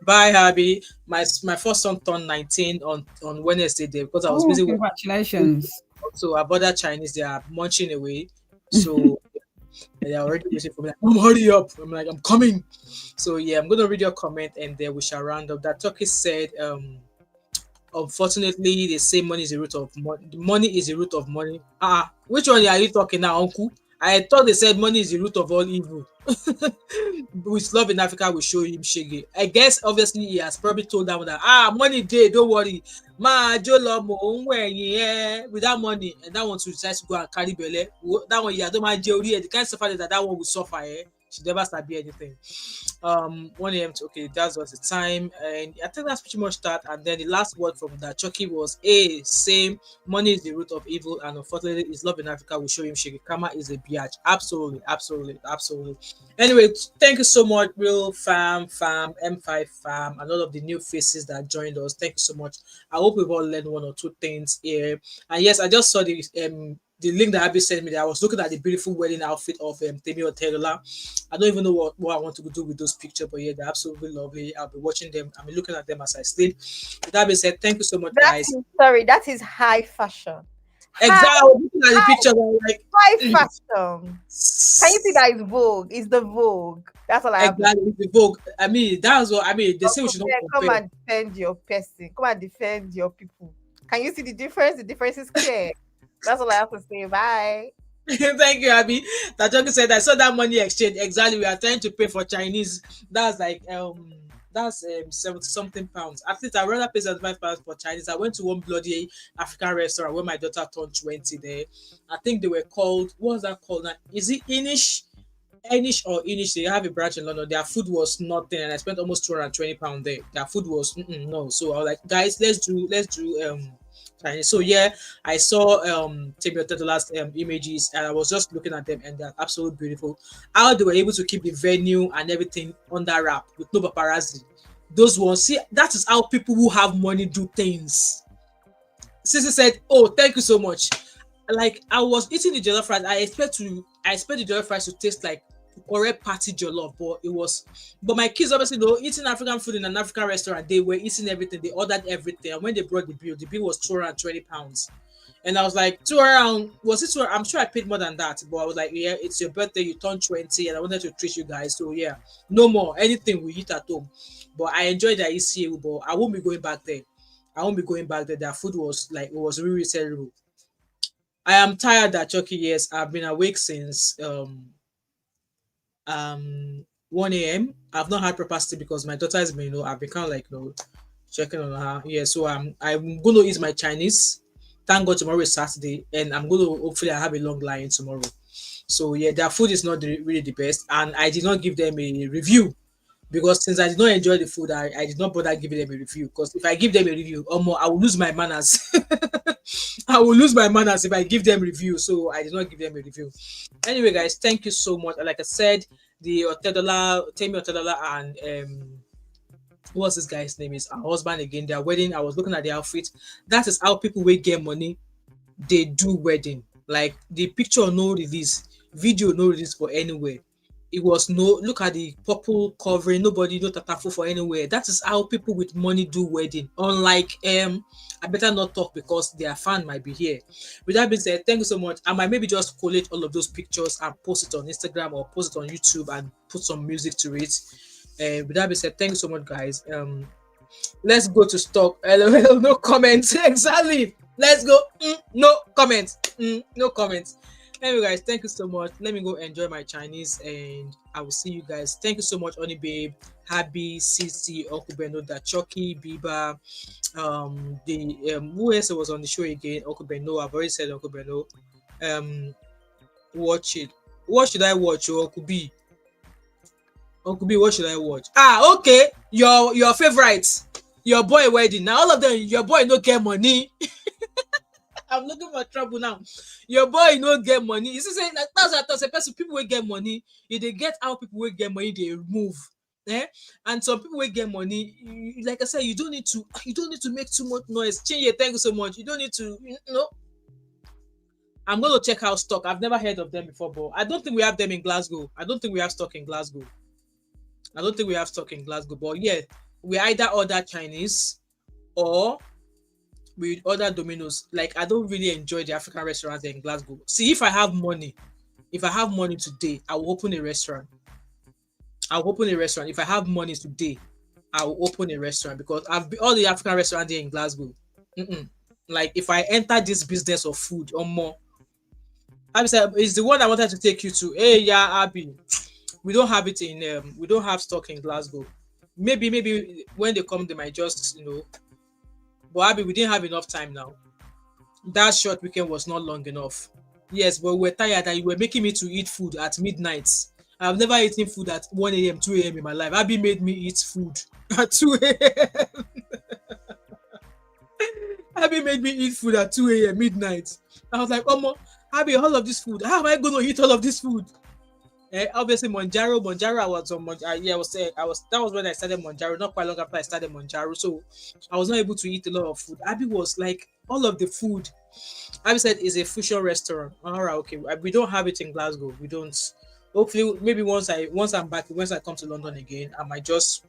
Bye, Abby. My first son turned 19 on Wednesday day, because I was busy. Congratulations. So our brother Chinese, they are munching away. So they are already waiting for me. Like, hurry up. I'm like, I'm coming. So yeah, I'm gonna read your comment, and then we shall round up. That Turkey said, unfortunately, they say money is the root of money. Money is the root of money. Which one are you talking now, uncle? I thought they said money is the root of all evil. With love in Africa, we show him shege. I guess obviously he has probably told that one that money day, don't worry. Without money, and that one to decide to go and carry belly. That one, don't mind the kind of suffer that one will suffer. She never start be anything. 1 a.m. Okay, that was the time, and I think that's pretty much that. And then the last word from that Chucky was same. Money is the root of evil, and unfortunately, his love in Africa will show him shege. Karma is a biatch. Absolutely. Anyway, thank you so much, Real Fam, M5 Fam, and all of the new faces that joined us. Thank you so much. I hope we've all learned 1 or 2 things here. And yes, I just saw the link that Abby sent me there. I was looking at the beautiful wedding outfit of Temi Otedola. I don't even know what I want to do with those pictures, but yeah, they're absolutely lovely. I'll be watching them. I'll be looking at them as I sleep. With that being said, thank you so much, guys. That is high fashion. Exactly. I was looking at the picture, like high fashion. Can you see that it's Vogue? It's the Vogue. That's all I have. Exactly, the Vogue. I mean, that's what I mean. They say we should not come and defend your person. Come and defend your people. Can you see the difference? The difference is clear. That's all I have to say. Bye. Thank you, Abby. Tajoki said, I saw that money exchange. Exactly. We are trying to pay for Chinese. That's like that's 70 something pounds. At least I'd rather pay 75 pounds for Chinese. I went to one bloody African restaurant where my daughter turned 20 there. I think they were called, what was that called now? Is it Inish or Inish? They have a branch in London. Their food was nothing, and I spent almost 220 pounds there. Their food was no. So I was like, guys, let's do Chinese. So yeah, I saw Temi Otedola's images, and I was just looking at them, and they're absolutely beautiful. How they were able to keep the venue and everything under wrap with no paparazzi. Those ones, see, that is how people who have money do things. Sissy said, "Oh, thank you so much." Like I was eating the jollof rice, I expect the jollof rice to taste like correct party jollof, but my kids obviously know eating African food in an African restaurant, they were eating everything, they ordered everything, and when they brought the bill was 220 pounds. And I was like, was it 200? I'm sure I paid more than that, but I was like, yeah, it's your birthday, you turned 20, and I wanted to treat you guys, so yeah, no more, anything we eat at home. But I enjoyed that ECA, but I won't be going back there. Their food was like, it was really terrible. I am tired that Chucky, yes, I've been awake since 1 a.m. I've not had proper sleep because my daughter has been, I've been kind of like, checking on her. Yeah, so I'm gonna eat my Chinese. Thank God tomorrow is Saturday, and I'm gonna hopefully I have a long line tomorrow. So yeah, their food is not really the best, and I did not give them a review because since I did not enjoy the food, I did not bother giving them a review, because if I give them a review, I will lose my manners. I will lose my manners if I give them review. So I did not give them a review. Anyway, guys, thank you so much. Like I said, the Temi Otedola and what's this guy's name is her husband again, their wedding. I was looking at the outfit. That is how people will get money. They do wedding. Like the picture no release, video no release for anywhere. It was look at the purple covering, nobody no tatafu for anywhere. That is how people with money do wedding. Unlike I better not talk because their fan might be here. With that being said, thank you so much. I might maybe just collate all of those pictures and post it on Instagram or post it on YouTube and put some music to it. With that being said, thank you so much, guys. Let's go to stock. LOL, no comments. Exactly. Let's go. No comments. No comments. Anyway, guys, thank you so much. Let me go enjoy my Chinese, and I will see you guys. Thank you so much, Oni Babe, Happy, CC, Uncle Beno, Chucky, Biba, who else was on the show again? Uncle Beno. I've already said Uncle Beno. Watch it. What should I watch? Uncle B. Uncle B, what should I watch? Okay. Your favorites. Your boy wedding. Now all of them, your boy no get money. I'm looking for trouble now. Your boy no get money. You see, saying like that's a person. People will get money. If they get how people will get money, they move. And some people will get money. Like I said, you don't need to make too much noise. Chinye, thank you so much. You don't need to, I'm going to check out stock. I've never heard of them before, but I don't think we have them in Glasgow. I don't think we have stock in Glasgow. But yeah, we either order Chinese or we order Domino's. Like, I don't really enjoy the African restaurants in Glasgow. See, if I have money today, I will open a restaurant. If I have money today, I will open a restaurant because all the African restaurants here in Glasgow. Like, if I enter this business of food or more, Abby said, it's the one I wanted to take you to. Hey, yeah, Abby. We don't have it in we don't have stock in Glasgow. Maybe when they come, they might just, But Abby, we didn't have enough time now. That short weekend was not long enough. Yes, but we were tired and you were making me to eat food at midnight. I've never eaten food at 1 a.m., 2 a.m. in my life. Abby made me eat food at 2 a.m. Abby made me eat food at 2 a.m. midnight. I was like, Abby, all of this food. How am I going to eat all of this food? Obviously, Monjaro, I was on that was when I started Monjaro, not quite long after I started Monjaro, so I was not able to eat a lot of food. Abby was like, all of the food, Abby said, is a fusion restaurant. All right, okay, we don't have it in Glasgow. We don't. Hopefully, maybe once I'm back, once I come to London again, I might just.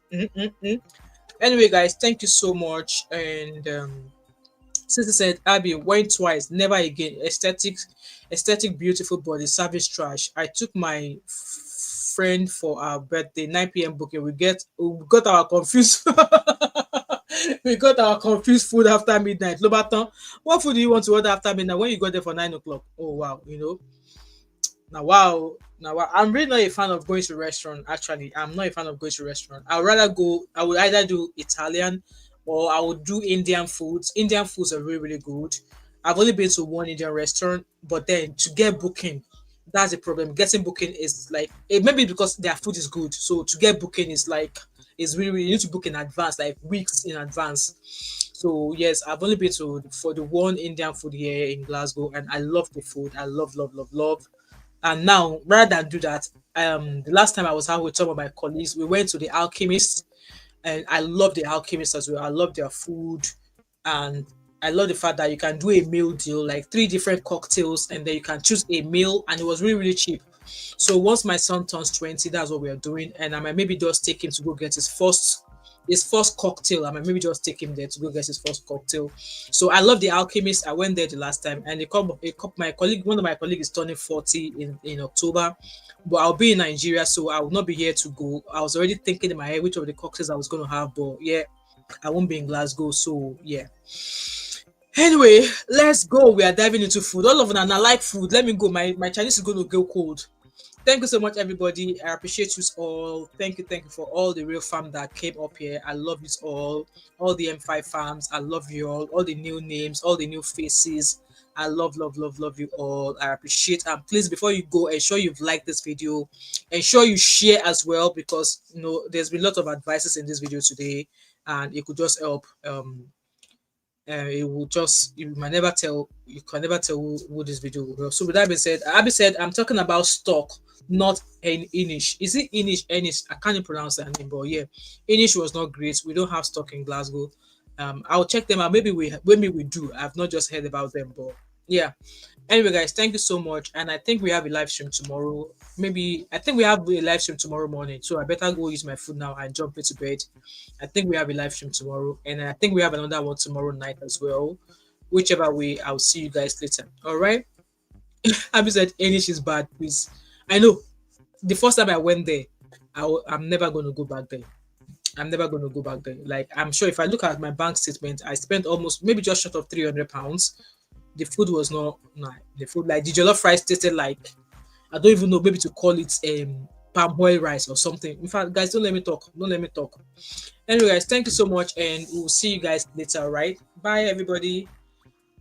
Anyway, guys, thank you so much. And Sister said, Abby went twice, never again. Aesthetic, beautiful body, service trash. I took my friend for our birthday, 9 p.m. booking. We got our confused we got our confused food after midnight. Lobaton, what food do you want to order after midnight when you got there for 9 o'clock? Oh wow, Now, wow. Now, wow. I'm really not a fan of going to restaurant. Actually, I'm not a fan of going to restaurant. I would rather go. I would either do Italian, or I would do Indian foods. Indian foods are really really good. I've only been to one Indian restaurant, but then to get booking, that's the problem. Getting booking is like it maybe because their food is good. So to get booking is like is really, really you need to book in advance, like weeks in advance. So yes, I've only been to for the one Indian food here in Glasgow, and I love the food. I love, love, love, love. And now, rather than do that, the last time I was out with some of my colleagues, we went to the Alchemist, and I love the Alchemist as well. I love their food, and I love the fact that you can do a meal deal, like three different cocktails, and then you can choose a meal, and it was really, really cheap. So once my son turns 20, that's what we are doing, and I might maybe just take him to go get his first cocktail. I might maybe just take him there to go get his first cocktail. So I love the Alchemist. I went there the last time, and my colleague, one of my colleagues is turning 40 in October, but I'll be in Nigeria, so I will not be here to go. I was already thinking in my head which of the cocktails I was going to have, but yeah, I won't be in Glasgow, so yeah. Anyway, let's go. We are diving into food. All of them, I like food. Let me go. My Chinese is going to go cold. Thank you so much, everybody. I appreciate you all. Thank you for all the real fam that came up here. I love you all the M5 fams. I love you all the new names, all the new faces. I love, love, love, love you all. I appreciate. And please, before you go, ensure you've liked this video. Ensure you share as well, because there's been a lot of advices in this video today, and it could just help. It will just you can never tell who this video will help. So with that being said, Abby said I'm talking about stock, not an Inish. Is it Inish? I can't even pronounce that name, but yeah, Inish was not great. We don't have stock in Glasgow. I'll check them out. Maybe we do. I've not just heard about them, but yeah. Anyway, guys, thank you so much. And I think we have a live stream tomorrow. I think we have a live stream tomorrow morning. So I better go use my food now and jump into bed. I think we have a live stream tomorrow. And I think we have another one tomorrow night as well. Whichever way, I'll see you guys later. All right. Abby said English is bad, please. I know. The first time I went there, I'm never going to go back there. I'm never going to go back there. Like, I'm sure if I look at my bank statement, I spent almost maybe just short of £300. The food was not the food, like the jollof rice tasted like, I don't even know, maybe to call it palm oil rice or something. In fact, guys, don't let me talk. Anyway, guys, thank you so much, and we'll see you guys later. All right, bye everybody.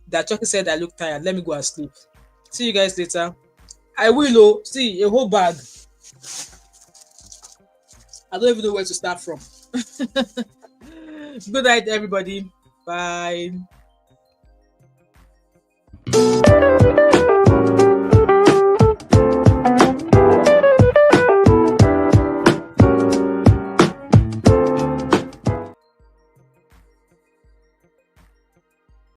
That Chucky said I look tired. Let me go and sleep. See you guys later. I will see a whole bag. I don't even know where to start from. Good night, everybody. Bye.